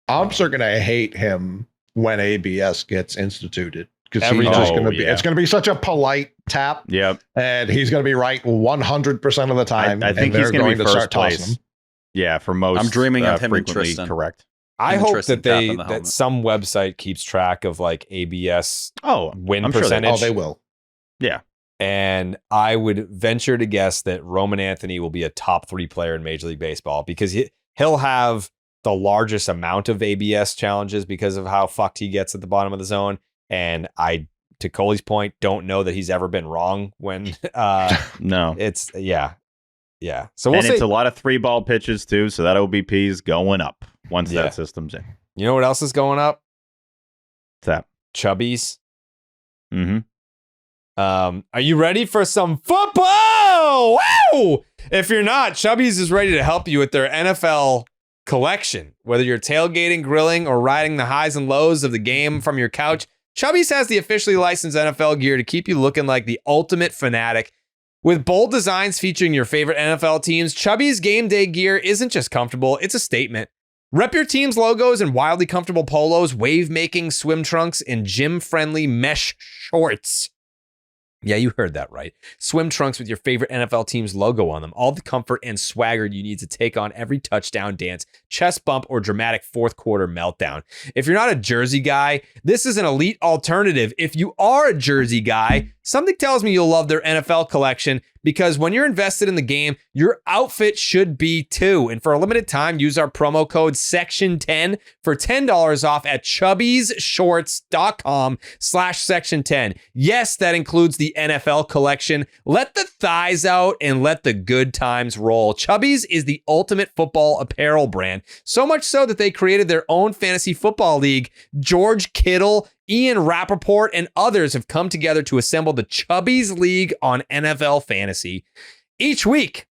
Umps are going to hate him when ABS gets instituted because Every he's just time. going to be. Yeah. It's going to be such a polite tap, Yep. and he's going to be right 100% of the time. I think and he's they're going to be to first start tossing place. him. Yeah, for most. I'm dreaming of him and frequently Tristan. correct. I Him and hope Tristan that tapping the helmet. that some website keeps track of like ABS Oh, win I'm sure they percentage. Oh, they will. Yeah. And I would venture to guess that Roman Anthony will be a top 3 player in Major League Baseball because he'll have the largest amount of ABS challenges because of how fucked he gets at the bottom of the zone. And I, to Coley's point, don't know that he's ever been wrong when No. it's, yeah. So we'll And see. it's a lot of 3-ball pitches too, so that OBP is going up once Yeah. that system's in. You know what else is going up? What's that? Chubbies. Mm-hmm. Are you ready for some football? Wow! If you're not, Chubbies is ready to help you with their NFL collection. Whether you're tailgating, grilling, or riding the highs and lows of the game from your couch, Chubbies has the officially licensed NFL gear to keep you looking like the ultimate fanatic. With bold designs featuring your favorite NFL teams, Chubbies game day gear isn't just comfortable, it's a statement. Rep your team's logos in wildly comfortable polos, wave-making swim trunks, and gym-friendly mesh shorts. Yeah, you heard that right. Swim trunks with your favorite NFL team's logo on them. All the comfort and swagger you need to take on every touchdown dance, chest bump, or dramatic fourth quarter meltdown. If you're not a jersey guy, this is an elite alternative. If you are a jersey guy, something tells me you'll love their NFL collection because when you're invested in the game, your outfit should be too. And for a limited time, use our promo code SECTION10 for $10 off at chubbiesshorts.com/section10. Yes, that includes the NFL collection. Let the thighs out and let the good times roll. Chubbies is the ultimate football apparel brand, so much so that they created their own fantasy football league. George Kittle, Ian Rappaport, and others have come together to assemble the Chubbies League on NFL Fantasy. Each week,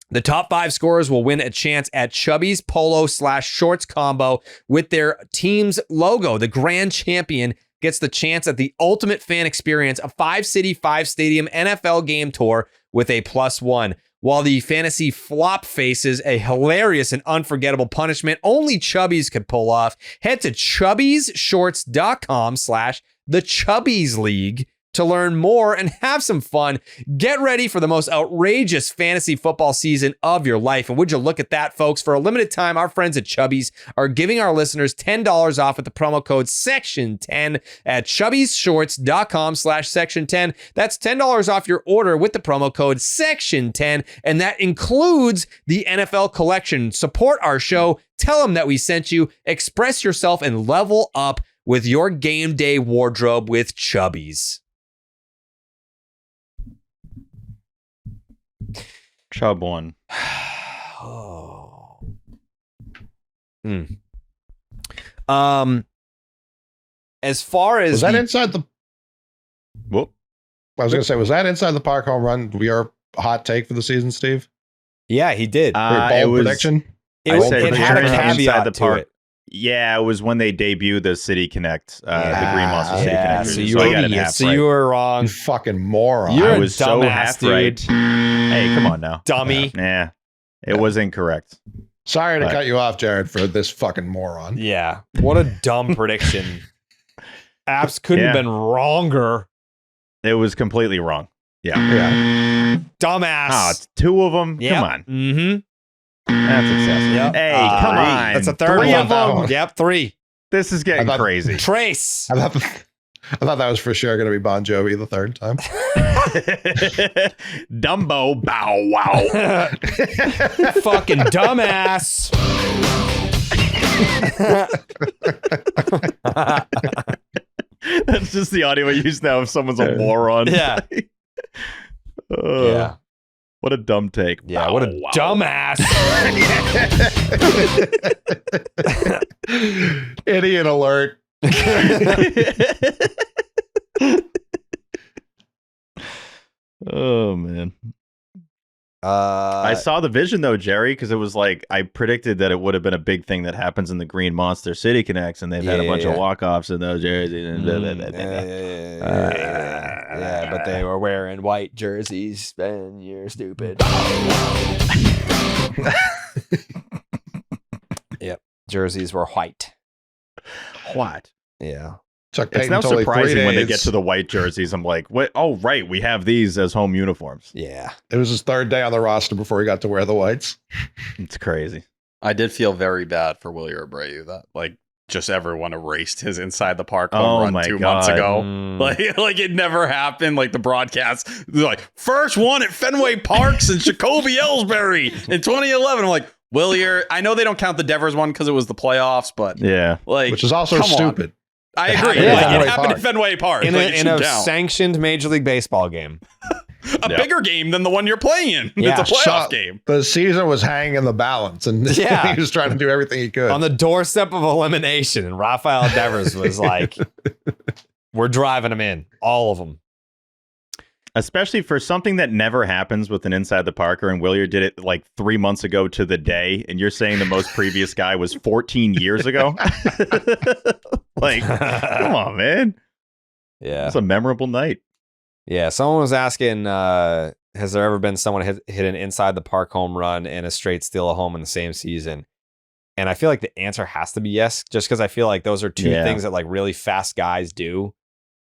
the top 5 scorers will win a chance at Chubbies Polo/Shorts combo with their team's logo. The grand champion gets the chance at the ultimate fan experience, a 5-city, 5-stadium NFL game tour with a +1. While the fantasy flop faces a hilarious and unforgettable punishment only Chubbies could pull off, head to chubbiesshorts.com/the Chubbies League to learn more and have some fun. Get ready for the most outrageous fantasy football season of your life. And would you look at that, folks? For a limited time, our friends at Chubbies are giving our listeners $10 off with the promo code SECTION10 at chubbiesshorts.com/section10. That's $10 off your order with the promo code SECTION10. And that includes the NFL collection. Support our show. Tell them that we sent you. Express yourself and level up with your game day wardrobe with Chubbies. Chubb one. Oh. As far as Was that inside the? Whoop. I was going to say, was that inside the park home run? Your hot take for the season, Steve? yeah, he did. Your bold prediction. It, I was, said it had a return inside caveat the to park. it. Yeah, it was when they debuted the City Connect, the Green Monster City Yeah, Connect. so jersey, you I were got it idiot. half So right. you were wrong. You fucking moron. You're I a was so dumbass, half dude. right. Hey, come on now. Dummy. Nah, it was incorrect. Sorry to But- cut you off, Jared, for this fucking moron. Yeah. What a dumb prediction. Apps couldn't have Yeah. been wronger. It was completely wrong. Yeah. Yeah. Dumbass. Oh, it's 2 of them. Yep. Come on. Mm-hmm. That's excessive. Yep. Hey, Uh, come three. on. That's a third 3 one. of them. Yep, 3. This is getting I thought- crazy. Trace. I thought that was for sure going to be Bon Jovi the third time. Dumbo. Bow wow. Fucking dumbass. That's just the audio I use now if someone's a moron. Yeah. Yeah. What a dumb take. Yeah, what a dumbass. Idiot alert. Oh, man. I saw the vision, though, Jerry, because it was like I predicted that it would have been a big thing that happens in the Green Monster City Connects, and they've had a bunch of walk-offs in those jerseys. Yeah, but they were wearing white jerseys, and you're stupid. Yep, jerseys were white. What? Yeah. Took It's Payton now Tolle surprising 3 when they days. get to the white jerseys. I'm like, what? Oh, right. We have these as home uniforms. Yeah. It was his third day on the roster before he got to wear the whites. It's crazy. I did feel very bad for Wilyer Abreu that like just everyone erased his inside the park home Oh run my 2 months God. ago. Mm. Like it never happened. Like the broadcast, they're like first one at Fenway Parks and Jacoby Ellsbury in 2011. I'm like, Wilyer, I know they don't count the Devers one because it was the playoffs, but Yeah. like, Which is also come on. stupid. I It agree. happened at Like, Fenway it happened Park. at Fenway Park. In Like, a, it in a should count. sanctioned Major League Baseball game. A bigger game than the one you're playing in. Yeah, It's a playoff shut- game. The season was hanging in the balance, and Yeah. he was trying to do everything he could. On the doorstep of elimination, and Rafael Devers was like, we're driving them in. All of them. Especially for something that never happens with an inside the Parker, and Willier did it like 3 months ago to the day, and you're saying the most previous guy was 14 years ago? Like, come on, man. Yeah. It's a memorable night. Yeah. Someone was asking, has there ever been someone hit an inside the park home run and a straight steal of home in the same season? And I feel like the answer has to be yes, just because I feel like those are two Yeah. things that like really fast guys do.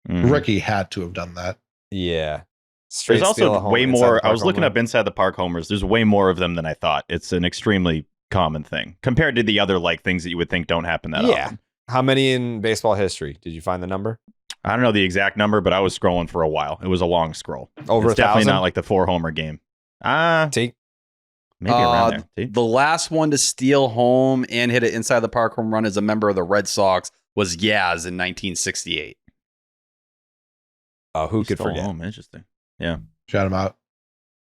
Mhm. Ricky had to have done that. Yeah. Straight There's steal also of home way inside the more. I park was home looking run. up inside the park homers. There's way more of them than I thought. It's an extremely common thing compared to the other like things that you would think don't happen that Yeah. often. How many in baseball history? Did you find the number? I don't know the exact number, but I was scrolling for a while. It was a long scroll. Over It's definitely 1,000? not like the 4-homer game. Take Maybe around there. See? The last one to steal home and hit an inside the park home run as a member of the Red Sox was Yaz in 1968. who He could stole forget? home. Interesting. Shout him out.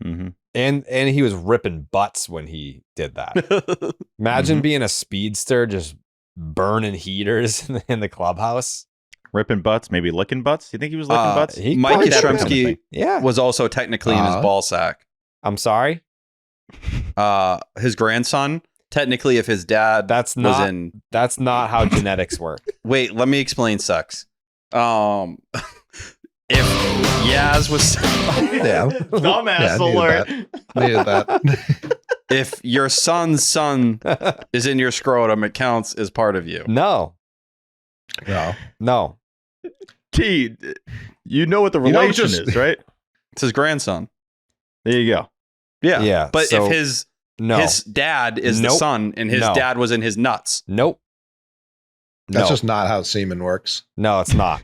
Mm-hmm. And he was ripping butts when he did that. Imagine Mhm. being a speedster just burning heaters in the clubhouse. Ripping butts, maybe licking butts. You think he was licking butts? he Mike probably did. Yastrzemski Yeah. was also technically in his ball sack. I'm sorry. His grandson, technically, if his dad That's was not in. that's not how genetics work. Wait, let me explain sex. If Yaz was. Yeah. Dumbass Yeah, I needed alert. Needed that. If your son's son is in your scrotum, it counts as part of you. No. No. No. T, you know what the You don't relation just- is, right? It's his grandson. There you go. Yeah. Yeah, But so- if his No. dad is the Nope. son and his No. dad was in his nuts. Nope. That's No. just not how semen works. No, it's not.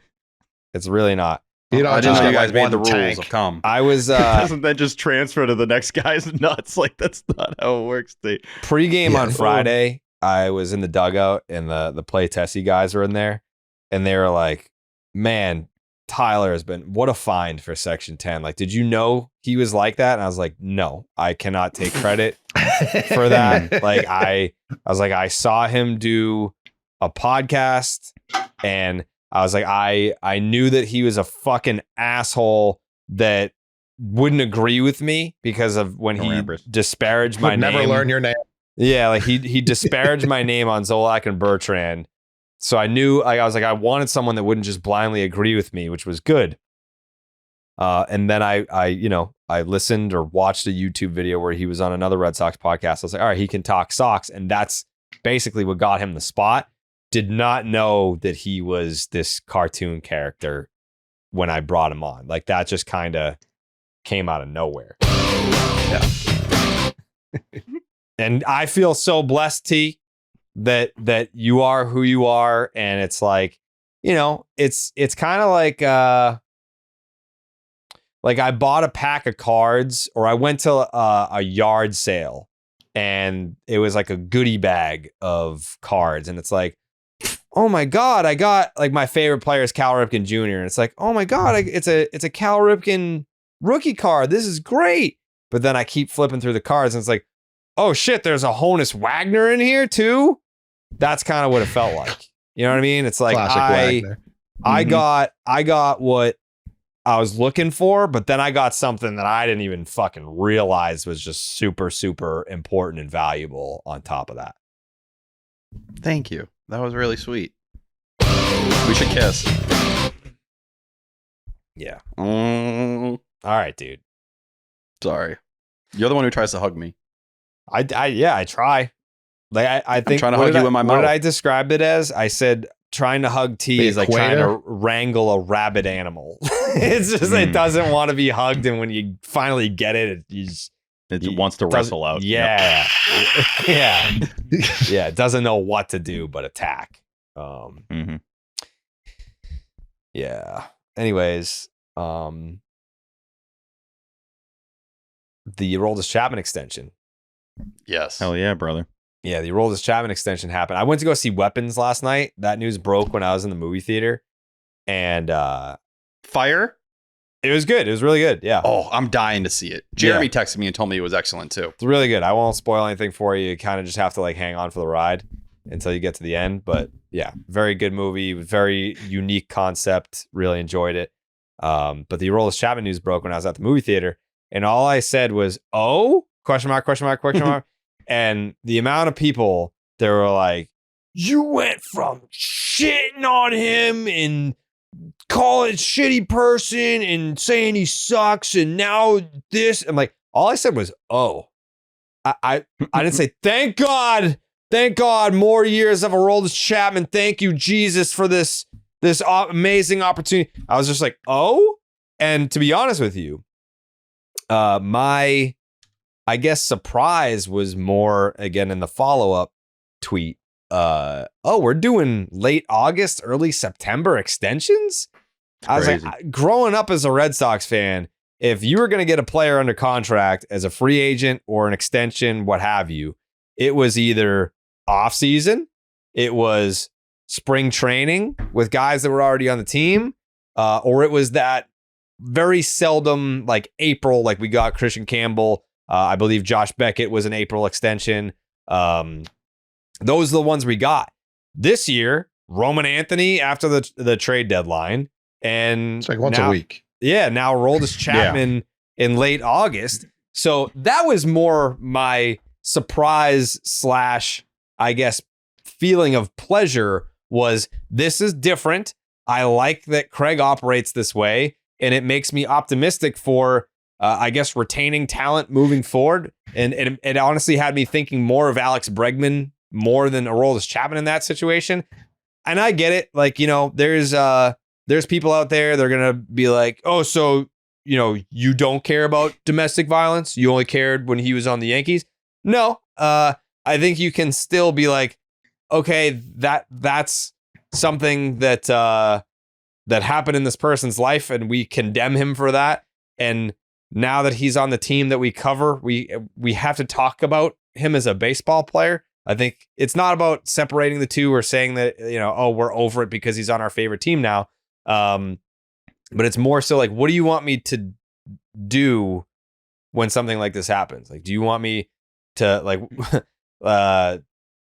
It's really not. You don't I didn't just know get you guys like made one the rules tank. of cum. I was Doesn't that just transfer to the next guy's nuts? Like, that's not how it works, T. pregame Yeah. on Friday. I was in the dugout and the play Tessie guys were in there, and they were like, "Man, Tyler has been what a find for Section 10. Like, did you know he was like that?" And I was like, "No, I cannot take credit for that." Like, I was like, I saw him do a podcast, and I was like, I knew that he was a fucking asshole that wouldn't agree with me because of when he Remembers. disparaged my Would never name. learn your name. Yeah, like he disparaged my name on Zolak and Bertrand. So I knew, like, I was like, I wanted someone that wouldn't just blindly agree with me, which was good. And then I listened or watched a YouTube video where he was on another Red Sox podcast. I was like, all right, he can talk Sox, and that's basically what got him the spot. Did not know that he was this cartoon character when I brought him on. Like, that just kind of came out of nowhere. Yeah. And I feel so blessed, T, that you are who you are, and it's like, it's kind of like I bought a pack of cards, or I went to a yard sale, and it was like a goodie bag of cards, and it's like, oh my God, I got like my favorite player is Cal Ripken Jr. And it's like, oh my God, it's a Cal Ripken rookie card. This is great. But then I keep flipping through the cards and it's like, oh shit, there's a Honus Wagner in here too. That's kind of what it felt like. You know what I mean? It's like Wagner. I got what I was looking for, but then I got something that I didn't even fucking realize was just super, super important and valuable on top of that. Thank you. That was really sweet. We should kiss. Yeah. Mm, All right, dude. sorry. You're the one who tries to hug me. I try. Like I think trying to hug you in my What mouth. did I describe it as? I said trying to hug T The is like trying equator? to wrangle a rabid animal. It's just it doesn't want to be hugged, and when you finally get it, It wants to wrestle out. Yeah, yeah, yeah. It doesn't know what to do but attack. Mhm. Yeah. Anyways, the Aroldis Chapman extension. Yes. Hell yeah, brother. Yeah, the Aroldis Chapman extension happened. I went to go see Weapons last night. That news broke when I was in the movie theater, and Fire? it was good. It was really good. Yeah, Oh, I'm dying to see it. Jeremy texted me and told me it was excellent too. it's really good. I won't spoil anything for you. You kind of just have to like hang on for the ride until you get to the end. But yeah, very good movie. Very unique concept. Really enjoyed it. But the Aroldis Chapman news broke when I was at the movie theater, and all I said was, "Oh?" question mark, question mark, question mark. And the amount of people that were like, "You went from shitting on him and calling it shitty person and saying he sucks, and now this." I'm like, all I said was, "Oh." I didn't say, "Thank God, more years of Aroldis Chapman. Thank you, Jesus, for this amazing opportunity." I was just like, "Oh." And to be honest with you, my, I guess, surprise was more, again, in the follow-up tweet. We're doing late August, early September extensions? I was Crazy. like, growing up as a Red Sox fan, if you were going to get a player under contract as a free agent or an extension, what have you, it was either off-season, it was spring training with guys that were already on the team, or it was that very seldom, like April, like we got Christian Campbell. I believe Josh Beckett was an April extension. Those are the ones we got. This year, Roman Anthony after the trade deadline. And It's like once now, a week. Yeah, now Aroldis Chapman in late August. So that was more my surprise / I guess, feeling of pleasure was this is different. I like that Craig operates this way, and it makes me optimistic for I guess retaining talent moving forward. And it honestly had me thinking more of Alex Bregman more than Aroldis Chapman in that situation. And I get it. Like, you know, there's people out there, they're going to be like, "Oh, so, you know, you don't care about domestic violence? You only cared when he was on the Yankees?" No, I think you can still be like, okay, that's something that happened in this person's life, and we condemn him for that. And now that he's on the team that we cover, we have to talk about him as a baseball player. I think it's not about separating the two or saying that, you know, oh, we're over it because he's on our favorite team now. But it's more so like, what do you want me to do when something like this happens? Like, do you want me to like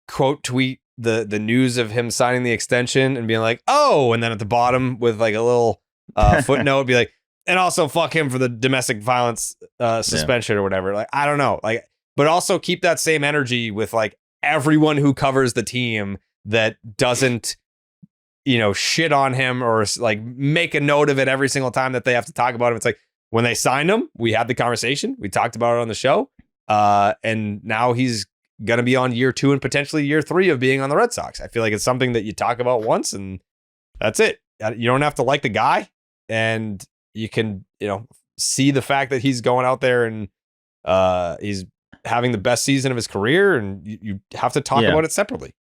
quote tweet the news of him signing the extension and being like, "Oh," and then at the bottom with like a little footnote be like, "And also fuck him for the domestic violence suspension," or whatever. Like, I don't know. Like, but also keep that same energy with like everyone who covers the team that doesn't, you know, shit on him or like make a note of it every single time that they have to talk about him. It's like when they signed him, we had the conversation, we talked about it on the show, and now he's going to be on year 2 and potentially year 3 of being on the Red Sox. I feel like it's something that you talk about once and that's it. You don't have to like the guy, and you can, you know, see the fact that he's going out there and he's having the best season of his career, and you have to talk about it separately.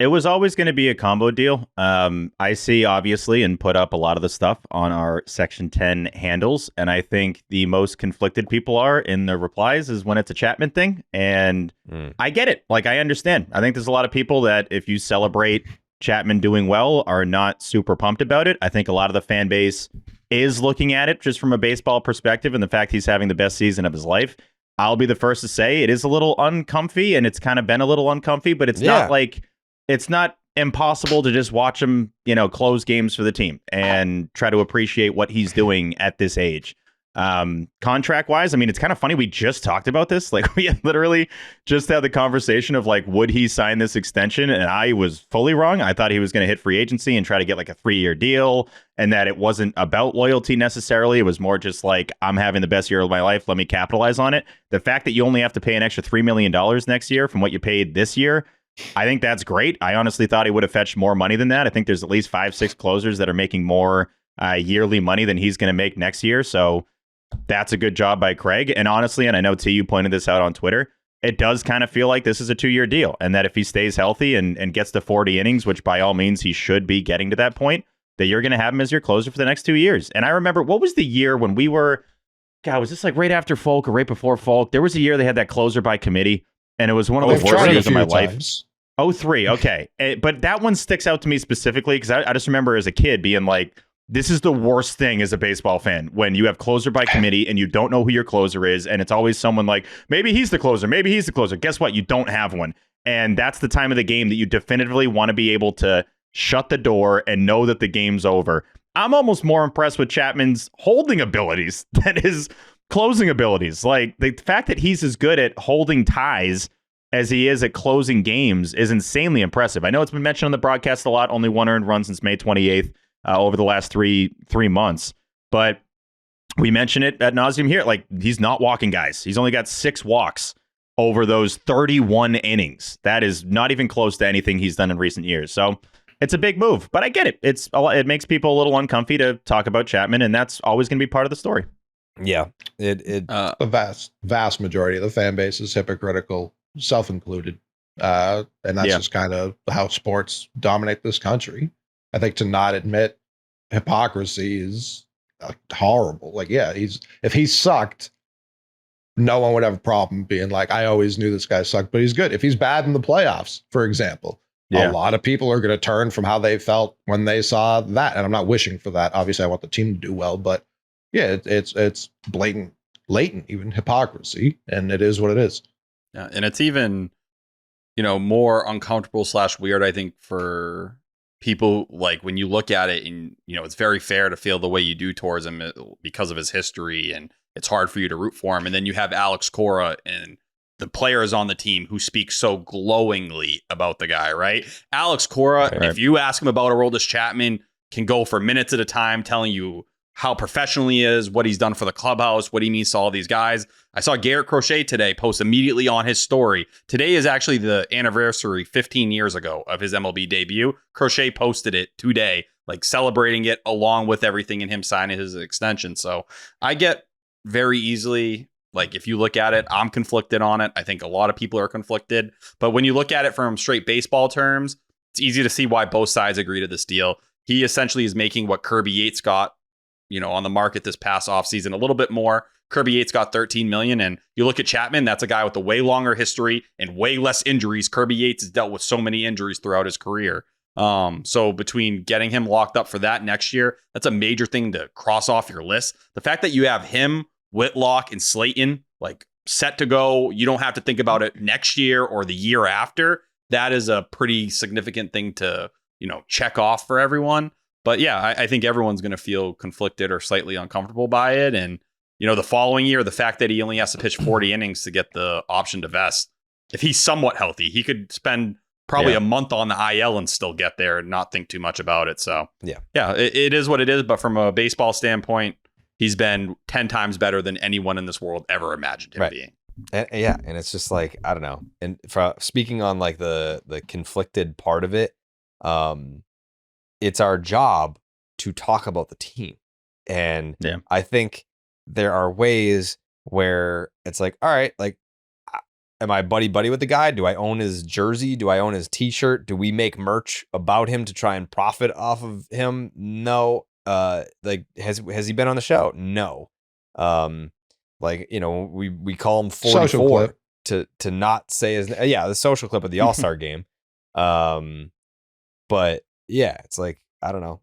It was always going to be a combo deal. I see, obviously, and put up a lot of the stuff on our Section 10 handles. And I think the most conflicted people are in the replies is when it's a Chapman thing. And I get it. Like, I understand. I think there's a lot of people that if you celebrate Chapman doing well are not super pumped about it. I think a lot of the fan base is looking at it just from a baseball perspective and the fact he's having the best season of his life. I'll be the first to say it is a little uncomfy, and it's kind of been a little uncomfy, but it's not like... It's not impossible to just watch him, close games for the team and try to appreciate what he's doing at this age. Contract wise, I mean, it's kind of funny. We just talked about this. Like, we had literally just had the conversation of like, would he sign this extension? And I was fully wrong. I thought he was going to hit free agency and try to get like a 3-year deal, and that it wasn't about loyalty necessarily. It was more just like, I'm having the best year of my life. Let me capitalize on it. The fact that you only have to pay an extra $3 million next year from what you paid this year, I think that's great. I honestly thought he would have fetched more money than that. I think there's at least 5-6 closers that are making more yearly money than he's going to make next year. So that's a good job by Craig. And honestly, and I know T, you pointed this out on Twitter, it does kind of feel like this is a 2-year deal, and that if he stays healthy and gets to 40 innings, which by all means he should be getting to that point, that you're going to have him as your closer for the next 2 years. And I remember, what was the year when we were, God, was this like right after Folk or right before Folk? There was a year they had that closer by committee, and it was one of the worst years of my life. 03, okay. But that one sticks out to me specifically because I just remember as a kid being like, this is the worst thing as a baseball fan when you have closer by committee and you don't know who your closer is, and it's always someone like, maybe he's the closer, maybe he's the closer. Guess what? You don't have one. And that's the time of the game that you definitively want to be able to shut the door and know that the game's over. I'm almost more impressed with Chapman's holding abilities than his closing abilities. Like, the fact that he's as good at holding ties as he is at closing games is insanely impressive. I know it's been mentioned on the broadcast a lot, only 1 earned run since May 28th over the last three months. But we mention it ad nauseum here. Like, he's not walking guys. He's only got 6 walks over those 31 innings. That is not even close to anything he's done in recent years. So it's a big move, but I get it. It makes people a little uncomfy to talk about Chapman, and that's always going to be part of the story. Yeah, the vast majority of the fan base is hypocritical, self-included, and that's just kind of how sports dominate this country. I think to not admit hypocrisy is horrible. Like, if he sucked, no one would have a problem being like, I always knew this guy sucked, but he's good. If he's bad in the playoffs, for example, a lot of people are going to turn from how they felt when they saw that. And I'm not wishing for that. Obviously, I want the team to do well, but yeah, it's blatant, even hypocrisy, and it is what it is. Yeah, and it's even, more uncomfortable / weird, I think, for people. Like, when you look at it and, it's very fair to feel the way you do towards him because of his history, and it's hard for you to root for him. And then you have Alex Cora and the players on the team who speak so glowingly about the guy, right? Alex Cora, right. If you ask him about Aroldis Chapman, can go for minutes at a time telling you how professional he is, what he's done for the clubhouse, what he means to all these guys. I saw Garrett Crochet today post immediately on his story. Today is actually the anniversary 15 years ago of his MLB debut. Crochet posted it today, like celebrating it along with everything and him signing his extension. So I get very easily, like, if you look at it, I'm conflicted on it. I think a lot of people are conflicted. But when you look at it from straight baseball terms, it's easy to see why both sides agree to this deal. He essentially is making what Kirby Yates got, on the market this past offseason, a little bit more. Kirby Yates got $13 million. And you look at Chapman, that's a guy with a way longer history and way less injuries. Kirby Yates has dealt with so many injuries throughout his career. So between getting him locked up for that next year, that's a major thing to cross off your list. The fact that you have him, Whitlock, and Slayton like set to go, you don't have to think about it next year or the year after. That is a pretty significant thing to, check off for everyone. But yeah, I think everyone's going to feel conflicted or slightly uncomfortable by it. And, the following year, the fact that he only has to pitch 40 innings to get the option to vest, if he's somewhat healthy, he could spend probably a month on the IL and still get there and not think too much about it. So it is what it is. But from a baseball standpoint, he's been 10 times better than anyone in this world ever imagined him being. And it's just like, I don't know. And speaking on like the conflicted part of it, it's our job to talk about the team. And I think there are ways where it's like, all right, like am I buddy with the guy? Do I own his jersey? Do I own his t-shirt? Do we make merch about him to try and profit off of him? No. Like has he been on the show? No. Like, you know, we call him 44 to not say his the social clip of the All-Star game. But yeah, it's like, I don't know.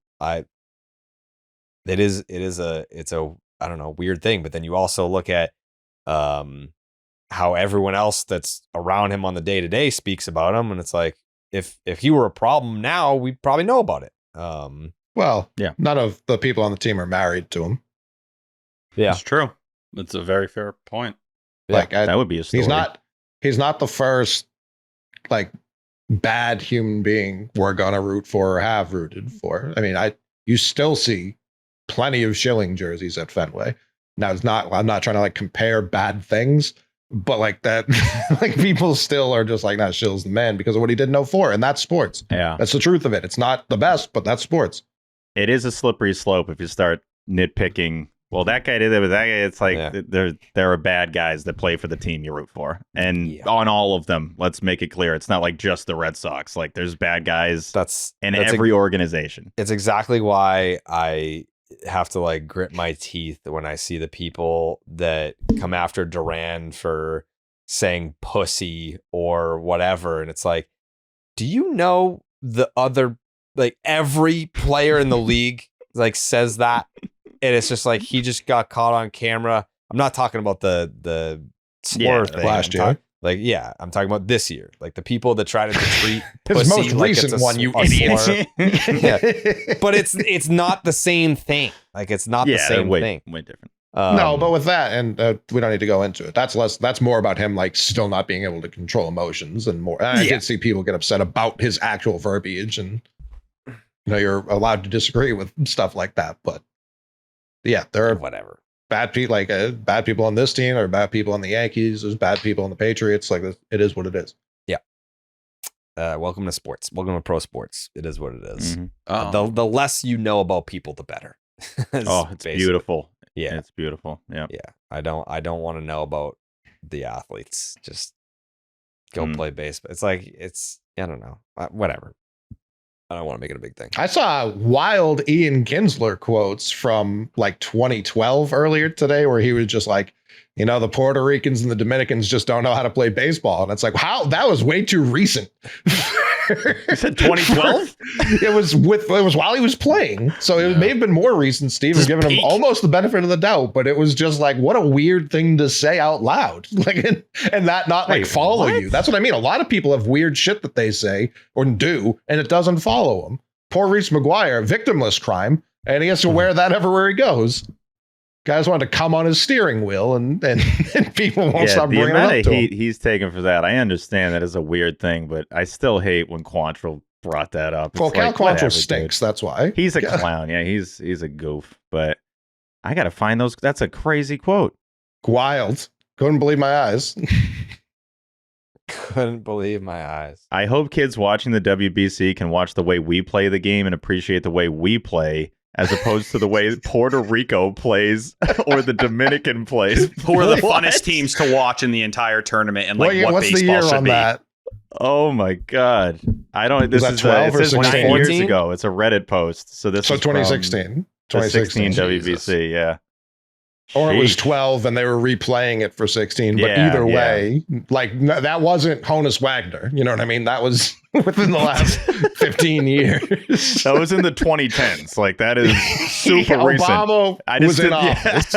It's a I don't know, weird thing. But then you also look at how everyone else that's around him on the day-to-day speaks about him, and it's like, if he were a problem now, we'd probably know about it. Well, yeah, none of the people on the team are married to him. Yeah, it's true. That's a very fair point. Like that would be a story. He's not the first like bad human being we're gonna root for or have rooted for. I mean, you still see plenty of Schilling jerseys at Fenway. Now I'm not trying to like compare bad things, but like that, like people still are just like, nah, Schill's the man because of what he did in 04, and that's sports. Yeah, that's the truth of it. It's not the best, but that's sports. It is a slippery slope if you start nitpicking. Well, that guy did it with that guy. It's like there are bad guys that play for the team you root for, and on all of them. Let's make it clear, it's not like just the Red Sox. Like there's bad guys. That's every organization. It's exactly why I have to like grit my teeth when I see the people that come after Duran for saying pussy or whatever, and it's like, do you know the other like every player in the league like says that? And it's just like he just got caught on camera. I'm not talking about the slur thing last year. I'm talking about this year. Like the people that try to treat his most recent one, you idiot. But it's not the same thing. Like it's not the same thing. Way different. No, but with that, and we don't need to go into it. That's more about him like still not being able to control emotions and more. I did see people get upset about his actual verbiage, and you know you're allowed to disagree with stuff like that, but. Yeah, there are whatever bad people, like bad people on this team, or bad people on the Yankees. There's bad people on the Patriots. Like it is what it is. Yeah. Welcome to sports. Welcome to pro sports. It is what it is. Mm-hmm. The less you know about people, the better. It's beautiful. Yeah, it's beautiful. Yeah, yeah. I don't want to know about the athletes. Just go play baseball. It's like I don't know. Whatever. I don't want to make it a big thing. I saw wild Ian Kinsler quotes from like 2012 earlier today where he was just like, you know, the Puerto Ricans and the Dominicans just don't know how to play baseball. And it's like, wow, that was way too recent. You said 2012? It was while he was playing. So it may have been more recent. Steve has given him almost the benefit of the doubt, but it was just like, what a weird thing to say out loud. Like, and that not like follow you. That's what I mean. A lot of people have weird shit that they say or do, and it doesn't follow them. Poor Reese McGuire, victimless crime, and he has to wear that everywhere he goes. Guys want to come on his steering wheel, and people won't stop bringing it up to him. The amount of heat he's taken for that, I understand that is a weird thing, but I still hate when Quantrill brought that up. Well, Cal Quantrill stinks, that's why. He's a clown. Yeah, he's a goof, but I got to find those. That's a crazy quote. Wild. Couldn't believe my eyes. Couldn't believe my eyes. I hope kids watching the WBC can watch the way we play the game and appreciate the way we play, as opposed to the way Puerto Rico plays or the Dominican plays. Who are the funnest teams to watch in the entire tournament, and like what baseball should be? That? Oh my God. I don't, this is 12 or 16 years ago. It's a Reddit post. So this is 2016. 2016 WBC. Yeah. Or it was 12 and they were replaying it for 16. But either way, like that wasn't Honus Wagner. You know what I mean? That was within the last 15 years. That was in the 2010s. Like that is super recent. Obama was in office.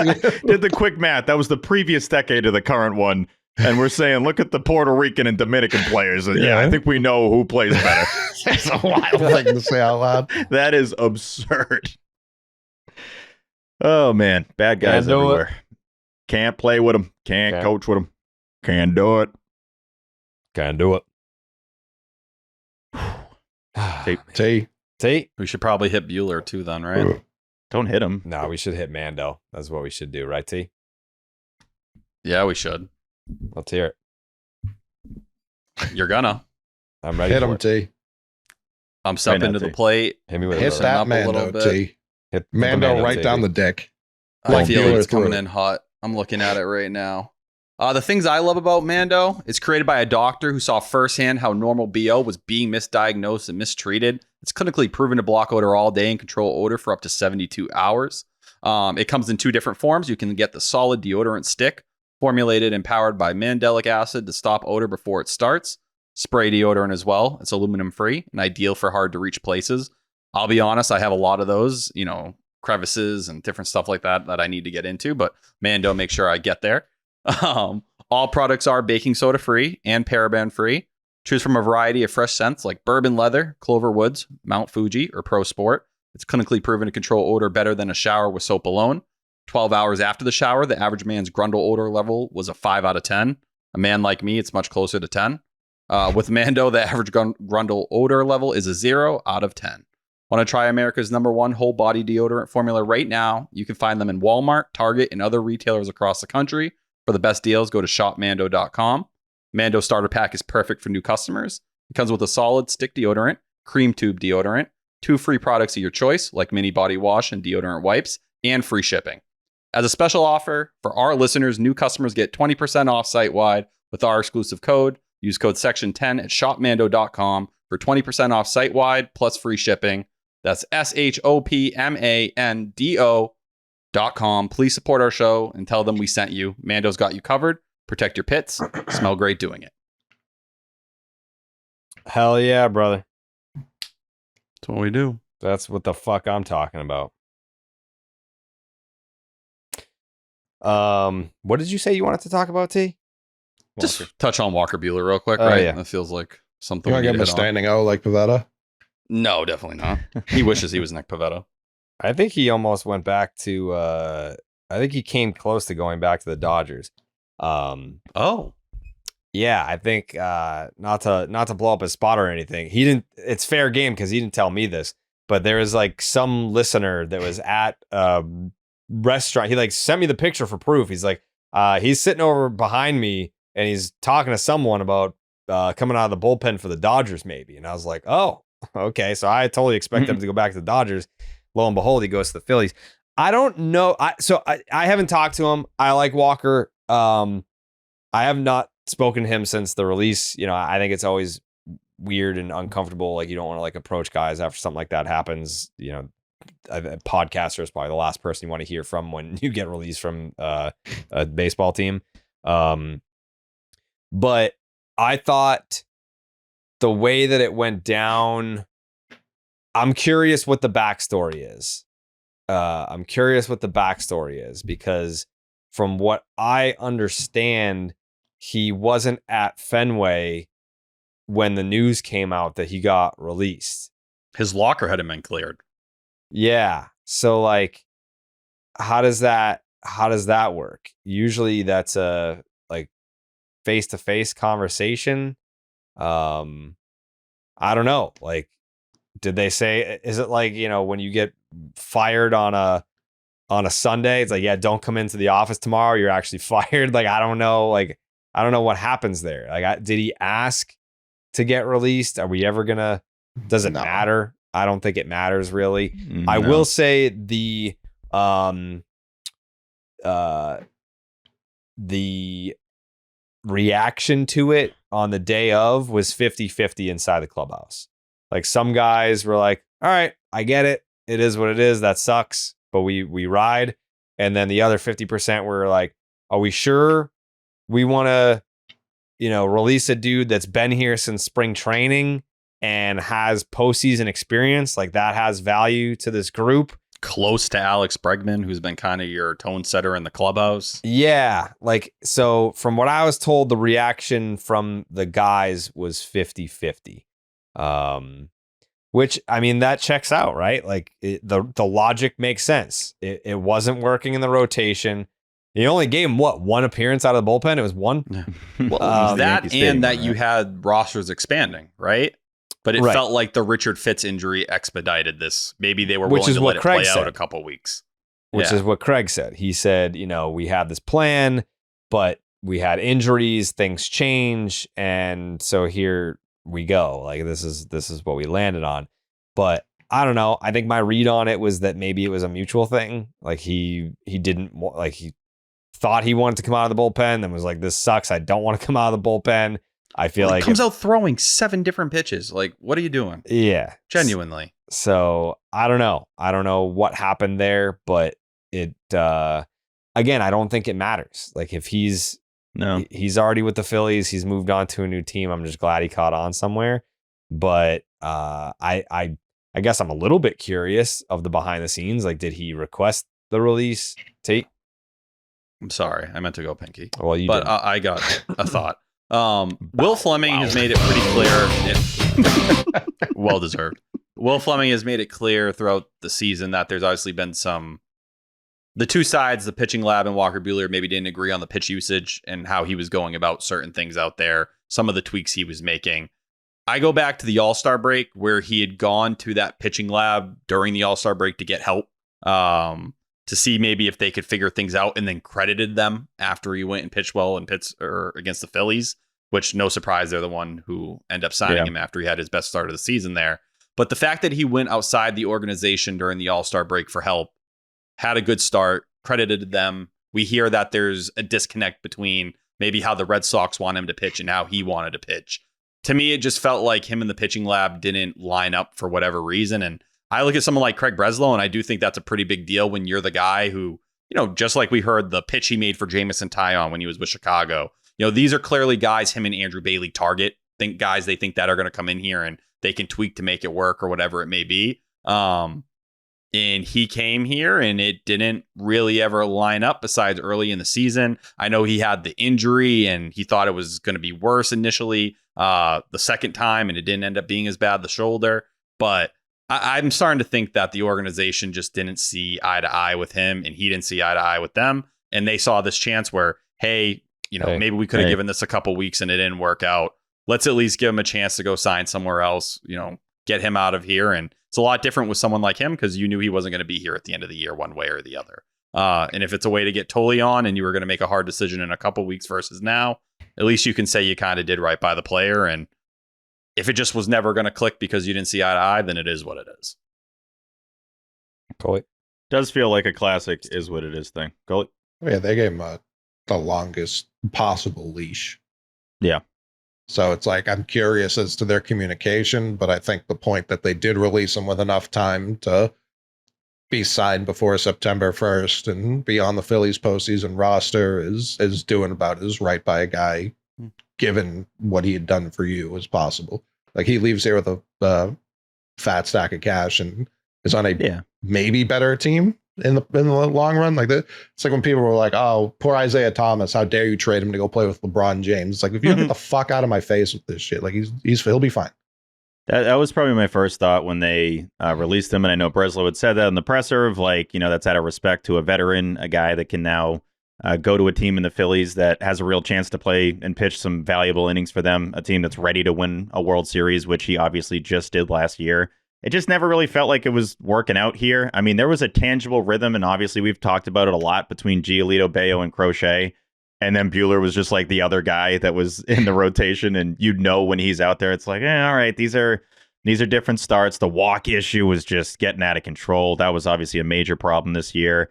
Did the quick math. That was the previous decade of the current one. And we're saying, look at the Puerto Rican and Dominican players. And I think we know who plays better. That's a wild thing to say out loud. That is absurd. Oh, man. Bad guys everywhere. Can't play with them. Can't coach with them. Can't do it. Can't do it. T. We should probably hit Buehler too then, right? Don't hit him. No, we should hit Mando. That's what we should do, right, T? Yeah, we should. Let's hear it. You're gonna. I'm ready. Hit for him, it. T. I'm stepping to the plate. Hit me with Hit that Mando, T. Hit Mando right down the dick. I feel like it's coming in hot. I'm looking at it right now. The things I love about Mando, it's created by a doctor who saw firsthand how normal BO was being misdiagnosed and mistreated. It's clinically proven to block odor all day and control odor for up to 72 hours. It comes in 2 different forms. You can get the solid deodorant stick, formulated and powered by mandelic acid to stop odor before it starts. Spray deodorant as well. It's aluminum free and ideal for hard to reach places. I'll be honest, I have a lot of those, crevices and different stuff like that I need to get into, but Mando makes sure I get there. All products are baking soda free and paraben free. Choose from a variety of fresh scents like bourbon leather, clover woods, Mount Fuji, or Pro Sport. It's clinically proven to control odor better than a shower with soap alone. 12 hours after the shower, the average man's Grundle odor level was a 5 out of 10. A man like me, it's much closer to 10. With Mando, the average Grundle odor level is a 0 out of 10. Want to try America's #1 whole body deodorant formula right now? You can find them in Walmart, Target, and other retailers across the country. For the best deals, go to shopmando.com. Mando Starter Pack is perfect for new customers. It comes with a solid stick deodorant, cream tube deodorant, 2 free products of your choice, like mini body wash and deodorant wipes, and free shipping. As a special offer for our listeners, new customers get 20% off site-wide with our exclusive code. Use code section10 at shopmando.com for 20% off site-wide plus free shipping. That's shopmando.com. Please support our show and tell them we sent you. Mando's got you covered. Protect your pits. Smell great doing it. Hell yeah, brother. That's what we do. That's what the fuck I'm talking about. What did you say you wanted to talk about, T? Just touch on Walker Buehler real quick, Oh, right? yeah. That feels like something You we want to need give him a to hit on. standing O like Pavetta? No, definitely not. He wishes he was Nick Pivetta. I think he almost went back to I think he came close to going back to the Dodgers. Oh. Yeah, I think not to blow up his spot or anything. He didn't. It's fair game because he didn't tell me this, but there was like some listener that was at a restaurant. He like sent me the picture for proof. He's like, he's sitting over behind me and he's talking to someone about coming out of the bullpen for the Dodgers, maybe. And I was like, oh, okay. So I totally expect him to go back to the Dodgers. Lo and behold, he goes to the Phillies. I don't know. I haven't talked to him. I like Walker. I have not spoken to him since the release. I think it's always weird and uncomfortable. Like you don't want to like approach guys after something like that happens. A podcaster is probably the last person you want to hear from when you get released from a baseball team. But I thought the way that it went down, I'm curious what the backstory is. Because from what I understand, he wasn't at Fenway when the news came out that he got released. His locker hadn't been cleared. Yeah. So like, how does that work? Usually that's a like face-to-face conversation. I don't know. Like, did they say, is it like, when you get fired on a Sunday, it's like, yeah, don't come into the office tomorrow. You're actually fired. Like, I don't know. Like, I don't know what happens there. Like, did he ask to get released? Are we ever gonna, does it matter? I don't think it matters really. No. I will say the reaction to it on the day of was 50-50 inside the clubhouse. Like some guys were like, all right, I get it. It is what it is. That sucks, but we ride. And then the other 50% were like, are we sure we want to, release a dude that's been here since spring training and has postseason experience? Like that has value to this group. Close to Alex Bregman, who's been kind of your tone setter in the clubhouse. Yeah. Like, so from what I was told, the reaction from the guys was 50-50. Which, I mean, that checks out, right? Like the logic makes sense. It wasn't working in the rotation. He only gave him one appearance out of the bullpen. It was one. Well, that Yankee and that Stadium, you had rosters expanding, right? But it Right. felt like the Richard Fitz injury expedited this. Maybe they were Which willing is to what let it Craig play said. out a couple weeks. Which Yeah. is what Craig said. He said, we have this plan, but we had injuries, things change, and so here we go. Like this is what we landed on. But I don't know. I think my read on it was that maybe it was a mutual thing. Like he didn't like he thought he wanted to come out of the bullpen, then was like, this sucks. I don't want to come out of the bullpen. I feel like he comes out throwing 7 different pitches. Like, what are you doing? Yeah. Genuinely. So I don't know. I don't know what happened there, but it, again, I don't think it matters. Like if he's already with the Phillies, he's moved on to a new team. I'm just glad he caught on somewhere. But I guess I'm a little bit curious of the behind the scenes. Like, did he request the release? Tate? I'm sorry. I meant to go Pinky. Well, you but I got a thought. Will Fleming has made it pretty clear. Well deserved. Will Fleming has made it clear throughout the season that there's obviously been the two sides, the pitching lab and Walker Buehler, maybe didn't agree on the pitch usage and how he was going about certain things out there, some of the tweaks he was making. I go back to the All-Star break where he had gone to that pitching lab during the All-Star break to get help, to see maybe if they could figure things out, and then credited them after he went and pitched well in against the Phillies, which no surprise, they're the one who ended up signing him after he had his best start of the season there. But the fact that he went outside the organization during the All-Star break for help, had a good start, credited them. We hear that there's a disconnect between maybe how the Red Sox want him to pitch and how he wanted to pitch. To me, it just felt like him and the pitching lab didn't line up for whatever reason. And I look at someone like Craig Breslow, and I do think that's a pretty big deal when you're the guy who, just like we heard the pitch he made for Jamison Taillon when he was with Chicago. These are clearly guys him and Andrew Bailey target. Guys they think that are going to come in here and they can tweak to make it work or whatever it may be. And he came here and it didn't really ever line up besides early in the season. I know he had the injury and he thought it was going to be worse initially the second time, and it didn't end up being as bad, the shoulder. But I'm starting to think that the organization just didn't see eye to eye with him and he didn't see eye to eye with them. And they saw this chance where, maybe we could have given this a couple weeks and it didn't work out. Let's at least give him a chance to go sign somewhere else, get him out of here. And it's a lot different with someone like him because you knew he wasn't going to be here at the end of the year one way or the other. And if it's a way to get Tolle on and you were going to make a hard decision in a couple weeks versus now, at least you can say you kind of did right by the player. And if it just was never going to click because you didn't see eye to eye, then it is what it is. Tolle. Does feel like a classic is what it is thing. Tolle. Yeah, they gave him the longest possible leash. Yeah. So it's like, I'm curious as to their communication, but I think the point that they did release him with enough time to be signed before September 1st and be on the Phillies postseason roster is doing about as right by a guy, given what he had done for you as possible. Like, he leaves here with a fat stack of cash and is on a maybe better team in the long run. Like that, it's like when people were like, "Oh, poor Isaiah Thomas, how dare you trade him to go play with LeBron James?" It's like, if you get the fuck out of my face with this shit, like he'll be fine. That was probably my first thought when they released him, and I know Breslow had said that in the presser of like, that's out of respect to a veteran, a guy that can now go to a team in the Phillies that has a real chance to play and pitch some valuable innings for them, a team that's ready to win a World Series, which he obviously just did last year. It just never really felt like it was working out here. I mean, there was a tangible rhythm, and obviously we've talked about it a lot between Giolito, Bello, and Crochet. And then Buehler was just like the other guy that was in the rotation, and when he's out there, it's like, all right, these are different starts. The walk issue was just getting out of control. That was obviously a major problem this year.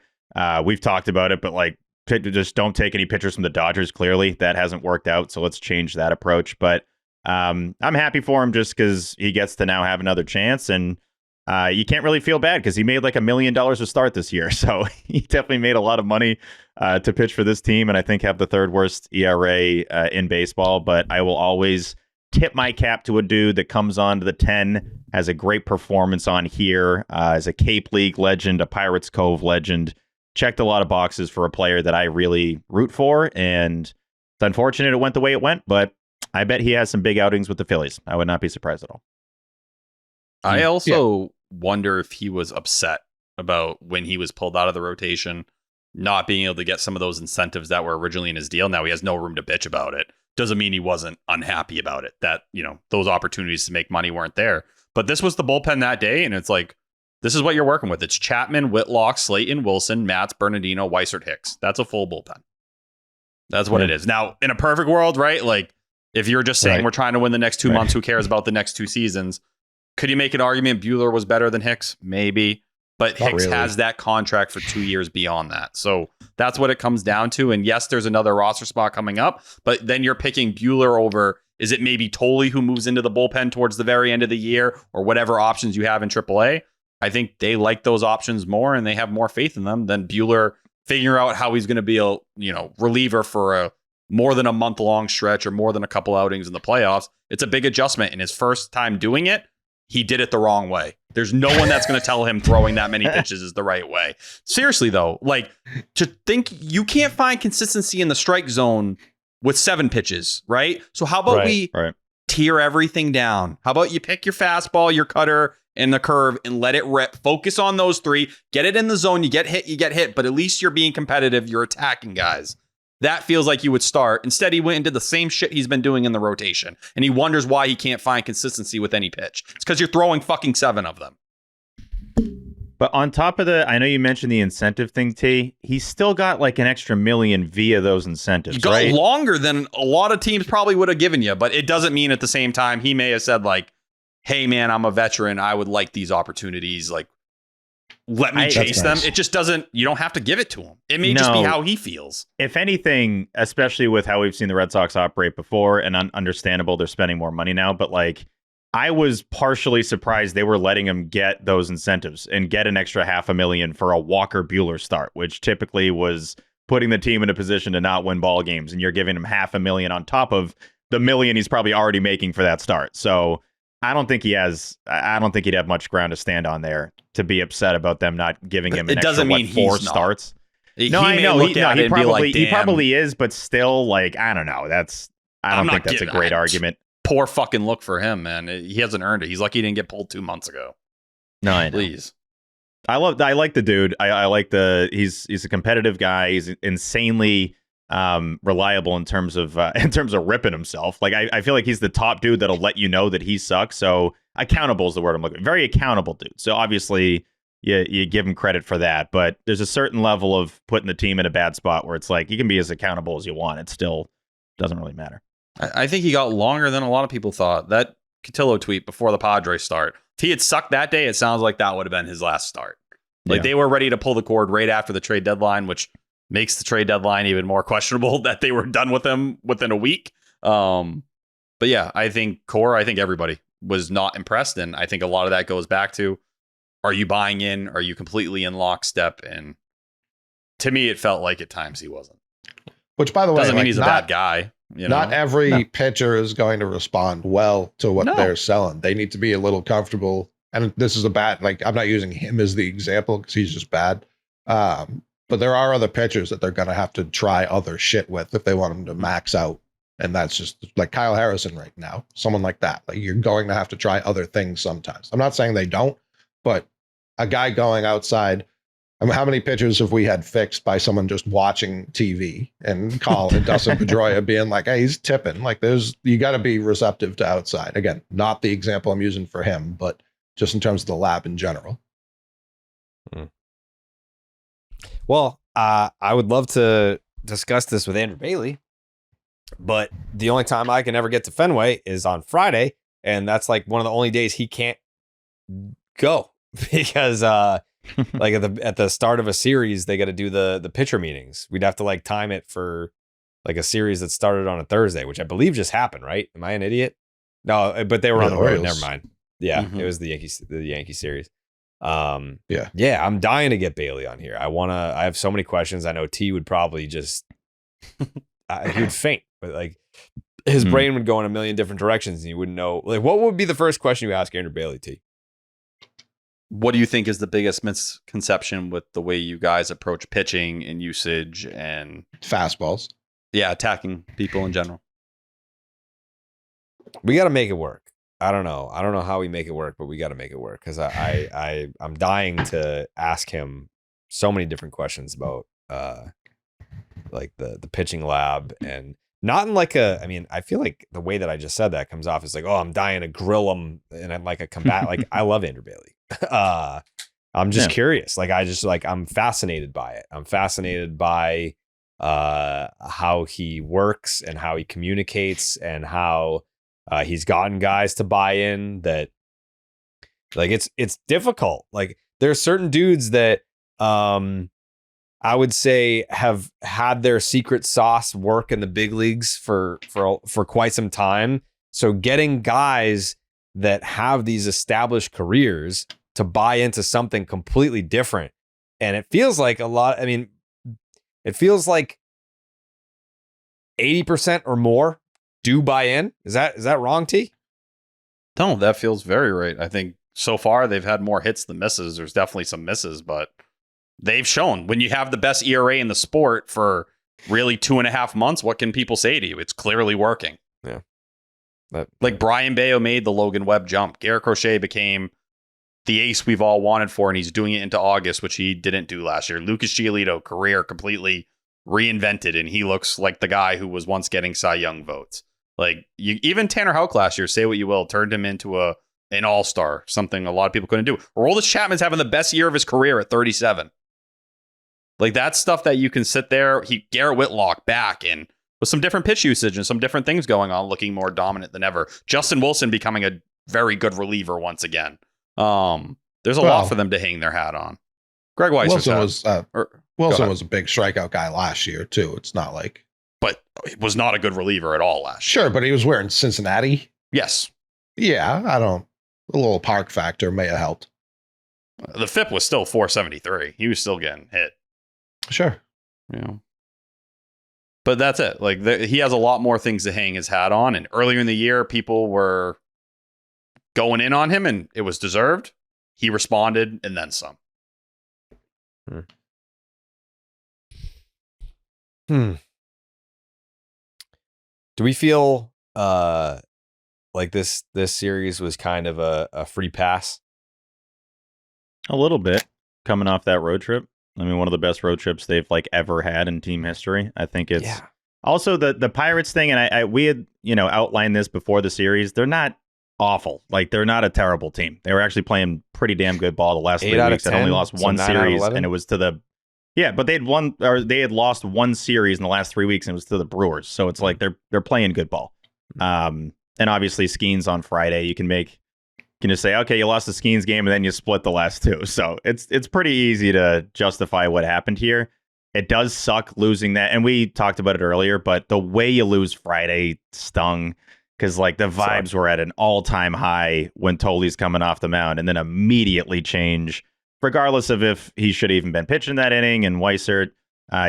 We've talked about it, but like, just don't take any pitchers from the Dodgers. Clearly, that hasn't worked out, so let's change that approach. But I'm happy for him just because he gets to now have another chance, and you can't really feel bad because he made like $1 million to start this year, so he definitely made a lot of money to pitch for this team, and I think have the third worst ERA in baseball. But I will always tip my cap to a dude that comes on to the 10, has a great performance on here, as a Cape League legend, a Pirates Cove legend, checked a lot of boxes for a player that I really root for, and it's unfortunate it went the way it went, but I bet he has some big outings with the Phillies. I would not be surprised at all. I also wonder if he was upset about when he was pulled out of the rotation, not being able to get some of those incentives that were originally in his deal. Now he has no room to bitch about it. Doesn't mean he wasn't unhappy about it, that, those opportunities to make money weren't there. But this was the bullpen that day, and it's like, this is what you're working with. It's Chapman, Whitlock, Slayton, Wilson, Matz, Bernardino, Weissert, Hicks. That's a full bullpen. That's what it is. Now, in a perfect world, right? Like, if you're just saying we're trying to win the next 2 months, who cares about the next 2 seasons? Could you make an argument Buehler was better than Hicks? Maybe. but Not Hicks really. has that contract for 2 years beyond that. So that's what it comes down to. And yes, there's another roster spot coming up, but then you're picking Buehler over, is it maybe Tolle who moves into the bullpen towards the very end of the year, or whatever options you have in AAA? I think they like those options more and they have more faith in them than Buehler figuring out how he's going to be a, reliever for a more than a month-long stretch or more than a couple outings in the playoffs. It's a big adjustment. And his first time doing it, he did it the wrong way. There's no one that's going to tell him throwing that many pitches is the right way. Seriously, though, like, to think you can't find consistency in the strike zone with 7 pitches, right? So how about we tear everything down? How about you pick your fastball, your cutter, and the curve and let it rip? Focus on those 3. Get it in the zone. You get hit, but at least you're being competitive. You're attacking guys. That feels like you would start. Instead, he went and did the same shit he's been doing in the rotation. And he wonders why he can't find consistency with any pitch. It's because you're throwing fucking 7 of them. But on top of I know you mentioned the incentive thing, T. He's still got like an extra $1 million via those incentives, You got right? longer than a lot of teams probably would have given you. But it doesn't mean at the same time he may have said like, hey, man, I'm a veteran. I would like these opportunities. Like, let me chase them. nice. It just doesn't, you don't have to give it to him. It may just be how he feels. If anything, especially with how we've seen the Red Sox operate before, and understandable, they're spending more money now, but like, I was partially surprised they were letting him get those incentives and get an extra $500,000 for a Walker Buehler start, which typically was putting the team in a position to not win ball games, and you're giving him $500,000 on top of the $1 million he's probably already making for that start. So I don't think he'd have much ground to stand on there to be upset about them not giving him an extra 4 starts. No, I know. He probably is, but still, like, I don't know. I don't think that's a great argument. Poor fucking look for him, man. He hasn't earned it. He's lucky he didn't get pulled 2 months ago. No, I know. Please. I like the dude. I like he's a competitive guy. He's insanely reliable in terms of ripping himself. Like, I feel like he's the top dude that'll let you know that he sucks. So accountable is the word I'm looking for. Very accountable dude. So obviously you give him credit for that, but there's a certain level of putting the team in a bad spot where it's like, you can be as accountable as you want. It still doesn't really matter. I think he got longer than a lot of people thought. That Cotillo tweet before the Padres start, if he had sucked that day, it sounds like that would have been his last start. Like, they were ready to pull the cord right after the trade deadline, which makes the trade deadline even more questionable that they were done with him within a week. But yeah, I think everybody was not impressed. And I think a lot of that goes back to, are you buying in? Are you completely in lockstep? And to me, it felt like at times he wasn't. Which, by the way, doesn't mean he's a bad guy. Not every pitcher is going to respond well to what they're selling. They need to be a little comfortable. And this is I'm not using him as the example because he's just bad. But there are other pitchers that they're going to have to try other shit with if they want them to max out. And that's just like Kyle Harrison right now, someone like that. Like, you're going to have to try other things sometimes. I'm not saying they don't, but a guy going outside. I mean, how many pitchers have we had fixed by someone just watching TV and Dustin Pedroia being like, hey, he's tipping. Like, you got to be receptive to outside. Again, not the example I'm using for him, but just in terms of the lab in general. Well, I would love to discuss this with Andrew Bailey, but the only time I can ever get to Fenway is on Friday, and that's like one of the only days he can't go because like at the start of a series, they got to do the pitcher meetings. We'd have to like time it for like a series that started on a Thursday, which I believe just happened, right? Am I an idiot? No, but they were on the road. Never mind. Yeah, It was the Yankee series. Yeah, I'm dying to get Bailey on here. I have so many questions. I know T would probably just he would faint, but like his brain would go in a million different directions and you wouldn't know. Like, what would be the first question you ask Andrew Bailey, T? What do you think is the biggest misconception with the way you guys approach pitching and usage and fastballs? Yeah, attacking people in general. We got to make it work. I don't know how we make it work, but we got to make it work because I'm dying to ask him so many different questions about like the pitching lab, and not in like I feel like the way that I just said that comes off as like, oh, I'm dying to grill him and I'm like a combat. Like, I love Andrew Bailey. I'm just curious. Like, I'm fascinated by it. I'm fascinated by how he works and how he communicates and how he's gotten guys to buy in. That, like, it's difficult. Like, are certain dudes that I would say have had their secret sauce work in the big leagues for quite some time. So getting guys that have these established careers to buy into something completely different. And it feels like it feels like 80% or more do buy in. Is that wrong, T? No, that feels very right. I think so far they've had more hits than misses. There's definitely some misses, but they've shown when you have the best ERA in the sport for really 2.5 months, what can people say to you? It's clearly working. Yeah. Like Brian Bayo made the Logan Webb jump. Garrett Crochet became the ace we've all wanted for, and he's doing it into August, which he didn't do last year. Lucas Giolito, career completely reinvented, and he looks like the guy who was once getting Cy Young votes. Like even Tanner Houck last year, say what you will, turned him into an all-star, something a lot of people couldn't do. Aroldis Chapman's having the best year of his career at 37. Like that's stuff that you can sit there. Garrett Whitlock back and with some different pitch usage and some different things going on, looking more dominant than ever. Justin Wilson becoming a very good reliever once again. There's a lot for them to hang their hat on. Greg Weisser Wilson was a big strikeout guy last year too. It's not like, but he was not a good reliever at all last year. Sure, but he was wearing Cincinnati. Yes. Yeah, a little park factor may have helped. The FIP was still 473. He was still getting hit. Sure. Yeah. But that's it. Like he has a lot more things to hang his hat on. And earlier in the year, people were going in on him, and it was deserved. He responded, and then some. Do we feel like this series was kind of a free pass? A little bit, coming off that road trip. I mean, one of the best road trips they've ever had in team history. I think it's also the Pirates thing, and we had outlined this before the series. They're not awful. Like they're not a terrible team. They were actually playing pretty damn good ball the last 3 weeks. They only lost one series, and it was to the but they had lost one series in the last 3 weeks, and it was to the Brewers. So it's like they're playing good ball. And obviously Skeens on Friday, you can just say, okay, you lost the Skeens game, and then you split the last two. So it's pretty easy to justify what happened here. It does suck losing that, and we talked about it earlier, but the way you lose Friday stung, because the vibes were at an all-time high when Tolle's coming off the mound, and then immediately change, regardless of if he should have even been pitching that inning. And Weissert,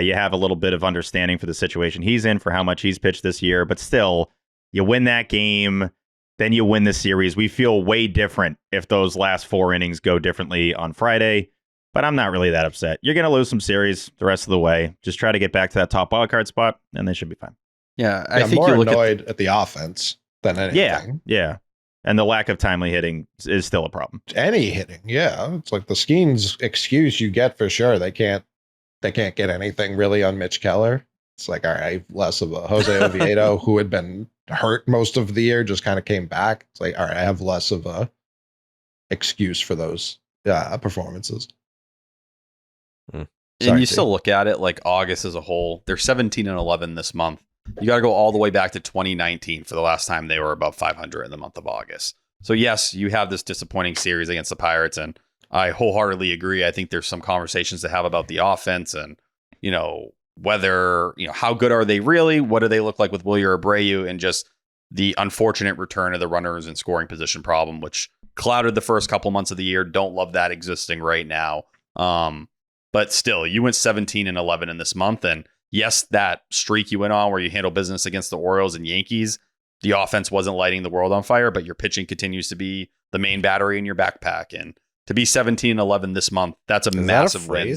you have a little bit of understanding for the situation he's in, for how much he's pitched this year, but still, you win that game, then you win the series. We feel way different if those last 4 innings go differently on Friday, but I'm not really that upset. You're going to lose some series the rest of the way. Just try to get back to that top wildcard spot, and they should be fine. Yeah, I think you're annoyed at the offense than anything. Yeah. And the lack of timely hitting is still a problem. Any hitting, yeah. It's like the Skeens excuse you get for sure. They can't get anything really on Mitch Keller. It's like, all right, less of a Jose Oviedo who had been hurt most of the year, just kind of came back. It's like, all right, I have less of a excuse for those performances. And you still look at it like August as a whole. They're 17-11 this month. You got to go all the way back to 2019 for the last time they were above 500 in the month of August. So yes, you have this disappointing series against the Pirates, and I wholeheartedly agree. I think there's some conversations to have about the offense and, whether, how good are they really? What do they look like with Buehler or Abreu? And just the unfortunate return of the runners in scoring position problem, which clouded the first couple months of the year. Don't love that existing right now. But still, you went 17-11 in this month. And yes, that streak you went on where you handle business against the Orioles and Yankees, the offense wasn't lighting the world on fire, but your pitching continues to be the main battery in your backpack. And to be 17-11 this month, that's a massive win.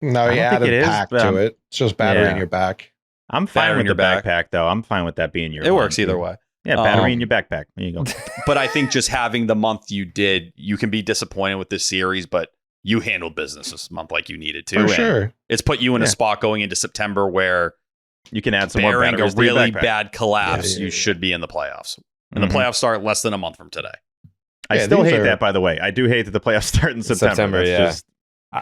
No, you added pack to it. It's just battery in your back. I'm fine with your backpack, though. I'm fine with that being your. It works either way. Yeah, battery in your backpack. There you go. But I think just having the month you did, you can be disappointed with this series, but you handled business this month like you needed to. For sure. It's put you in a spot going into September where you can add some more barring batteries a really bad collapse, you should be in the playoffs. And the playoffs start less than a month from today. I still hate that, by the way. I do hate that the playoffs start in September. That's just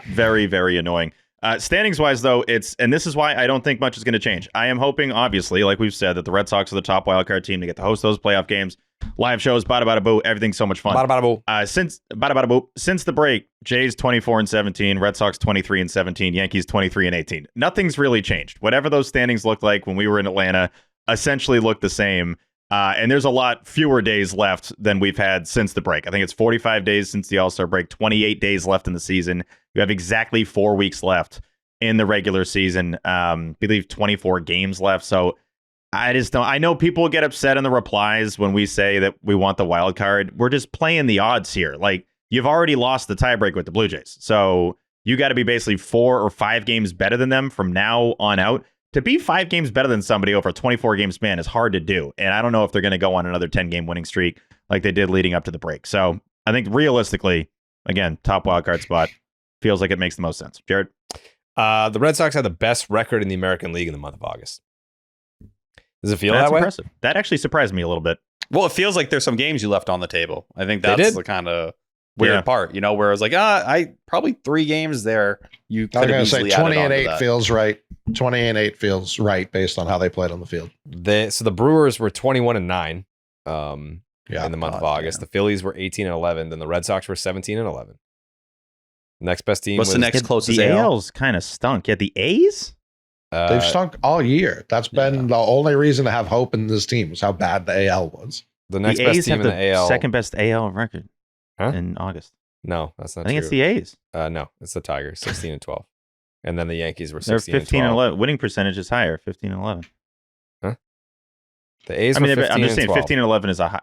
very, very annoying. Standings wise, though, and this is why I don't think much is going to change. I am hoping, obviously, like we've said, that the Red Sox are the top wildcard team to get to host those playoff games, live shows, bada bada boo, everything's so much fun. Bada bada boo. Since the break, Jays 24-17, Red Sox 23-17, Yankees 23-18. Nothing's really changed. Whatever those standings looked like when we were in Atlanta, essentially look the same. And there's a lot fewer days left than we've had since the break. I think it's 45 days since the All-Star break, 28 days left in the season. You have exactly 4 weeks left in the regular season. I believe 24 games left. So I just don't. I know people get upset in the replies when we say that we want the wild card. We're just playing the odds here. Like, you've already lost the tiebreak with the Blue Jays. So you got to be basically 4 or 5 games better than them from now on out. To be 5 games better than somebody over a 24-game span is hard to do. And I don't know if they're going to go on another 10-game winning streak like they did leading up to the break. So I think realistically, again, top wildcard spot feels like it makes the most sense. Jared? The Red Sox had the best record in the American League in the month of August. Does it feel That's that way? impressive. That actually surprised me a little bit. Well, it feels like there's some games you left on the table. I think that's the kind of weird part, you know, where I was like, I probably 3 games there. You could have easily added on to 20-8 that. feels right. 20-8 feels right based on how they played on the field. So the Brewers were 21-9 in the month of God, August. yeah. The Phillies were 18-11. Then the Red Sox were 17-11. Next best team What's was the next closest The AL? AL's kind of stunk. Yeah, the A's? They've stunk all year. That's been the only reason to have hope in this team was how bad the AL was. the next The best A's team have in the AL. second best AL record Huh? in August. No, that's not I think true. it's the A's. No, it's the Tigers, 16-12. And then the Yankees were They're 15 and 16-12. 11. Winning percentage is higher, 15 and 11. The A's I were mean, 15 I'm just saying 12. 15 and 11 is a high.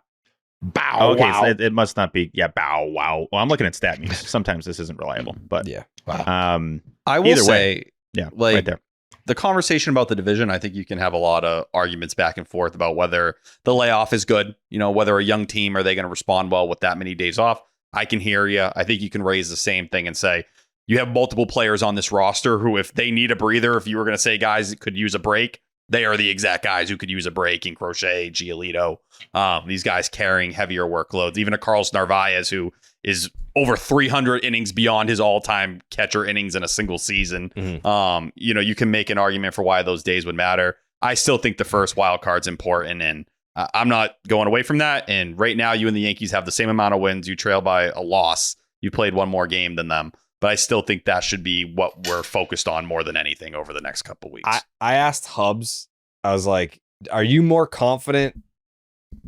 Bow Oh, okay, wow. so it must not be. Yeah, bow wow. Well, I'm looking at stat means. Sometimes this isn't reliable, but Yeah. Wow. I will Either say, way, yeah, like, right there. the conversation about the division, I think you can have a lot of arguments back and forth about whether the layoff is good, you know, whether a young team, are they going to respond well with that many days off? I can hear you. I think you can raise the same thing and say, you have multiple players on this roster who, if they need a breather, if you were going to say guys that could use a break, they are the exact guys who could use a break in Crochet, Giolito, these guys carrying heavier workloads. Even a Carlos Narvaez, who is over 300 innings beyond his all-time catcher innings in a single season. Mhm. You know, you can make an argument for why those days would matter. I still think the first wild card's important, and I'm not going away from that. And right now, you and the Yankees have the same amount of wins. You trail by a loss. You played one more game than them. But I still think that should be what we're focused on more than anything over the next couple weeks. I asked Hubs, I was like, are you more confident?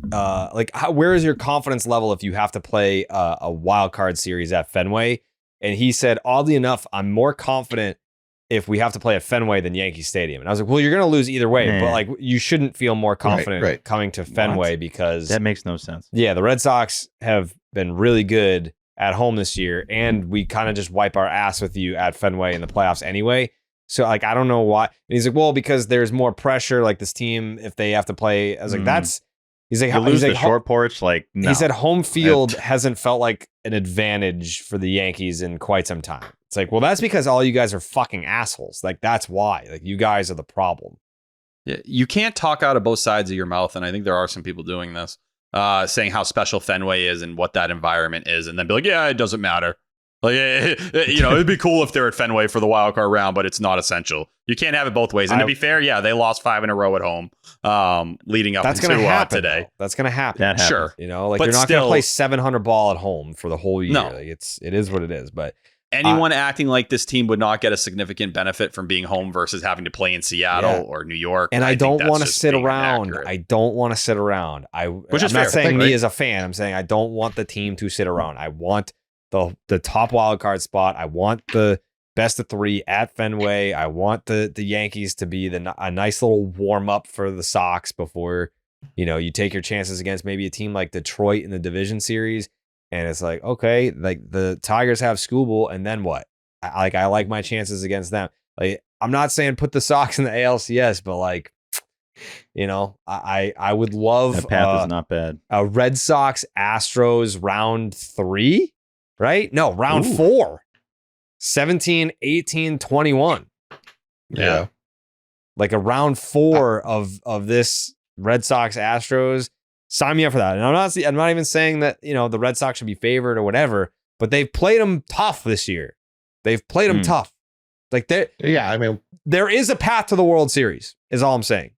Where is your confidence level if you have to play a wild card series at Fenway? And he said, oddly enough, I'm more confident if we have to play at Fenway than Yankee Stadium. And I was like, well, you're going to lose either way, but like, you shouldn't feel more confident coming to Fenway because That makes no sense. yeah, the Red Sox have been really good at home this year, and we kind of just wipe our ass with you at Fenway in the playoffs anyway. So, like, I don't know why. And he's like, well, because there's more pressure, like this team, if they have to play. I was like, he's like, You lose the short porch, like, no. He said home field hasn't felt like an advantage for the Yankees in quite some time. It's like, well, that's because all you guys are fucking assholes. Like, that's why. Like, you guys are the problem. Yeah, you can't talk out of both sides of your mouth, and I think there are some people doing this, saying how special Fenway is and what that environment is, and then be like, yeah, it doesn't matter. Like, you know, it'd be cool if they're at Fenway for the wild card round, but it's not essential. You can't have it both ways. And to be fair, yeah, they lost 5 in a row at home, leading up That's to going to happen today. though. That's going to happen. That happens. Sure. You know, like, But you're not going to still- play 700 ball at home for the whole year. No. Like, it is what it is. But Anyone acting like this team would not get a significant benefit from being home versus having to play in Seattle Yeah. or New York. and I think don't that's want to just sit being around. inaccurate. I don't want to sit around. Which is I'm not fair. saying Right. me as a fan. I'm saying I don't want the team to sit around. I want the top wild card spot. I want the best of 3 at Fenway. I want the Yankees to be a nice little warm up for the Sox before, you know, you take your chances against maybe a team like Detroit in the division series. And it's like, okay, like the Tigers have Skubal, and then what? I like my chances against them. Like, I'm not saying put the Sox in the ALCS, but like, you know, I would love That path is not bad. a Red Sox Astros round 3, right? No, round Ooh. 4. 17, 18, 21. Yeah. Like a round 4 of this Red Sox Astros. Sign me up for that. And I'm not even saying that, you know, the Red Sox should be favored or whatever, but they've played them tough this year. They've played them tough. Like Yeah, I mean, there is a path to the World Series, is all I'm saying.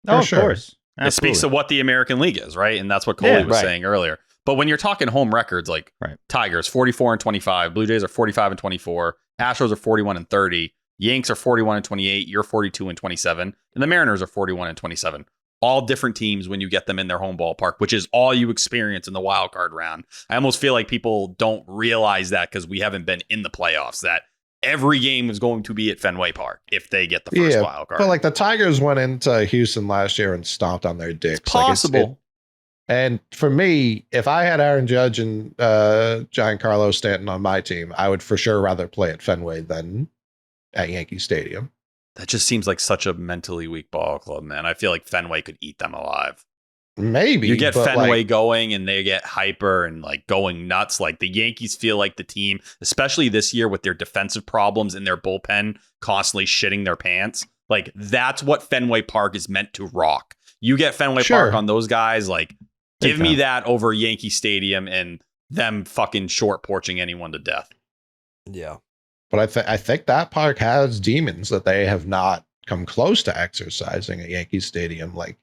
Oh, of sure. course. It speaks to what the American League is, right? And that's what Coley was saying earlier. But when you're talking home records, like Tigers 44-25, Blue Jays are 45-24, Astros are 41-30, Yanks are 41-28, you're 42-27, and the Mariners are 41-27. All different teams when you get them in their home ballpark, which is all you experience in the wild card round. I almost feel like people don't realize that because we haven't been in the playoffs, that every game is going to be at Fenway Park if they get the first wild card. But like the Tigers went into Houston last year and stomped on their dicks. It's possible. And for me, if I had Aaron Judge and Giancarlo Stanton on my team, I would for sure rather play at Fenway than at Yankee Stadium. That just seems like such a mentally weak ball club, man. I feel like Fenway could eat them alive. Maybe. You get Fenway going and they get hyper and like going nuts. Like the Yankees feel like the team, especially this year with their defensive problems in their bullpen, constantly shitting their pants. Like that's what Fenway Park is meant to rock. You get Fenway Park on those guys, like give me that over Yankee Stadium and them fucking short porching anyone to death. Yeah. But I think that park has demons that they have not come close to exercising at Yankee Stadium. Like,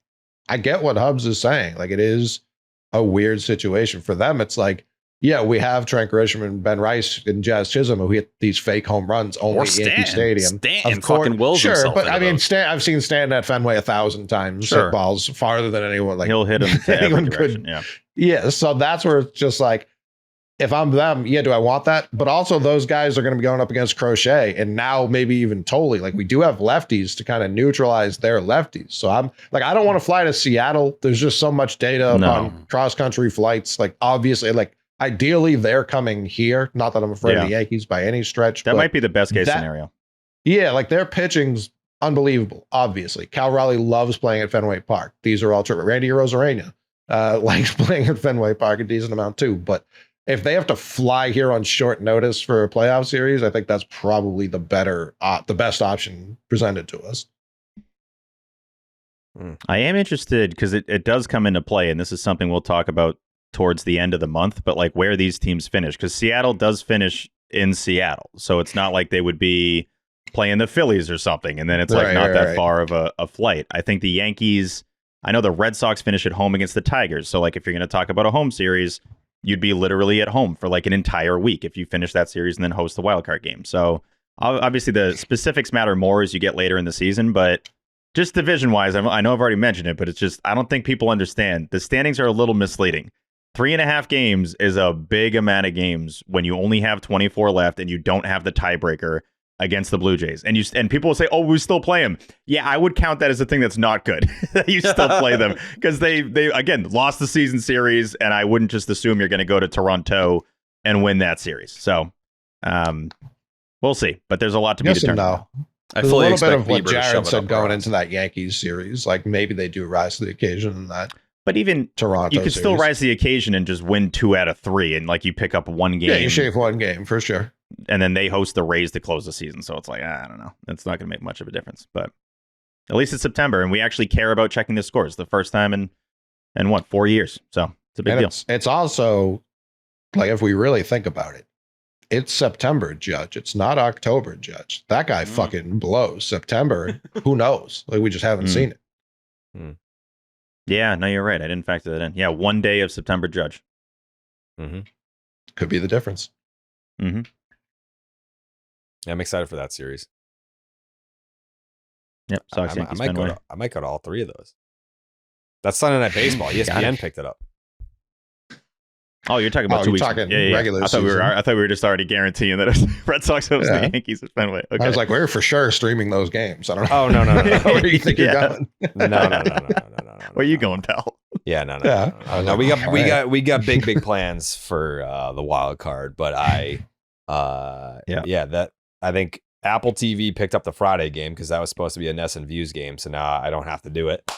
I get what Hubs is saying. Like, it is a weird situation for them. It's like, yeah, we have Trent Grisham and Ben Rice and Jazz Chisholm who hit these fake home runs only at Yankee Stadium. Stanton fucking wills himself. But I mean, I've seen Stanton at Fenway 1,000 times. Hit balls farther than anyone. Like he'll hit him to every direction. Yeah. So that's where it's just like, if I'm them, do I want that? But also those guys are going to be going up against Crochet and now maybe even Tolle. Like we do have lefties to kind of neutralize their lefties. So I'm like, I don't want to fly to Seattle. There's just so much data on cross country flights. Like obviously, like ideally they're coming here. Not that I'm afraid of the Yankees by any stretch. That might be the best case scenario. Yeah. Like their pitching's unbelievable. Obviously Cal Raleigh loves playing at Fenway Park. These are all true. Randy Arozarena likes playing at Fenway Park a decent amount too. But if they have to fly here on short notice for a playoff series, I think that's probably the best option presented to us. I am interested because it does come into play, and this is something we'll talk about towards the end of the month, but like where these teams finish, because Seattle does finish in Seattle. So it's not like they would be playing the Phillies or something, and then it's like not that far of a flight. I think the Yankees, I know the Red Sox finish at home against the Tigers. So like if you're going to talk about a home series, you'd be literally at home for like an entire week if you finish that series and then host the wildcard game. So obviously the specifics matter more as you get later in the season, but just division-wise, I know I've already mentioned it, but it's just, I don't think people understand. The standings are a little misleading. 3.5 games is a big amount of games when you only have 24 left and you don't have the tiebreaker against the Blue Jays. And people will say, oh, we still play them. Yeah, I would count that as a thing that's not good. You still play them because they again lost the season series, and I wouldn't just assume you're going to go to Toronto and win that series. So we'll see. But there's a lot to be determined. No. There's a little bit of what Jared said going into that Yankees series. Like maybe they do rise to the occasion in that. But even Toronto, you could still rise to the occasion and just win 2 out of 3, and like you pick up one game. Yeah, you shave one game for sure. And then they host the Rays to close the season. So it's like, I don't know. It's not going to make much of a difference. But at least it's September, and we actually care about checking the scores the first time in what, 4 years. So it's a big deal. It's also, like, if we really think about it, it's September, Judge. It's not October, Judge. That guy fucking blows. September, who knows? Like, we just haven't seen it. Yeah, no, you're right. I didn't factor that in. Yeah, 1 day of September, Judge. Could be the difference. Yeah, I'm excited for that series. Yep, Sox Yankees Fenway. I might go to all 3 of those. That's Sunday Night Baseball. ESPN picked it up. Oh, you're talking about 2 weeks. Regular I thought we were just already guguaranteeing that Red Sox host the Yankees at Fenway. Okay. I was like, we're for sure streaming those games. I don't know. Oh, no. Where do you think you're going? No. Where are you going, pal? Yeah, no. We got big plans for the wild card, but I think Apple TV picked up the Friday game because that was supposed to be a Ness and Views game. So now I don't have to do it.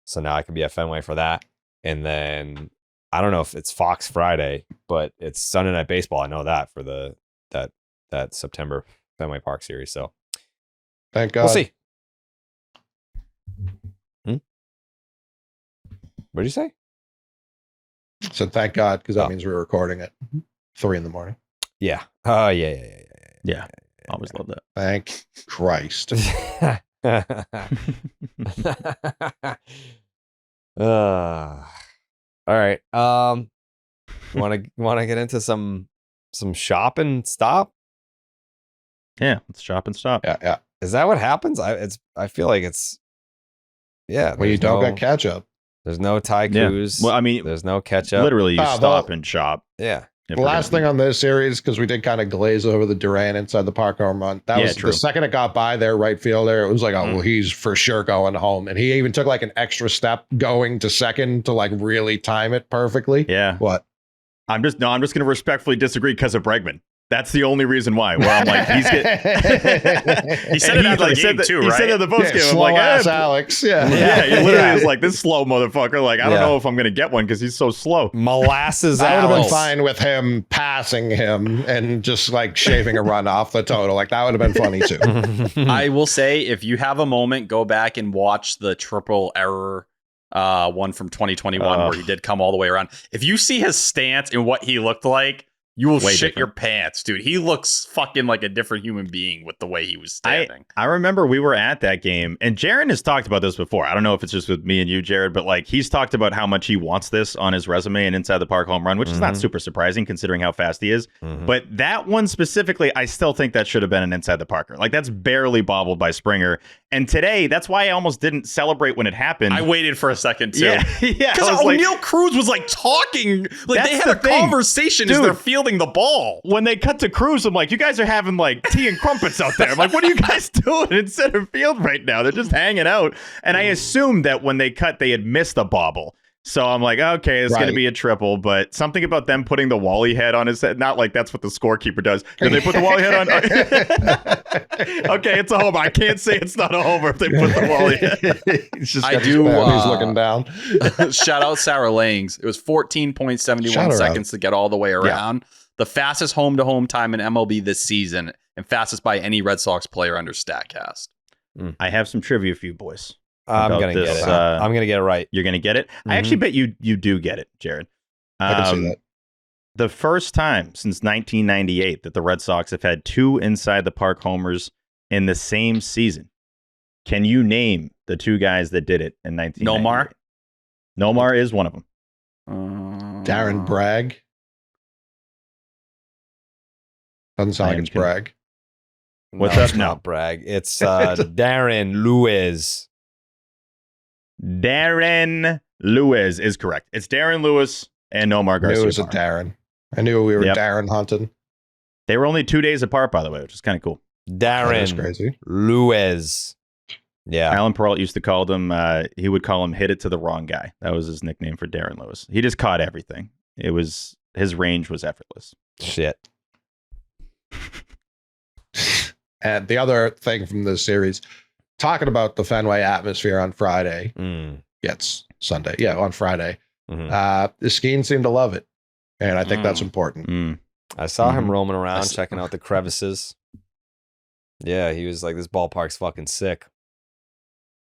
So now I can be at Fenway for that. And then I don't know if it's Fox Friday, but it's Sunday Night Baseball. I know that for that September Fenway Park series. So thank God. We'll see. What did you say? So thank God, because that means we're recording at 3 a.m. Yeah. Yeah. Always love that. Thank Christ. All right. Want to get into some shopping? Stop. Yeah, let's shop and stop. Yeah. Is that what happens? I feel like it's. Yeah. When you don't get ketchup. There's no taikus. Yeah. Well, I mean, there's no ketchup. Literally, you stop and shop. Yeah. The last thing on this series, because we did kind of glaze over the Duran inside the park home run. That was true. The second it got by their right fielder, it was like, oh, well, he's for sure going home. And he even took like an extra step going to second to like really time it perfectly. Yeah. What? I'm just going to respectfully disagree because of Bregman. That's the only reason why. Where I'm like, he's getting. He said it after the game too, right? He said it at the post game. I'm slow like, ass Alex. Yeah. He literally is like, this slow motherfucker. Like, I don't know if I'm gonna get one because he's so slow. Molasses. I would have Alex. been fine with him passing him and just like shaving a run off the total. Like that would have been funny too. I will say, if you have a moment, go back and watch the triple error one from 2021 where he did come all the way around. If you see his stance and what he looked like, you will shit your pants, dude. He looks fucking like a different human being with the way he was standing. I remember we were at that game, and Jared has talked about this before. I don't know if it's just with me and you, Jared, but like he's talked about how much he wants this on his resume and inside the park home run, which is not super surprising considering how fast he is. But that one specifically, I still think that should have been an inside the parker. Like that's barely bobbled by Springer. And today, that's why I almost didn't celebrate when it happened. I waited for a second too. Yeah. Because O'Neal Cruz was like talking, like they had a conversation as they're fielding the ball. When they cut to Cruz, I'm like, you guys are having like tea and crumpets out there. I'm like, what are you guys doing in center field right now? They're just hanging out. And I assumed that when they cut, they had missed a bobble. So I'm like, okay, it's going to be a triple, but something about them putting the Wally head on his head, not like that's what the scorekeeper does. Did they put the Wally head on? Okay, it's a homer. I can't say it's not a homer if they put the Wally head. He's looking down. Shout out Sarah Langs. It was 14.71 seconds to get all the way around. Yeah. The fastest home-to-home time in MLB this season and fastest by any Red Sox player under StatCast. I have some trivia for you boys. I'm gonna get it. I'm gonna get it right. You're gonna get it. I actually bet you do get it, Jared. I can see that. The first time since 1998 that the Red Sox have had two inside the park homers in the same season. Can you name the two guys that did it in 1998? Nomar is one of them. Darren Bragg. Doesn't sound like it's Bragg. What's up? It's not Bragg. It's Darren Lewis. Darren Lewis is correct. It's Darren Lewis and Nomar Garcia. I knew it was a Darren. I knew we were Darren hunting. They were only 2 days apart, by the way, which is kind of cool. Darren crazy. Lewis. Yeah. Alan Peralt used to call them, he would call him hit it to the wrong guy. That was his nickname for Darren Lewis. He just caught everything. His range was effortless. Shit. And the other thing from this series, talking about the Fenway atmosphere on Friday, it's Sunday. Yeah, on Friday. The Skeens seemed to love it. And I think that's important. I saw him roaming around, checking out the crevices. Yeah, he was like, this ballpark's fucking sick.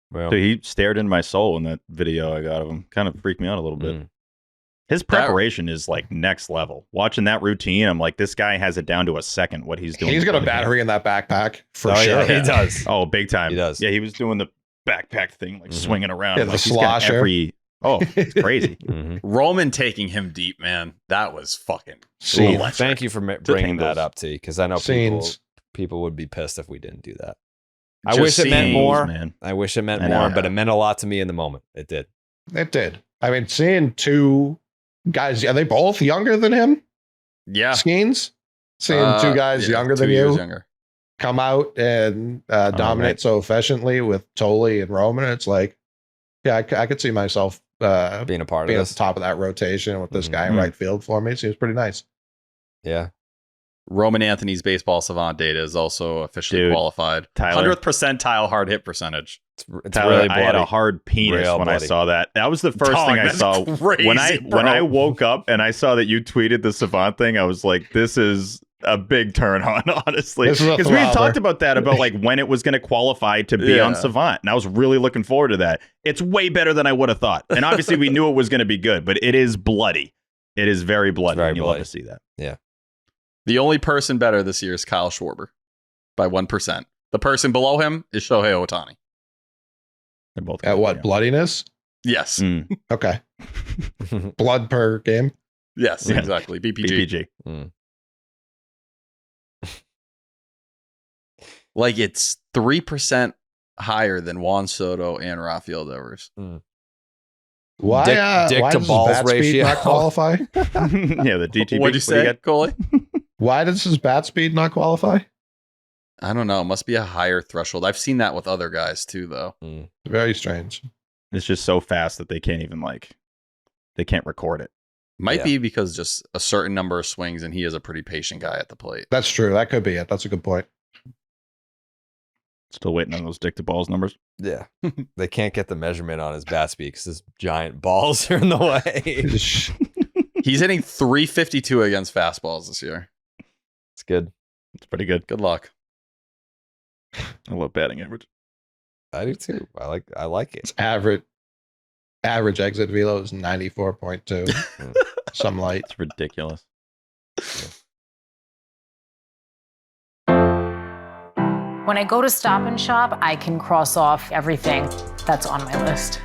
Well, so he stared into my soul in that video I got of him. Kind of freaked me out a little bit. His preparation is like next level. Watching that routine, I'm like, this guy has it down to a second what he's doing. He's got a battery in that backpack for sure. Yeah, he does. Oh, big time. He does. Yeah, he was doing the backpack thing, like swinging around. Yeah, like, the slosher. It's crazy. Roman taking him deep, man. That was fucking electric. Thank you for bringing that up, T, because I know people would be pissed if we didn't do that. I wish it meant more. Man. I wish it meant more, but it meant a lot to me in the moment. It did. It did. I mean, seeing two guys, are they both younger than him? Yeah. Skeens? Seeing two guys younger than you come out and dominate so efficiently with Tolle and Roman, it's like, yeah, I could see myself being a part of this. At the top of that rotation with this guy in right field for me. It seems pretty nice. Yeah. Roman Anthony's baseball savant data is also officially qualified. Tyler, 100th percentile hard hit percentage. It's Tyler, really I had a hard penis when I saw that. That was the first thing I saw. Crazy, when I woke up and I saw that you tweeted the savant thing, I was like, this is a big turn on, honestly. Because we had talked about that, about like when it was going to qualify to be on Savant. And I was really looking forward to that. It's way better than I would have thought. And obviously we knew it was going to be good, but it is bloody. It is very bloody. And you'll love to see that. Yeah. The only person better this year is Kyle Schwarber. by 1%. The person below him is Shohei Ohtani. They're both At what, bloodiness? Yes. Okay. Blood per game? Yes, Yeah. exactly. BPG. Like it's 3% higher than Juan Soto and Rafael Devers. Why, Dick why to does balls bat speed ratio. not qualify? Yeah, the DTP. What'd you say, Coley? Why does his bat speed not qualify? I don't know. It must be a higher threshold. I've seen that with other guys too, though. Very strange. It's just so fast that they can't even they can't record it. Might be because just a certain number of swings, and he is a pretty patient guy at the plate. That's true. That could be it. That's a good point. Still waiting on those dick to balls numbers. Yeah. They can't get the measurement on his bat speed because his giant balls are in the way. He's hitting 352 against fastballs this year. It's good. It's pretty good. Good luck. I love batting average. I do too. I like it. It's average exit velo is 94.2. Some light. It's ridiculous. When I go to Stop and Shop, I can cross off everything that's on my list.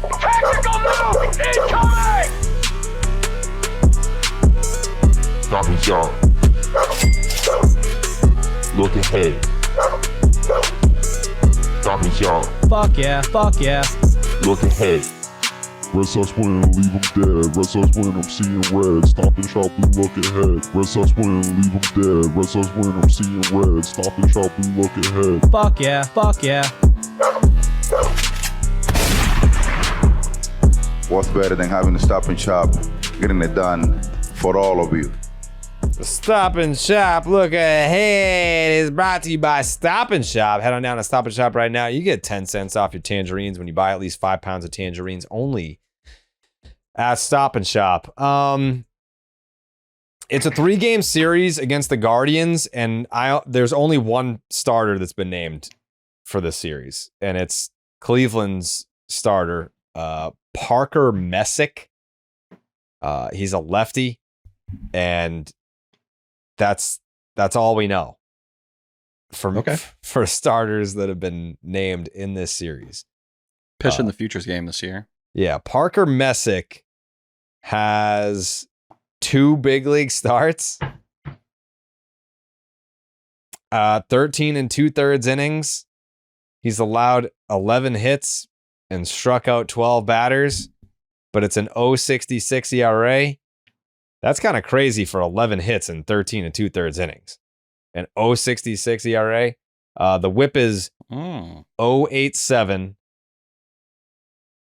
Tactical move incoming! Stop and shop. Look ahead. Stop and shop. Fuck yeah, fuck yeah. Look ahead. Red Sox win, leave them dead. Red Sox win, I'm seeing red. Stop and shop, we look ahead. Red Sox win, leave them dead. Red Sox win, I'm seeing red. Stop and shop, we look ahead. Fuck yeah, fuck yeah. What's better than having to stop and shop, getting it done for all of you? Stop and Shop, look ahead is brought to you by Stop and Shop. Head on down to Stop and Shop right now. You get 10 cents off your tangerines when you buy at least 5 pounds of tangerines only at Stop and Shop. It's a 3-game series against the Guardians, and there's only one starter that's been named for this series, and it's Cleveland's starter, Parker Messick. He's a lefty, and that's all we know for starters that have been named in this series. Pitch in the Futures game this year. Yeah, Parker Messick has 2 big league starts, 13 2/3 innings. He's allowed 11 hits and struck out 12 batters, but it's an 0.66 ERA. That's kind of crazy for 11 hits and 13 2/3 innings. An 0.66 ERA. The whip is 0.87.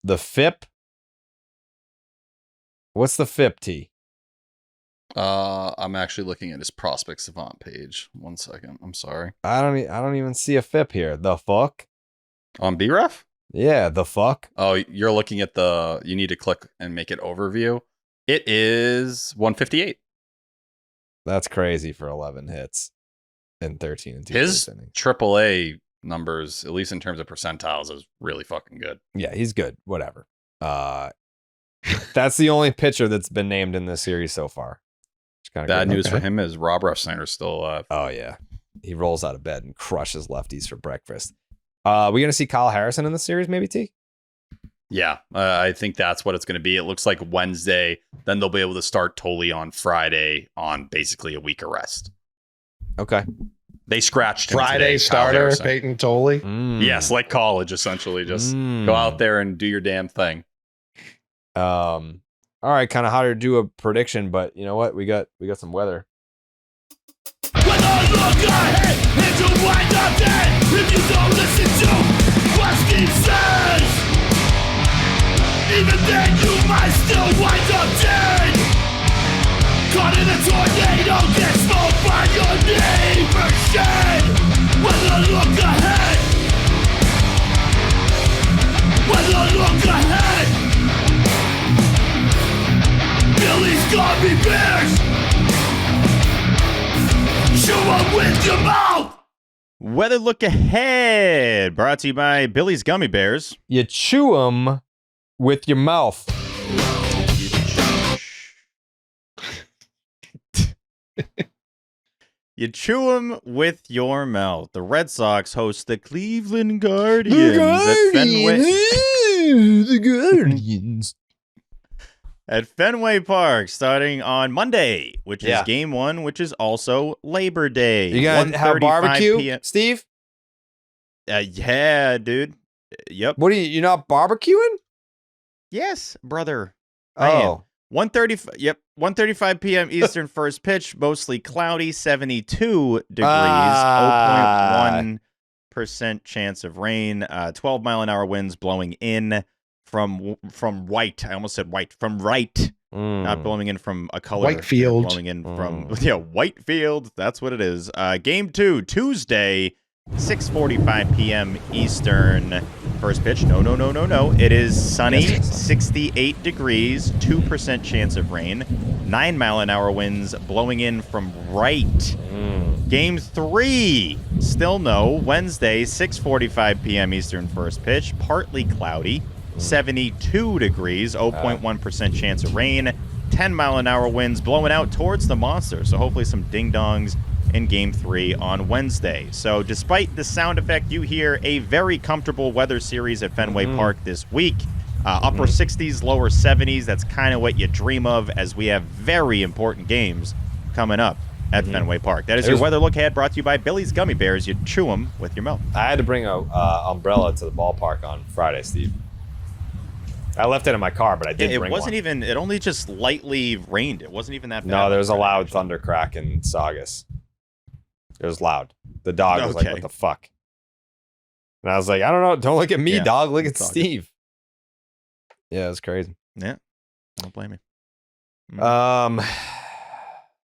The FIP. What's the FIP, T? I'm actually looking at his prospect savant page. 1 second. I'm sorry. I don't even see a FIP here. The fuck? On BREF? Yeah, the fuck. Oh, you're looking at you need to click and make it overview. It is 158. That's crazy for 11 hits and 13 2/3 His innings. AAA numbers, at least in terms of percentiles, is really fucking good. Yeah, he's good. Whatever. That's the only pitcher that's been named in this series so far. Bad news for him is Rob Refsnyder's still alive. Oh, yeah. He rolls out of bed and crushes lefties for breakfast. We're going to see Kyle Harrison in the series, maybe, T? Yeah, I think that's what it's going to be. It looks like Wednesday. Then they'll be able to start Tolle on Friday on basically a week of rest. Okay. They scratched him Friday today, starter, Payton Tolle. Yes, like college, essentially. Just go out there and do your damn thing. All right, kind of harder to do a prediction, but you know what? We got some weather. When I look ahead, it's a wind up dead. If you don't listen to what Steve says, even then you might still wind up dead. Caught in a tornado, get smoked by your neighbor's shed. When I look ahead, when I look ahead, Billy's got me bears. Chew 'em with your mouth. Weather look ahead, brought to you by Billy's Gummy Bears. You chew them with your mouth. You chew them with your mouth. The Red Sox host the Cleveland Guardians at Fenway. The Guardians. At Fenway Park, starting on Monday, which is Yeah. game 1, which is also Labor Day. You gonna have 1:35 barbecue, PM. Steve? Yeah, dude. Yep. What are you're not barbecuing? Yes, brother. I am. Oh. 1:35 p.m. Eastern first pitch, mostly cloudy, 72 degrees, Ah. 0.1% chance of rain, 12-mile-an-hour winds blowing in from white. I almost said white. From right. Not blowing in from a color. White field. Blowing in from, white field. That's what it is. Game 2, Tuesday, 6:45 p.m. Eastern. First pitch. No. It is sunny, 68 degrees, 2% chance of rain, 9-mile-an-hour winds blowing in from right. Game 3, still no. Wednesday, 6:45 p.m. Eastern. First pitch, partly cloudy, 72 degrees, 0.1% chance of rain, 10-mile-an-hour winds blowing out towards the monster. So hopefully some ding-dongs in Game 3 on Wednesday. So despite the sound effect, you hear a very comfortable weather series at Fenway Park this week. Upper 60s, lower 70s. That's kind of what you dream of as we have very important games coming up at Fenway Park. That is your weather look ahead, brought to you by Billy's Gummy Bears. You chew them with your mouth. I had to bring a umbrella to the ballpark on Friday, Steve. I left it in my car, but I did bring one. It wasn't even, it only just lightly rained. It wasn't even that bad. No, there was a loud thunder crack in Saugus. It was loud. The dog was like, what the fuck? And I was like, I don't know. Don't look at me, dog. Look at Steve. Yeah, it's crazy. Yeah. Don't blame me.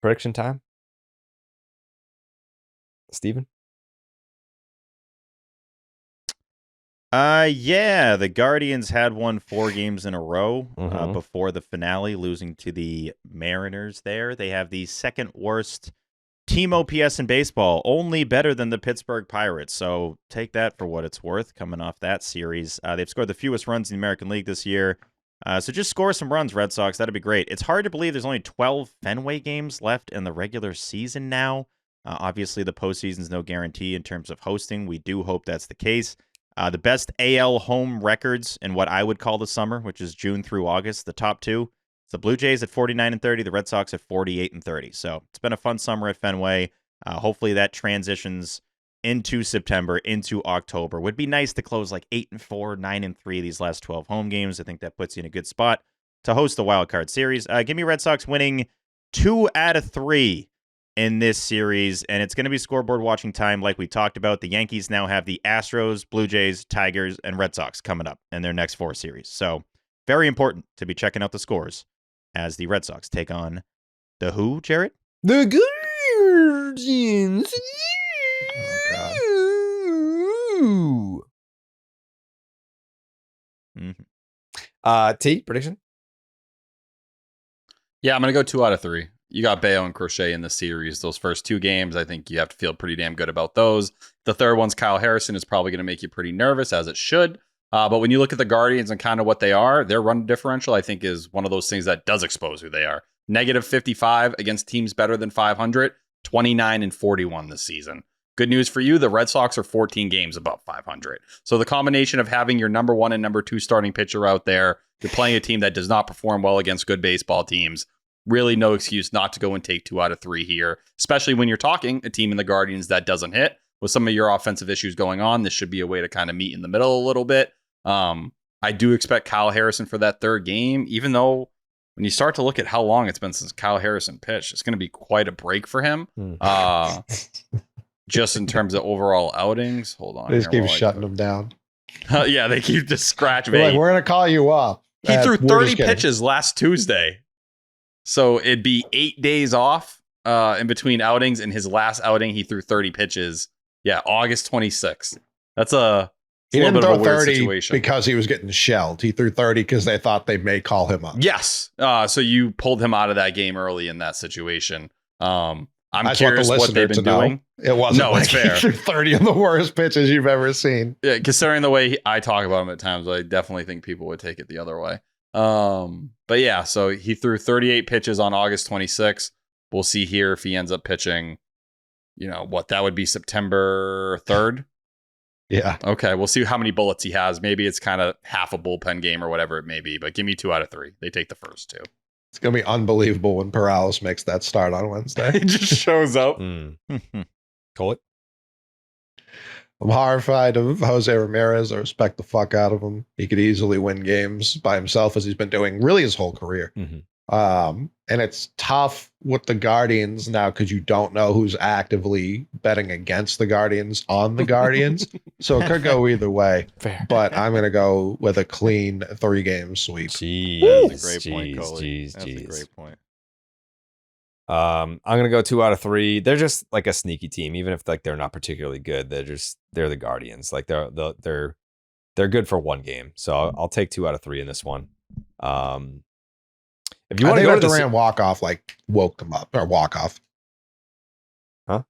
Prediction time? Steven? Yeah, the Guardians had won 4 games in a row before the finale, losing to the Mariners there. They have the second worst team OPS in baseball, only better than the Pittsburgh Pirates. So take that for what it's worth coming off that series. They've scored the fewest runs in the American League this year. So just score some runs, Red Sox. That'd be great. It's hard to believe there's only 12 Fenway games left in the regular season now. Obviously, the postseason's no guarantee in terms of hosting. We do hope that's the case. The best AL home records in what I would call the summer, which is June through August, the top 2. It's the Blue Jays at 49-30, the Red Sox at 48-30. So it's been a fun summer at Fenway. Hopefully that transitions into September, into October. Would be nice to close like 8-4, 9-3 these last 12 home games. I think that puts you in a good spot to host the wild card series. Give me Red Sox winning 2 out of 3 in this series, and it's going to be scoreboard watching time like we talked about. The Yankees now have the Astros, Blue Jays, Tigers, and Red Sox coming up in their next 4 series. So very important to be checking out the scores as the Red Sox take on the who, Jarrett? The Guardians. Oh, God. T, prediction? Yeah, I'm going to go 2 out of 3. You got Bayo and Crochet in the series. Those first 2 games, I think you have to feel pretty damn good about those. The third one's Kyle Harrison is probably going to make you pretty nervous, as it should. But when you look at the Guardians and kind of what they are, their run differential, I think, is one of those things that does expose who they are. -55 against teams better than 500, 29-41 this season. Good news for you, the Red Sox are 14 games above 500. So the combination of having your number 1 and number 2 starting pitcher out there, you're playing a team that does not perform well against good baseball teams. Really no excuse not to go and take 2 out of 3 here, especially when you're talking a team in the Guardians that doesn't hit. With some of your offensive issues going on, this should be a way to kind of meet in the middle a little bit. I do expect Kyle Harrison for that third game, even though when you start to look at how long it's been since Kyle Harrison pitched, it's going to be quite a break for him. Just in terms of overall outings. Hold on. They just keep shutting him down. Yeah, they keep just scratch Like, we're going to call you up. He threw 30 pitches last Tuesday. So it'd be 8 days off in between outings. In his last outing, he threw 30 pitches. Yeah, August 26th. That's he didn't throw 30 situation. Because he was getting shelled. He threw 30 because they thought they may call him up. Yes. So you pulled him out of that game early in that situation. I'm curious what they've been doing. It wasn't no, like it's fair. He threw 30 of the worst pitches you've ever seen. Yeah, considering the way I talk about him at times, I definitely think people would take it the other way. But yeah, so he threw 38 pitches on August 26th. We'll see here if he ends up pitching that would be September 3rd. Yeah. Okay, we'll see how many bullets he has. Maybe it's kind of half a bullpen game or whatever it may be, but give me 2 out of 3. They take the first 2. It's going to be unbelievable when Perales makes that start on Wednesday. He just shows up. Call it. I'm horrified of Jose Ramirez. I respect the fuck out of him. He could easily win games by himself, as he's been doing really his whole career. And it's tough with the Guardians now because you don't know who's actively betting against the Guardians on the Guardians. So it could go either way. Fair. But I'm going to go with a clean 3-game sweep. Jeez, That's a great point, Coley. That's a great point. I'm gonna go 2 out of 3. They're just like a sneaky team, even if like they're not particularly good. They're the Guardians. Like they're good for 1 game. So I'll take 2 out of 3 in this one. If you want to go to the Duran walk-off, like woke them up, or walk-off. Huh?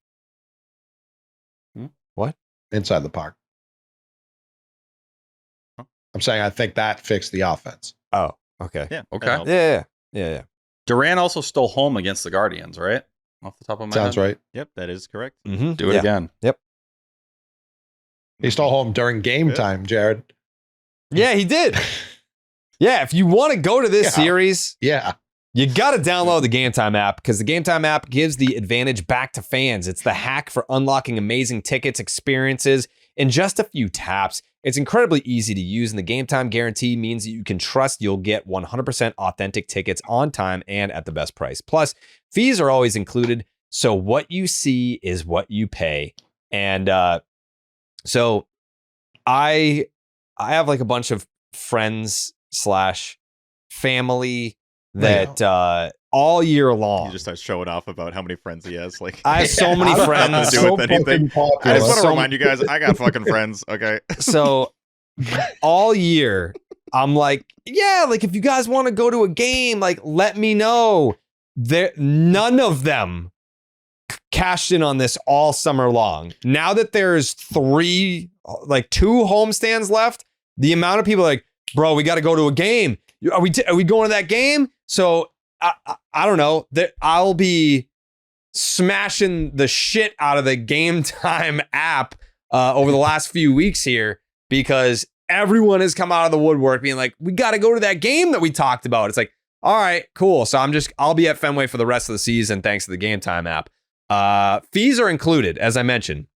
What? Inside the park. I'm saying I think that fixed the offense. Oh, okay. Yeah. Okay. Yeah. Duran also stole home against the Guardians, right? Off the top of my Sounds head. right. Yep, that is correct. Do it again. Yep. He stole home during game time, Jared. Yeah, he did. Yeah, if you want to go to this series, you got to download the Game Time app, because the Game Time app gives the advantage back to fans. It's the hack for unlocking amazing tickets, experiences in just a few taps. It's incredibly easy to use, and the Game Time guarantee means that you can trust you'll get 100% authentic tickets on time and at the best price. Plus, fees are always included, so what you see is what you pay. And so I have like a bunch of friends / family that all year long. He just starts showing off about how many friends he has. Like, I have so many friends. To do with anything. I just want to remind you guys, I got fucking friends. Okay. So all year, I'm like, yeah, like if you guys want to go to a game, like let me know. None of them cashed in on this all summer long. Now that there's 2 homestands left, the amount of people like, bro, we got to go to a game. Are we going to that game? So I don't know. I'll be smashing the shit out of the Game Time app over the last few weeks here, because everyone has come out of the woodwork being like, we got to go to that game that we talked about. It's like, all right, cool. So I'll be at Fenway for the rest of the season thanks to the Game Time app. Fees are included, as I mentioned.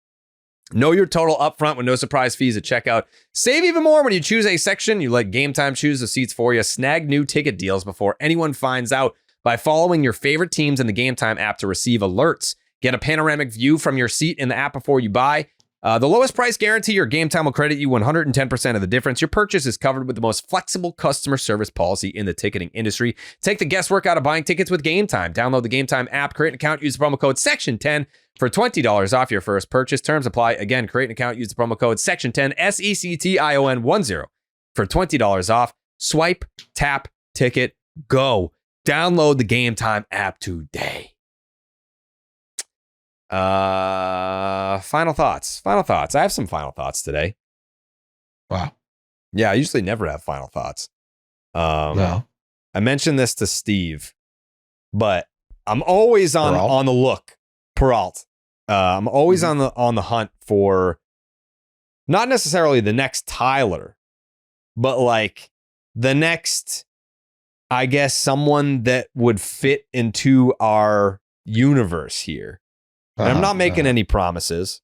Know your total upfront with no surprise fees at checkout. Save even more when you choose a section. You let Game Time choose the seats for you. Snag new ticket deals before anyone finds out by following your favorite teams in the Game Time app to receive alerts. Get a panoramic view from your seat in the app before you buy. The lowest price guarantee or Game Time will credit you 110% of the difference. Your purchase is covered with the most flexible customer service policy in the ticketing industry. Take the guesswork out of buying tickets with Game Time. Download the Game Time app, create an account, use the promo code SECTION10 for $20 off your first purchase. Terms apply. Again, create an account, use the promo code SECTION10, SECTION10 for $20 off. Swipe, tap, ticket, go. Download the Game Time app today. Final thoughts. I have some final thoughts today. Wow. Yeah, I usually never have final thoughts. No. I mentioned this to Steve, but I'm always on the look. Peralt. I'm always on the hunt for not necessarily the next Tyler, but like the next, I guess, someone that would fit into our universe here. And I'm not making any promises,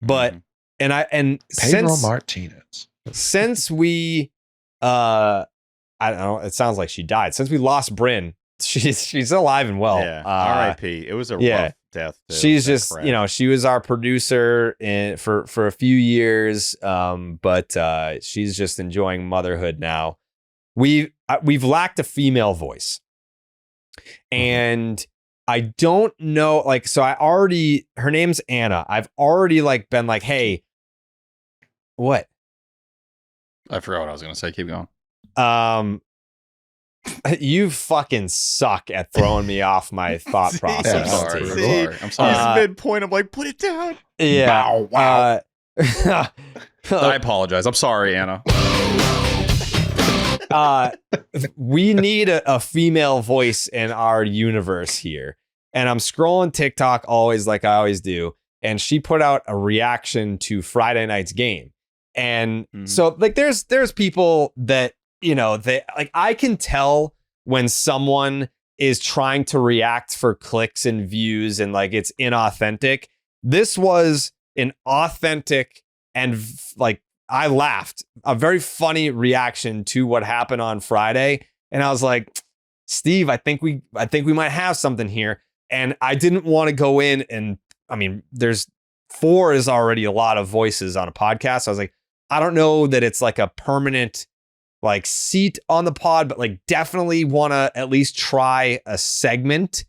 but Pedro Martinez. Since we I don't know, it sounds like she died. Since we lost Bryn, she's alive and well. Yeah. R.I.P. It was a rough death. She's just, she was our producer for a few years, but she's just enjoying motherhood now. We've lacked a female voice, and I don't know, like, so her name's Anna. I've already been like, hey, what? I forgot what I was going to say. Keep going. You fucking suck at throwing me off my thought process. I'm sorry. He's midpoint. I'm like, put it down. Yeah. Wow. I apologize. I'm sorry, Anna. We need a female voice in our universe here. and I'm scrolling TikTok always like I always do. And she put out a reaction to Friday night's game. And so like there's people that, you know, they like I can tell when someone is trying to react for clicks and views and like it's inauthentic. This was an authentic and like I laughed, a very funny reaction to what happened on Friday. And I was like, Steve, I think we might have something here. And I didn't want to go in and I mean, there's 4 is already a lot of voices on a podcast. So I was like, I don't know that it's like a permanent like seat on the pod, but like definitely want to at least try a segment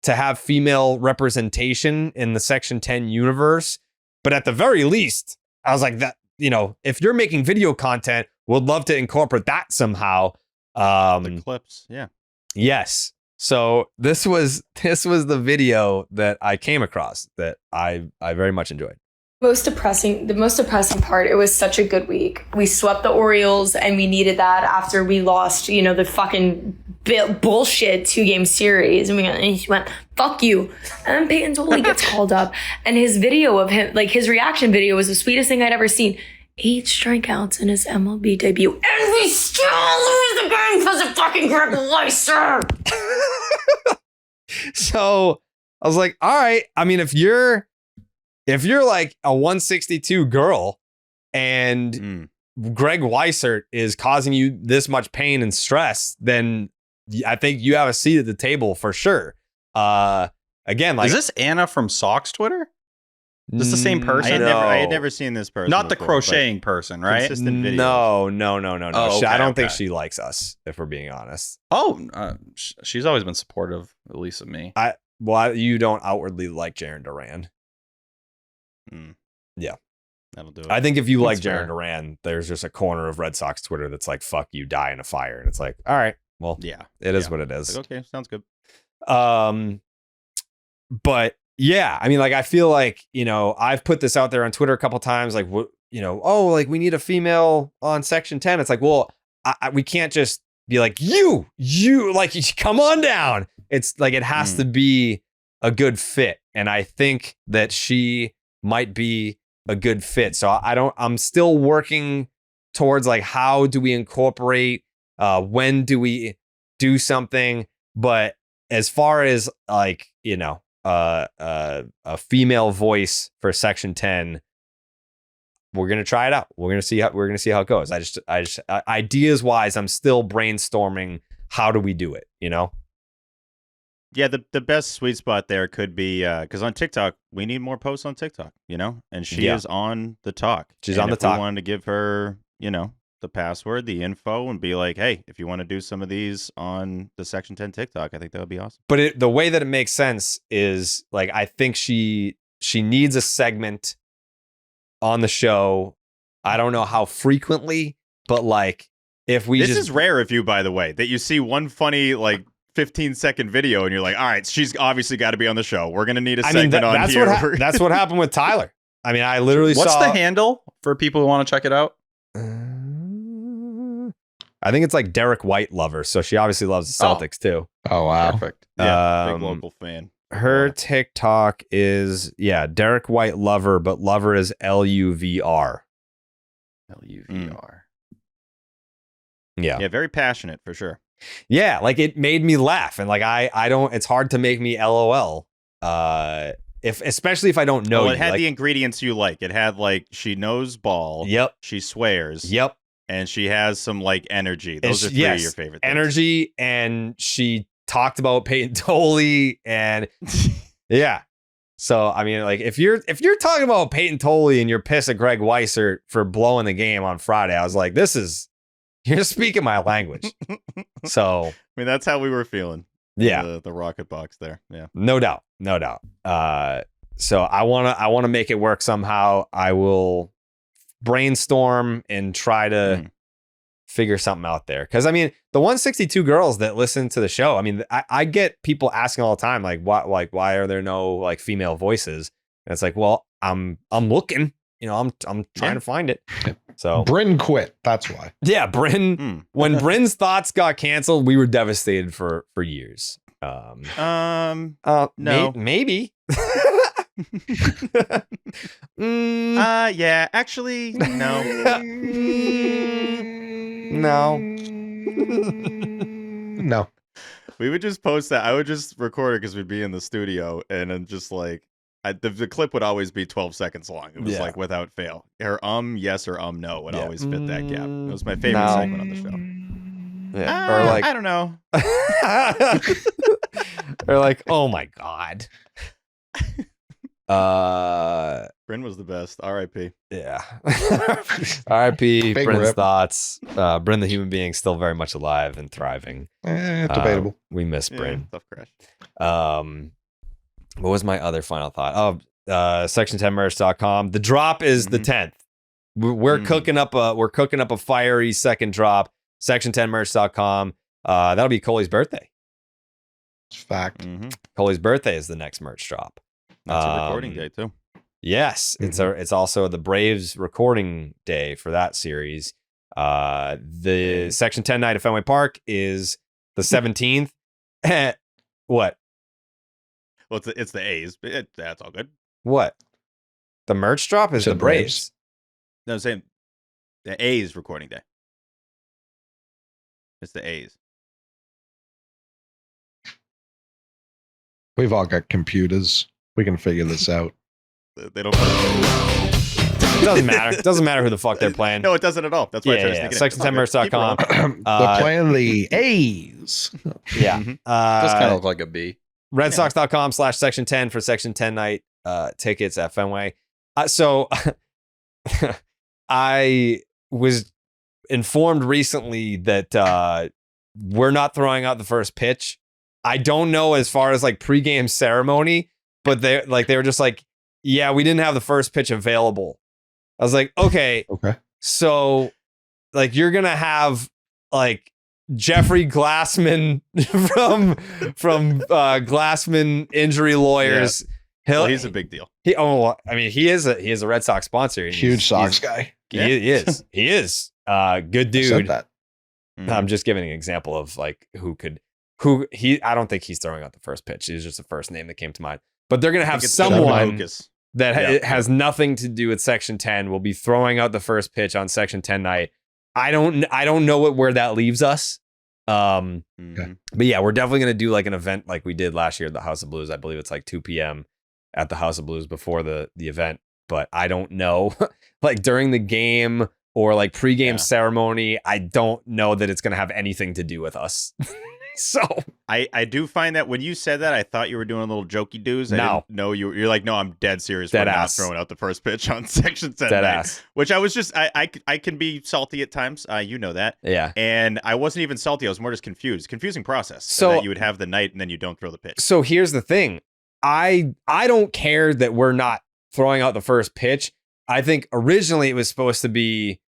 to have female representation in the Section 10 universe. But at the very least, I was like that, you know, if you're making video content, would love to incorporate that somehow. The clips. Yeah. Yes. So this was the video that I came across that I very much enjoyed. The most depressing part, it was such a good week. We swept the Orioles and we needed that after we lost, you know, the fucking bullshit 2-game series. And he went, fuck you. And then Payton Tolle gets called up. And his video of him, like his reaction video was the sweetest thing I'd ever seen. 8 strikeouts in his MLB debut. And we still lose the game because of fucking Greg Weiser. So I was like, all right. I mean, if you're like a 162 girl and Greg Weissert is causing you this much pain and stress, then I think you have a seat at the table for sure. Again, like, is this Anna from Sox Twitter? Is this the same person? I had never seen this person. Not the before, crocheting person, right? Consistent videos. No. Oh, okay, I don't think she likes us, if we're being honest. Oh, she's always been supportive, at least of me. You don't outwardly like Jaron Duran. Yeah. That'll do it. I think if you That's like fair. Jaron Duran, there's just a corner of Red Sox Twitter that's like, fuck you, die in a fire. And it's like, all right, well, Yeah. it is what it is. Like, okay, sounds good. But yeah, I mean, like, I feel like, you know, I've put this out there on Twitter a couple times, like, you know, oh, like we need a female on Section 10. It's like, well, we can't just be like, you, like, come on down. It's like, it has to be a good fit. And I think that she might be a good fit. So I'm still working towards like, how do we incorporate, when do we do something? But as far as like, you know, a female voice for Section 10, we're gonna try it out. We're gonna see how it goes. I just ideas wise, I'm still brainstorming. How do we do it? You know? Yeah, the best sweet spot there could be because on TikTok we need more posts on TikTok. You know, and she is on the talk. She's and on the if talk. We wanted to give her, you know, the password, the info, and be like, hey, if you want to do some of these on the Section 10 TikTok, I think that would be awesome. But the way that it makes sense is like, I think she needs a segment on the show. I don't know how frequently, but like if we This is rare of you, by the way, that you see one funny like 15-second video and you're like, all right, she's obviously got to be on the show. We're gonna need a segment on that's here. that's what happened with Tyler. I mean, I literally What's saw the handle for people who want to check it out? I think it's like Derek White lover. So she obviously loves the Celtics too. Oh, wow. Perfect. Yeah, big local fan. Her TikTok is, Derek White lover, but lover is LUVR. LUVR. Yeah. Yeah, very passionate for sure. Yeah, like it made me laugh. And like I don't, it's hard to make me LOL. Especially if I don't know. Well, it had the ingredients you like. It had like she knows ball. Yep. She swears. Yep. And she has some like energy. Those are three of your favorite things. Energy, and she talked about Payton Tolle, and yeah. So I mean, like if you're talking about Payton Tolle and you're pissed at Greg Weissert for blowing the game on Friday, I was like, you're speaking my language. So I mean, that's how we were feeling. Yeah. The Rocket Box there. Yeah. No doubt. So I wanna make it work somehow. I will brainstorm and try to figure something out there. Cause I mean, the 162 girls that listen to the show, I mean, I get people asking all the time, like, why are there no like female voices? And it's like, well, I'm looking, you know, I'm trying to find it. So Bryn quit. That's why. Yeah. Bryn, when Bryn's thoughts got canceled, we were devastated for years. No. Maybe. Yeah, actually, no. No. No. We would just post that. I would just record it because we'd be in the studio, and then just like the clip would always be 12 seconds long. It was like without fail. Her yes or no would always fit that gap. It was my favorite segment on the show. Yeah. Or like I don't know. or like, oh my God. Bryn was the best. R.I.P. Yeah. R.I.P. Big Bryn's rip. thoughts. Bryn, the human being, still very much alive and thriving. Debatable. We miss Bryn. Tough crash. What was my other final thought? Section10merch.com. The drop is the 10th. We're cooking up a fiery second drop. Section10merch.com. That'll be Coley's birthday. Fact. Coley's birthday is the next merch drop. That's a recording day too. Yes, it's also the Braves recording day for that series. The Section 10 night at Fenway Park is the 17th. What? Well, it's the A's. That's all good. What? The merch drop is the Braves. No, I'm saying the A's recording day. It's the A's. We've all got computers. We can figure this out. They don't. It doesn't matter. It doesn't matter who the fuck they're playing. No, it doesn't at all. That's why I tried to sneak it in. Section10merch.com. They're playing the A's. Yeah. Just kind of look like a B. RedSox.com/Section10 for Section 10 night tickets at Fenway. So I was informed recently that we're not throwing out the first pitch. I don't know as far as like pregame ceremony, but they were just like, yeah, we didn't have the first pitch available. I was like, okay. So like you're gonna have like Jeffrey Glassman from Glassman Injury Lawyers. Yeah. He's a big deal. He is a Red Sox sponsor. Huge Sox guy. He is. He is. Good dude. Said that. I'm just giving an example of like I don't think he's throwing out the first pitch. He's just the first name that came to mind. But they're going to have someone that has nothing to do with Section 10 will be throwing out the first pitch on Section 10 night. I don't know where that leaves us. But yeah, we're definitely going to do like an event like we did last year at the House of Blues. I believe it's like 2 p.m. at the House of Blues before the event. But I don't know, like during the game or like pregame ceremony, I don't know that it's going to have anything to do with us. So I do find that when you said that, I thought you were doing a little jokey doos. I didn't know you're like, no, I'm dead serious. We're not throwing out the first pitch on Section 10 night, which I was just, I can be salty at times. You know that. Yeah. And I wasn't even salty. I was more just confused. Confusing process. So that you would have the night and then you don't throw the pitch. So here's the thing. I don't care that we're not throwing out the first pitch. I think originally it was supposed to be,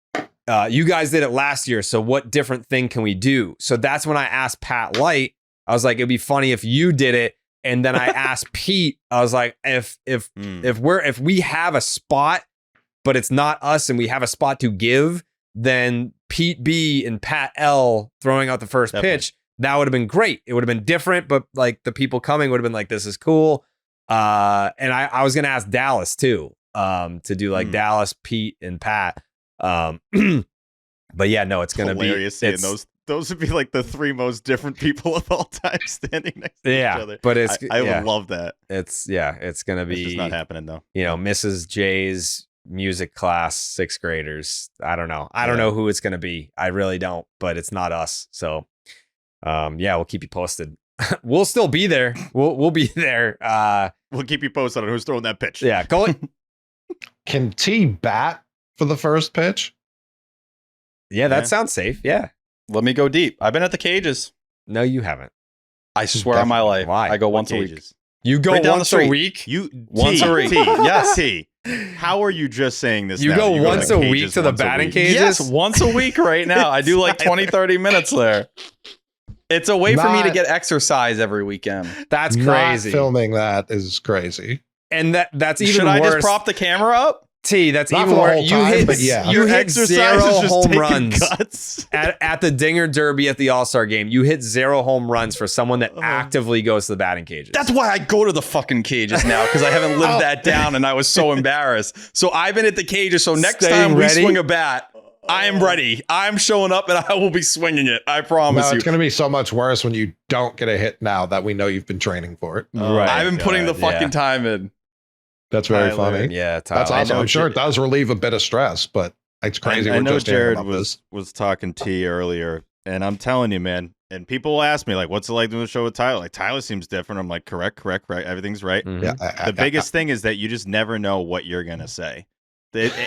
you guys did it last year, so what different thing can we do? So that's when I asked Pat Light. I was like, it'd be funny if you did it. And then I asked Pete. I was like, if we have a spot, but it's not us, and we have a spot to give, then Pete B and Pat L throwing out the first pitch, that would have been great. It would have been different, but like the people coming would have been like, this is cool. And I was gonna ask Dallas too, to do like Dallas, Pete, and Pat. But yeah, no, it's gonna hilarious be seeing those would be like the three most different people of all time standing next to each other. But I would love that. It's gonna be. It's not happening though. You know, Mrs. J's music class, 6th graders. I don't know. I don't know who it's gonna be. I really don't. But it's not us. So, we'll keep you posted. We'll still be there. We'll be there. We'll keep you posted on who's throwing that pitch. Yeah, call it. Can T bat for the first pitch? Yeah, that sounds safe. Yeah. Let me go deep. I've been at the cages. No, you haven't. I swear on my life. Why? I go once a week. You go right down once the street. a week? Once a week. Yes. T. How are you just saying this? You now? go You once to a the week cages to the once a batting week? cages? Yes, once a week right now. I do like 20, 30 minutes there. It's a way for me to get exercise every weekend. That's crazy. Not filming that is crazy. And that's even Should worse. I just prop the camera up? T, that's Not even for the worse. whole You time, hit, but yeah. you Your hit exercise zero is just home taking runs cuts. at the Dinger Derby at the All-Star game. You hit 0 home runs for someone that actively goes to the batting cages. That's why I go to the fucking cages now, because I haven't lived that down and I was so embarrassed. So I've been at the cages. So next Staying time we ready? swing a bat, I am ready. I'm showing up and I will be swinging it. I promise No, you. it's going to be so much worse when you don't get a hit now that we know you've been training for it. Right. I've been putting the God, fucking time in. That's very Tyler. funny. Yeah, Tyler. That's awesome. I know I'm sure Jer- it does relieve a bit of stress, but it's crazy. I we're know just hearing Jared about this. was talking to you earlier, and I'm telling you, man. And people will ask me, like, what's it like doing the show with Tyler? Like, Tyler seems different. I'm like, correct. Everything's right. Mhm. Yeah, The biggest thing is that you just never know what you're going to say.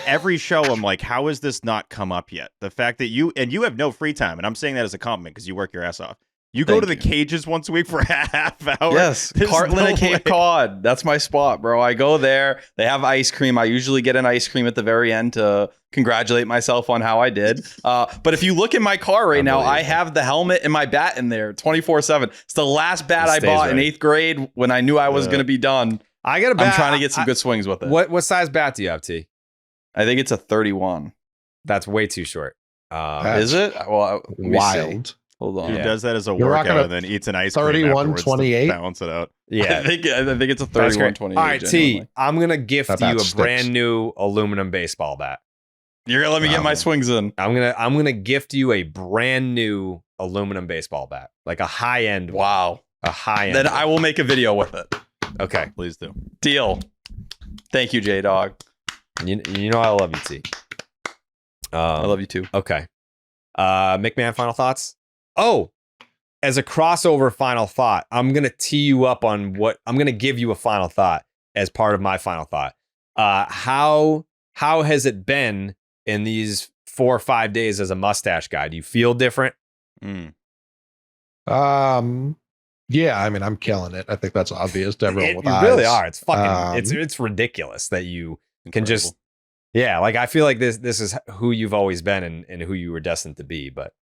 Every show, I'm like, how has this not come up yet? The fact that you have no free time, and I'm saying that as a compliment because you work your ass off. You go to the cages once a week for a half hour. Yes, There's Cartland no and Cape way. Cod. That's my spot, bro. I go there. They have ice cream. I usually get an ice cream at the very end to congratulate myself on how I did. But if you look in my car right now, I have the helmet and my bat in there 24/7. It's the last bat I bought in 8th grade when I knew I was going to be done. I got a bat. I'm trying to get some good swings with it. What size bat do you have, T? I think it's a 31. That's way too short. Is it? Well, let me see. Wild. Hold on. Who does that as a You're rocking workout a and then eats an ice cream 31, afterwards to 28? balance it out? Yeah. I think it's a That's 31, great. 28. All right, T, genuinely. I'm going to gift That you bat a sticks. brand new aluminum baseball bat. You're going to let me get my swings in. I'm gonna gift you a brand new aluminum baseball bat, like a high end. Wow. A high end. Then I will make a video with it. Okay, Please do. Deal. Thank you, J-Dog. you know I love you, T. I love you too. Okay, McMahon, final thoughts. Oh, as a crossover final thought, I'm gonna tee you up on what I'm gonna give you a final thought as part of my final thought. How has it been in these 4 or 5 days as a mustache guy? Do you feel different? Yeah, I mean, I'm killing it. I think that's obvious to everyone with You eyes. really are. It's fucking. Um, It's ridiculous that you can Incredible. just. Yeah, like I feel like this is who you've always been and who you were destined to be. But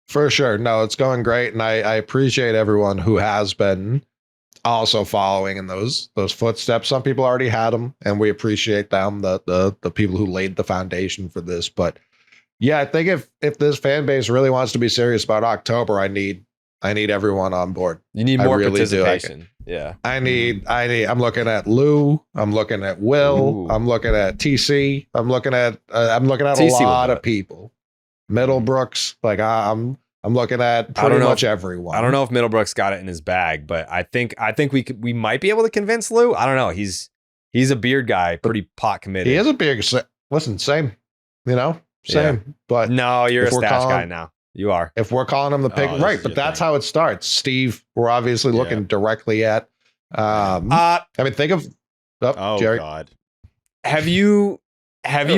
For sure. No, it's going great. And I appreciate everyone who has been also following in those footsteps. Some people already had them, and we appreciate them, the people who laid the foundation for this. But yeah, I think if this fan base really wants to be serious about October, I need everyone on board. you need I more really do. participation. Yeah. I'm looking at Lou. I'm looking at Will. Ooh. I'm looking at TC. I'm looking at TC a will lot do of it. people. Middlebrooks. Like I'm looking at pretty much everyone. I don't know if Middlebrooks got it in his bag, but I think we might be able to convince Lou. I don't know. He's a beard guy, pretty pot committed. He is a big. Listen, same. Same. Yeah. But No, you're a if we're stash guy calling- now. You are. if we're calling him the pig, this right? is But your that's thing. how it starts. Steve, we're obviously looking directly at. I mean, think of. Oh, Jerry. God. Have you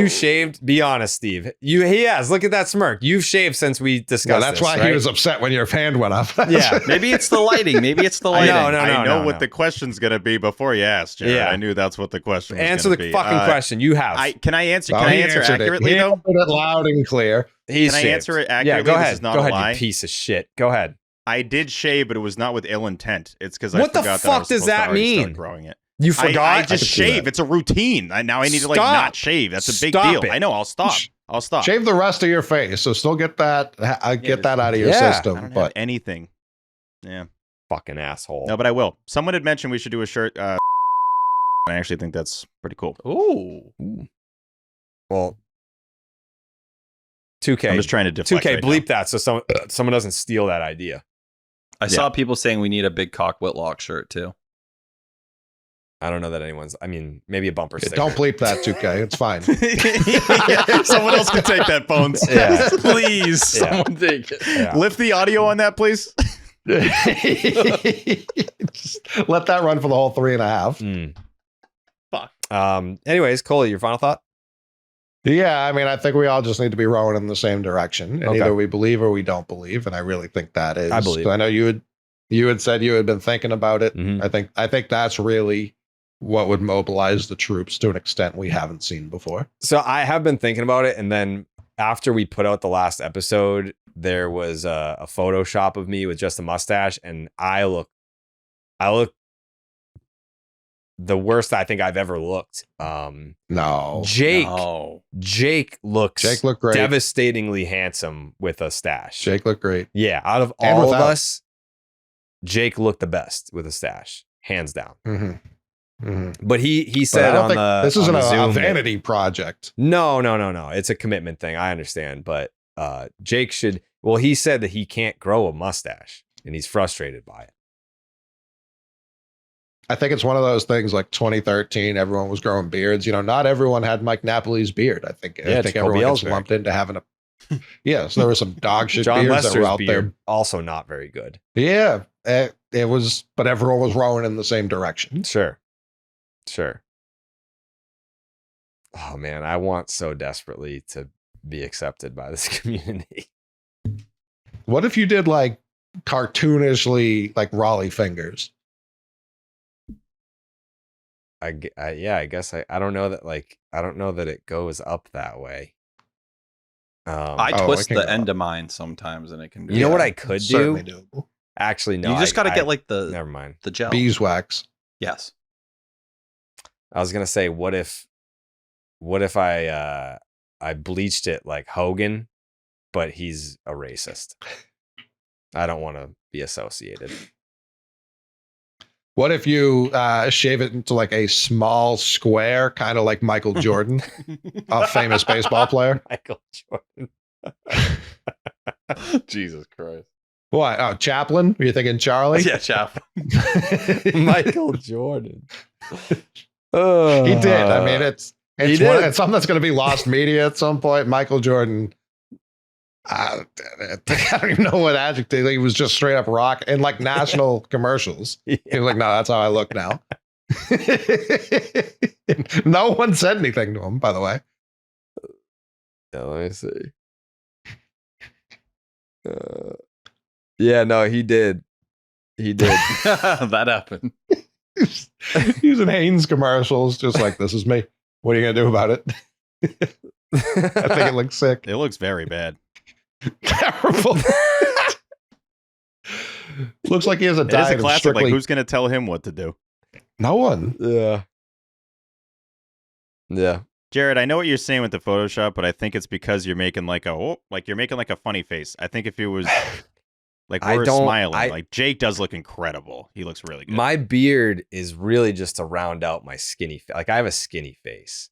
shaved? Be honest, Steve. He has. Look at that smirk. You've shaved since we discussed. No, that's this, why right? he was upset when your fan went up. Yeah. Maybe it's the lighting. Maybe it's the I lighting. know, no, I know no, what no. the question's going to be before you asked, Jared. Yeah. I knew that's what the question was Answer gonna the be. fucking question. You have. Can I answer? Oh, Can I he answer answered it. accurately He though? answered it loud and clear. He's Can I shaved. answer it Yeah, accurately? go This ahead. is not Go a ahead, lie. you piece of shit. Go ahead. I did shave, but it was not with ill intent. It's because I What the forgot that I fuck was does supposed to that already start mean? growing it. You forgot? I just could see shave. that. It's a routine. Now I need to like Stop. not shave. That's a big Stop deal. it. I know. I'll stop. I'll stop. Shave the rest of your face, so still get that. Get that out of your Yeah. I system. don't have But anything. Yeah. Fucking asshole. No, but I will. Someone had mentioned we should do a shirt. I actually think that's pretty cool. Ooh. Well, 2K. I'm just trying to deflect 2K, right bleep that so someone doesn't steal that idea. I saw people saying we need a big cock Whitlock shirt too. I don't know that anyone's. I mean, maybe a bumper sticker. don't bleep that, 2K. It's fine. Someone else can take that, Bones. Yeah. Please, Yeah. someone take it. Yeah. Lift the audio on that, please. Just let that run for the whole 3.5. Mm. Fuck. Anyways, Coley, your final thought? Yeah, I mean, I think we all just need to be rowing in the same direction, and Okay. either we believe or we don't believe. And I really think that is. I believe. I know you had said you had been thinking about it. Mhm. I think that's really what would mobilize the troops to an extent we haven't seen before. So I have been thinking about it, and then after we put out the last episode, there was a Photoshop of me with just a mustache, and I look the worst I think I've ever looked. No. Jake looked great. devastatingly handsome with a stash. Jake looked great. Yeah, out of And all of without. us, Jake looked the best with a stash, hands down. But he said on the this isn't on the a Zoom vanity project. No. It's a commitment thing. I understand, but Jake should. Well, he said that he can't grow a mustache, and he's frustrated by it. I think it's one of those things like 2013, everyone was growing beards. You know, not everyone had Mike Napoli's beard. I think everyone gets lumped into having a. Yeah, so there were some dog shit John beards Lester's that were out beard, there. also not very good. Yeah, it was, but everyone was rowing in the same direction. Sure. Oh man, I want so desperately to be accepted by this community. What if you did like cartoonishly like Raleigh fingers? I guess I don't know that I don't know that it goes up that way. I twist the end of mine sometimes, and it can. You know what I could do? Doable. Actually, no. You just got to get like the never mind the gel beeswax. Yes. I was gonna say, what if I bleached it like Hogan, but he's a racist. I don't want to be associated. What if you shave it into like a small square, kind of like Michael Jordan, a famous baseball player? Michael Jordan. Jesus Christ. What? Oh, Chaplin? Were you thinking Charlie? Yeah, Chaplin. Michael Jordan. He did. I mean, it's something that's going to be lost media at some point. Michael Jordan. I don't even know what adjective. He was just straight up rock in like national commercials. Yeah. He was like, no, that's how I look now. No one said anything to him, by the way. Yeah, let me see. Yeah, no, he did. He did. That happened. He was in Hanes commercials, just like, this is me. What are you going to do about it? I think it looks sick. It looks very bad. Terrible. Looks like he has a It is diet a of classic. strictly... Like, who's going to tell him what to do? No one. Yeah. Jared, I know what you're saying with the Photoshop, but I think it's because you're making like you're making like a funny face. I think if it was like we're smiling, like Jake does look incredible. He looks really good. My beard is really just to round out my skinny face. Like I have a skinny face.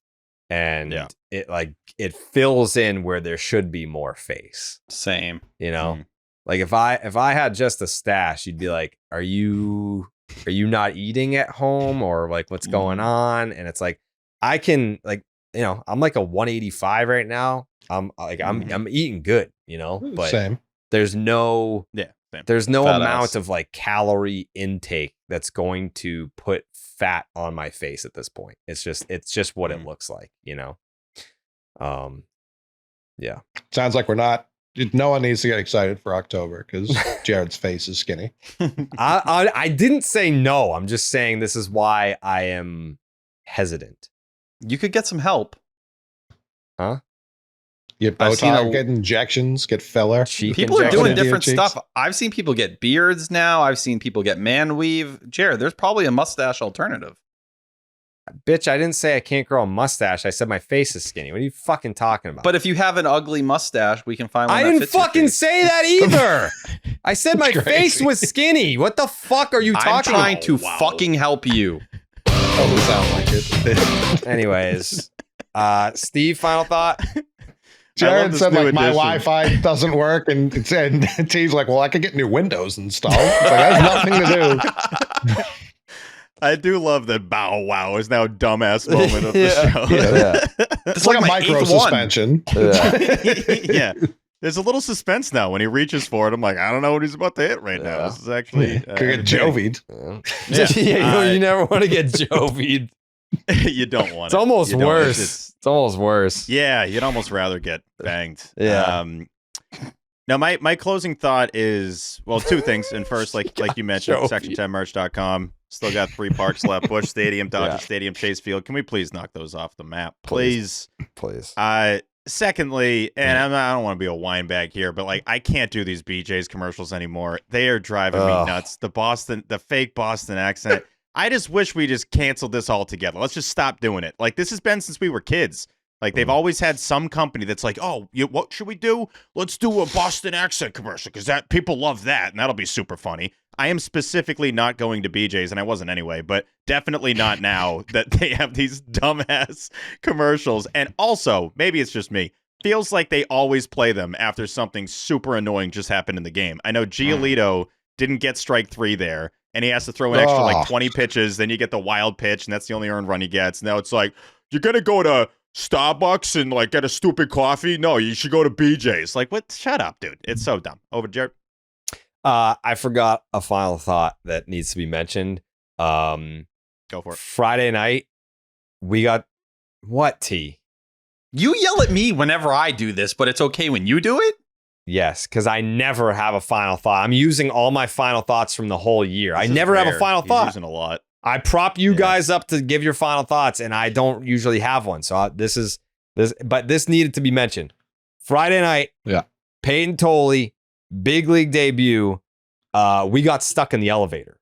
And it fills in where there should be more face. Same. You know? Like if I had just a stash, you'd be like, are you not eating at home, or like what's going on? And it's like I can, like, you know, I'm like a 185 right now. I'm eating good, you know, but same. There's no amount ass of like calorie intake that's going to put fat on my face at this point. It's just what it looks like, you know? Yeah. Sounds like no one needs to get excited for October because Jared's face is skinny. I didn't say no. I'm just saying this is why I am hesitant. You could get some help. Huh? Get Botox, get injections, get filler. People are doing different stuff. I've seen people get beards now. I've seen people get man weave. Jared, there's probably a mustache alternative. Bitch, I didn't say I can't grow a mustache. I said my face is skinny. What are you fucking talking about? But if you have an ugly mustache, we can find one. I didn't fucking say that either. I said my face was skinny. What the fuck are you talking about? I'm trying to fucking help you. Doesn't sound like it. Anyways, Steve, final thought? Jared said like my Wi-Fi doesn't work, and T's like, well, I could get new Windows installed. It's like, that has nothing to do. I do love that bow wow is now dumbass moment of the show. It's like a micro suspension. Yeah. There's a little suspense now when he reaches for it. I'm like, I don't know what he's about to hit right now. This is actually could get Jovied. You never want to get Jovied. You don't want it. It's almost worse. It's almost worse. Yeah, you'd almost rather get banged. Yeah. Now, my closing thought is, well, two things. And first, like you mentioned, section10merch.com. Still got 3 parks left. Busch Stadium, Dodger Stadium, Chase Field. Can we please knock those off the map? Please. Secondly, and I don't want to be a wine bag here, but like I can't do these BJ's commercials anymore. They are driving me nuts. The fake Boston accent. I just wish we just canceled this altogether. Let's just stop doing it. Like, this has been since we were kids. Like, they've always had some company that's like, oh, what should we do? Let's do a Boston accent commercial because that people love that, and that'll be super funny. I am specifically not going to BJ's, and I wasn't anyway, but definitely not now that they have these dumbass commercials. And also, maybe it's just me, feels like they always play them after something super annoying just happened in the game. I know Giolito didn't get strike 3 there, and he has to throw an extra like 20 pitches. Then you get the wild pitch, and that's the only earned run he gets. Now it's like, you're going to go to Starbucks and like get a stupid coffee? No, you should go to BJ's. Like, what? Shut up, dude. It's so dumb. Over, Jared. I forgot a final thought that needs to be mentioned. Go for it. Friday night, we got what, T? You yell at me whenever I do this, but it's okay when you do it? Yes, because I never have a final thought. I'm using all my final thoughts from the whole year. I never have a final thought. Using a lot. I prop you guys up to give your final thoughts, and I don't usually have one. So but this needed to be mentioned. Friday night, Payton Tolle, big league debut. We got stuck in the elevator.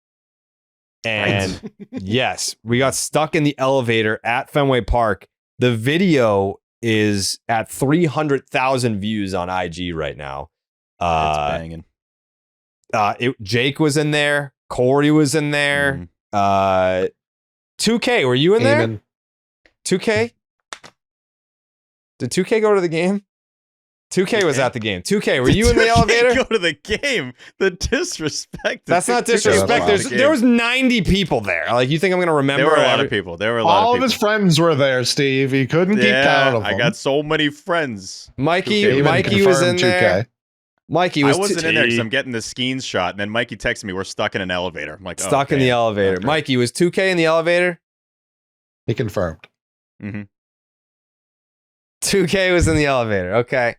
And yes, we got stuck in the elevator at Fenway Park. The video is at 300,000 views on IG right now. It's banging. Jake was in there. Corey was in there. 2K, were you in there? 2K? Did 2K go to the game? 2K was at the game. 2K, were you in the elevator? Go to the game. The disrespect. That's not disrespect. There was 90 people there. Like, you think I'm going to remember? There were a lot of people. All of his friends were there, Steve. He couldn't keep count of them. I got so many friends. Mikey was in there. Mikey was. I wasn't in there because I'm getting the Skeens shot, and then Mikey texted me, "We're stuck in an elevator." I'm like, stuck in the elevator. Okay. Mikey, was 2K in the elevator? He confirmed. 2K was in the elevator. Okay.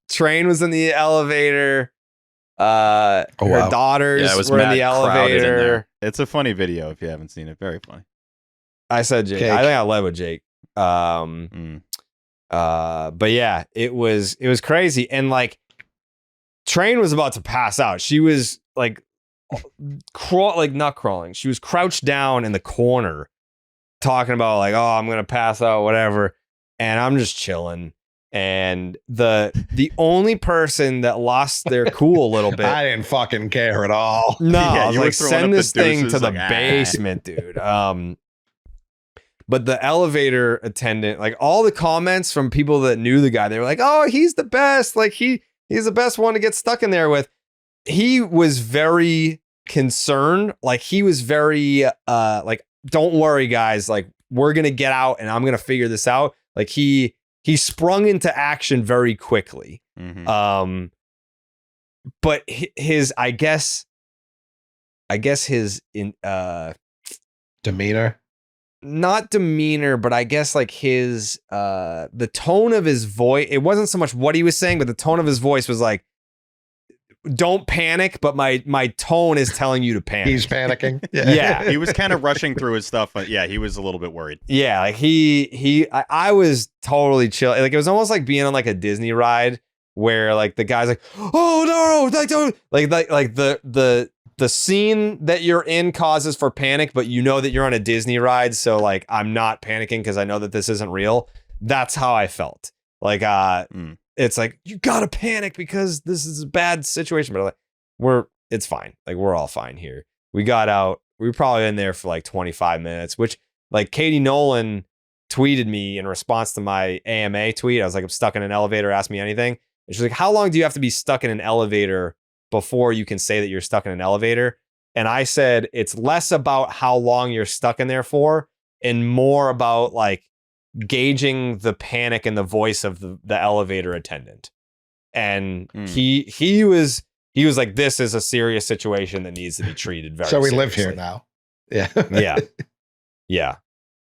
Train was in the elevator. Her daughters were in the elevator. It's a funny video if you haven't seen it. Very funny. I said Jake. I think I led with Jake. But yeah, it was crazy. And like, Train was about to pass out. She was like, not crawling. She was crouched down in the corner talking about like, oh, I'm going to pass out, whatever. And I'm just chilling. And the only person that lost their cool a little bit. I didn't fucking care at all. No, I was like, send this thing to the basement, dude. But the elevator attendant, like all the comments from people that knew the guy, they were like, oh, he's the best. Like he's the best one to get stuck in there with. He was very concerned. Like he was very like, don't worry, guys. Like we're going to get out and I'm going to figure this out. Like he sprung into action very quickly. But his, I guess his demeanor, not demeanor, but I guess like his, the tone of his voice, it wasn't so much what he was saying, but the tone of his voice was like, don't panic, but my tone is telling you to panic. He's panicking. Yeah. He was kind of rushing through his stuff, but yeah, he was a little bit worried. Yeah, like I was totally chill. Like it was almost like being on like a Disney ride where like the guy's like, oh no, like don't like the scene that you're in causes for panic, but you know that you're on a Disney ride, so like I'm not panicking because I know that this isn't real. That's how I felt. Like it's like, you gotta panic because this is a bad situation, but like it's fine. Like we're all fine here. We got out. We were probably in there for like 25 minutes, which like Katie Nolan tweeted me in response to my AMA tweet. I was like, I'm stuck in an elevator. Ask me anything. And she's like, how long do you have to be stuck in an elevator before you can say that you're stuck in an elevator? And I said, it's less about how long you're stuck in there for and more about like gauging the panic in the voice of the elevator attendant. And he was like, this is a serious situation that needs to be treated very so we seriously. Live here now. Yeah.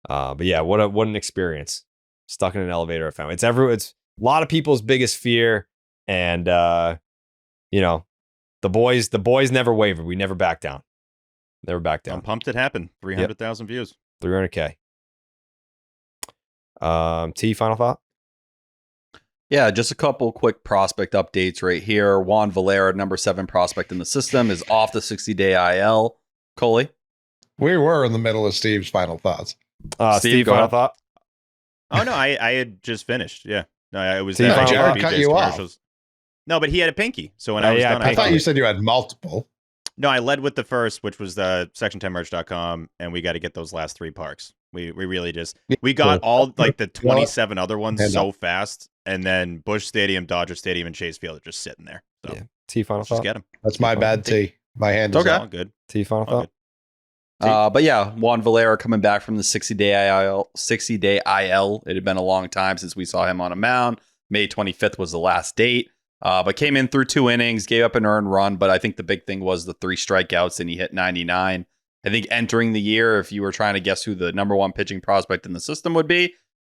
But yeah, what an experience. Stuck in an elevator at Fenway. It's a lot of people's biggest fear. And you know, the boys never wavered. We never backed down. Never backed down. I'm pumped it happened. 300,000 views. 300K. T, final thought? Yeah, just a couple quick prospect updates right here. Juan Valera, number 7 prospect in the system, is off the 60-day IL. Coley? We were in the middle of Steve's final thoughts. Steve, final thought? Oh, no, I had just finished. Yeah. No, I was Steve, there. Jared cut you off. No, but he had a pinky. So when I was done, I thought you said you had multiple. No, I led with the first, which was the section10merch.com, and we got to get those last 3 parks. We really just we got all like the 27 other ones so fast, and then Busch Stadium, Dodger Stadium, and Chase Field are just sitting there. So T final thought. Just get them. That's my bad T. My hand is all good. T final thought. But yeah, Juan Valera coming back from the 60-day IL. 60-day IL. It had been a long time since we saw him on a mound. May 25th was the last date. But came in through 2 innings, gave up an earned run. But I think the big thing was the 3 strikeouts, and he hit 99. I think entering the year, if you were trying to guess who the number 1 pitching prospect in the system would be,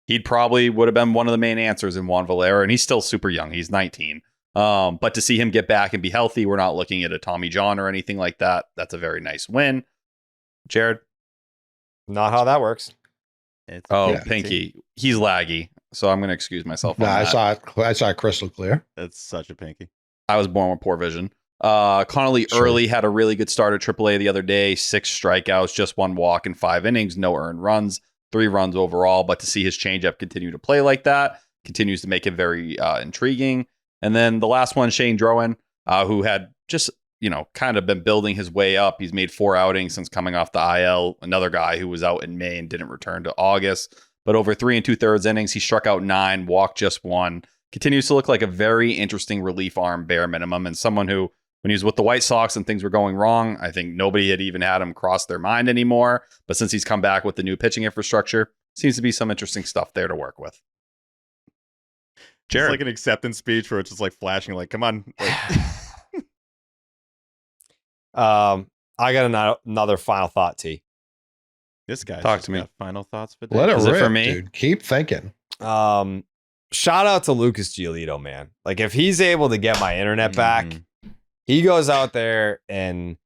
he'd probably would have been one of the main answers in Juan Valera. And he's still super young. He's 19. But to see him get back and be healthy, we're not looking at a Tommy John or anything like that. That's a very nice win. Jared? Not how that works. Pinky. He's laggy. So I'm going to excuse myself. No, I saw it crystal clear. That's such a pinky. I was born with poor vision. Connolly early had a really good start at AAA the other day. 6 strikeouts, just 1 walk in 5 innings, no earned runs, 3 runs overall. But to see his changeup continue to play like that continues to make it very intriguing. And then the last one, Shane Drowan, who had just kind of been building his way up. He's made 4 outings since coming off the IL. Another guy who was out in May and didn't return to August. But over 3 2/3 innings, he struck out 9, walked just 1. Continues to look like a very interesting relief arm, bare minimum, and someone who, when he was with the White Sox and things were going wrong, I think nobody had even had him cross their mind anymore. But since he's come back with the new pitching infrastructure, seems to be some interesting stuff there to work with. Jared. It's like an acceptance speech where it's just like flashing, like, come on. I got another final thought, T. This guy talk to me. Final thoughts for Let it Is rip, it for me? dude. Keep thinking. Shout out to Lucas Giolito, man. Like, if he's able to get my internet back, he goes out there and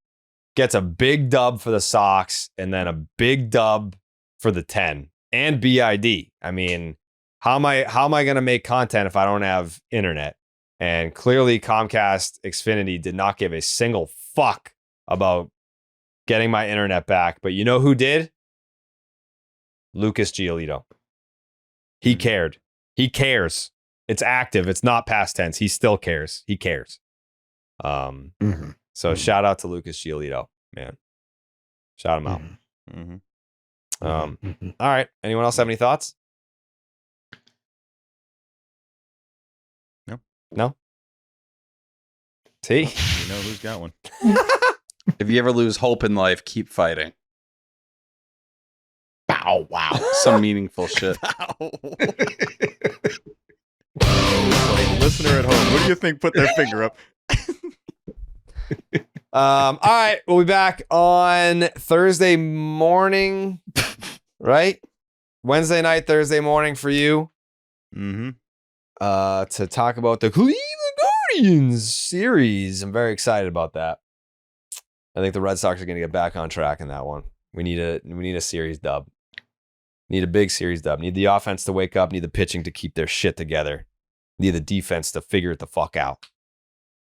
gets a big dub for the Sox and then a big dub for the 10 and BID. I mean, how am I going to make content if I don't have internet? And clearly Comcast Xfinity did not give a single fuck about getting my internet back. But you know who did? Lucas Giolito. He cared. He cares. It's active. It's not past tense. He still cares. He cares. So shout out to Lucas Giolito, man. Shout him out. All right. Anyone else have any thoughts? No? T? You know who's got one. If you ever lose hope in life, keep fighting. Bow wow. Some meaningful shit. Like, listener at home, what do you think? Put their finger up. All right, we'll be back on Thursday morning, right? Wednesday night, Thursday morning for you. To talk about the Cleveland Guardians series. I'm very excited about that. I think the Red Sox are going to get back on track in that one. We need a series dub. Need a big series dub. Need the offense to wake up. Need the pitching to keep their shit together. Need the defense to figure it the fuck out.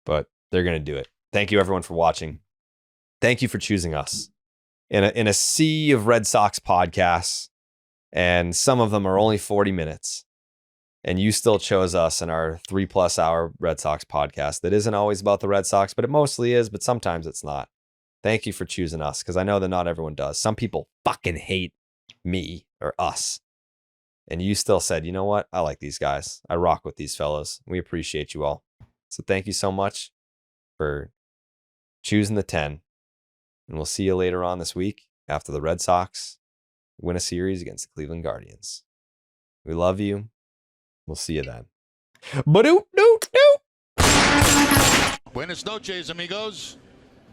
But they're going to do it. Thank you, everyone, for watching. Thank you for choosing us. In a sea of Red Sox podcasts, and some of them are only 40 minutes, and you still chose us in our 3+ hour Red Sox podcast that isn't always about the Red Sox, but it mostly is, but sometimes it's not. Thank you for choosing us, because I know that not everyone does. Some people fucking hate me or us. And you still said, you know what? I like these guys. I rock with these fellows. We appreciate you all. So thank you so much for choosing the 10. And we'll see you later on this week after the Red Sox win a series against the Cleveland Guardians. We love you. We'll see you then. Buenas noches, amigos.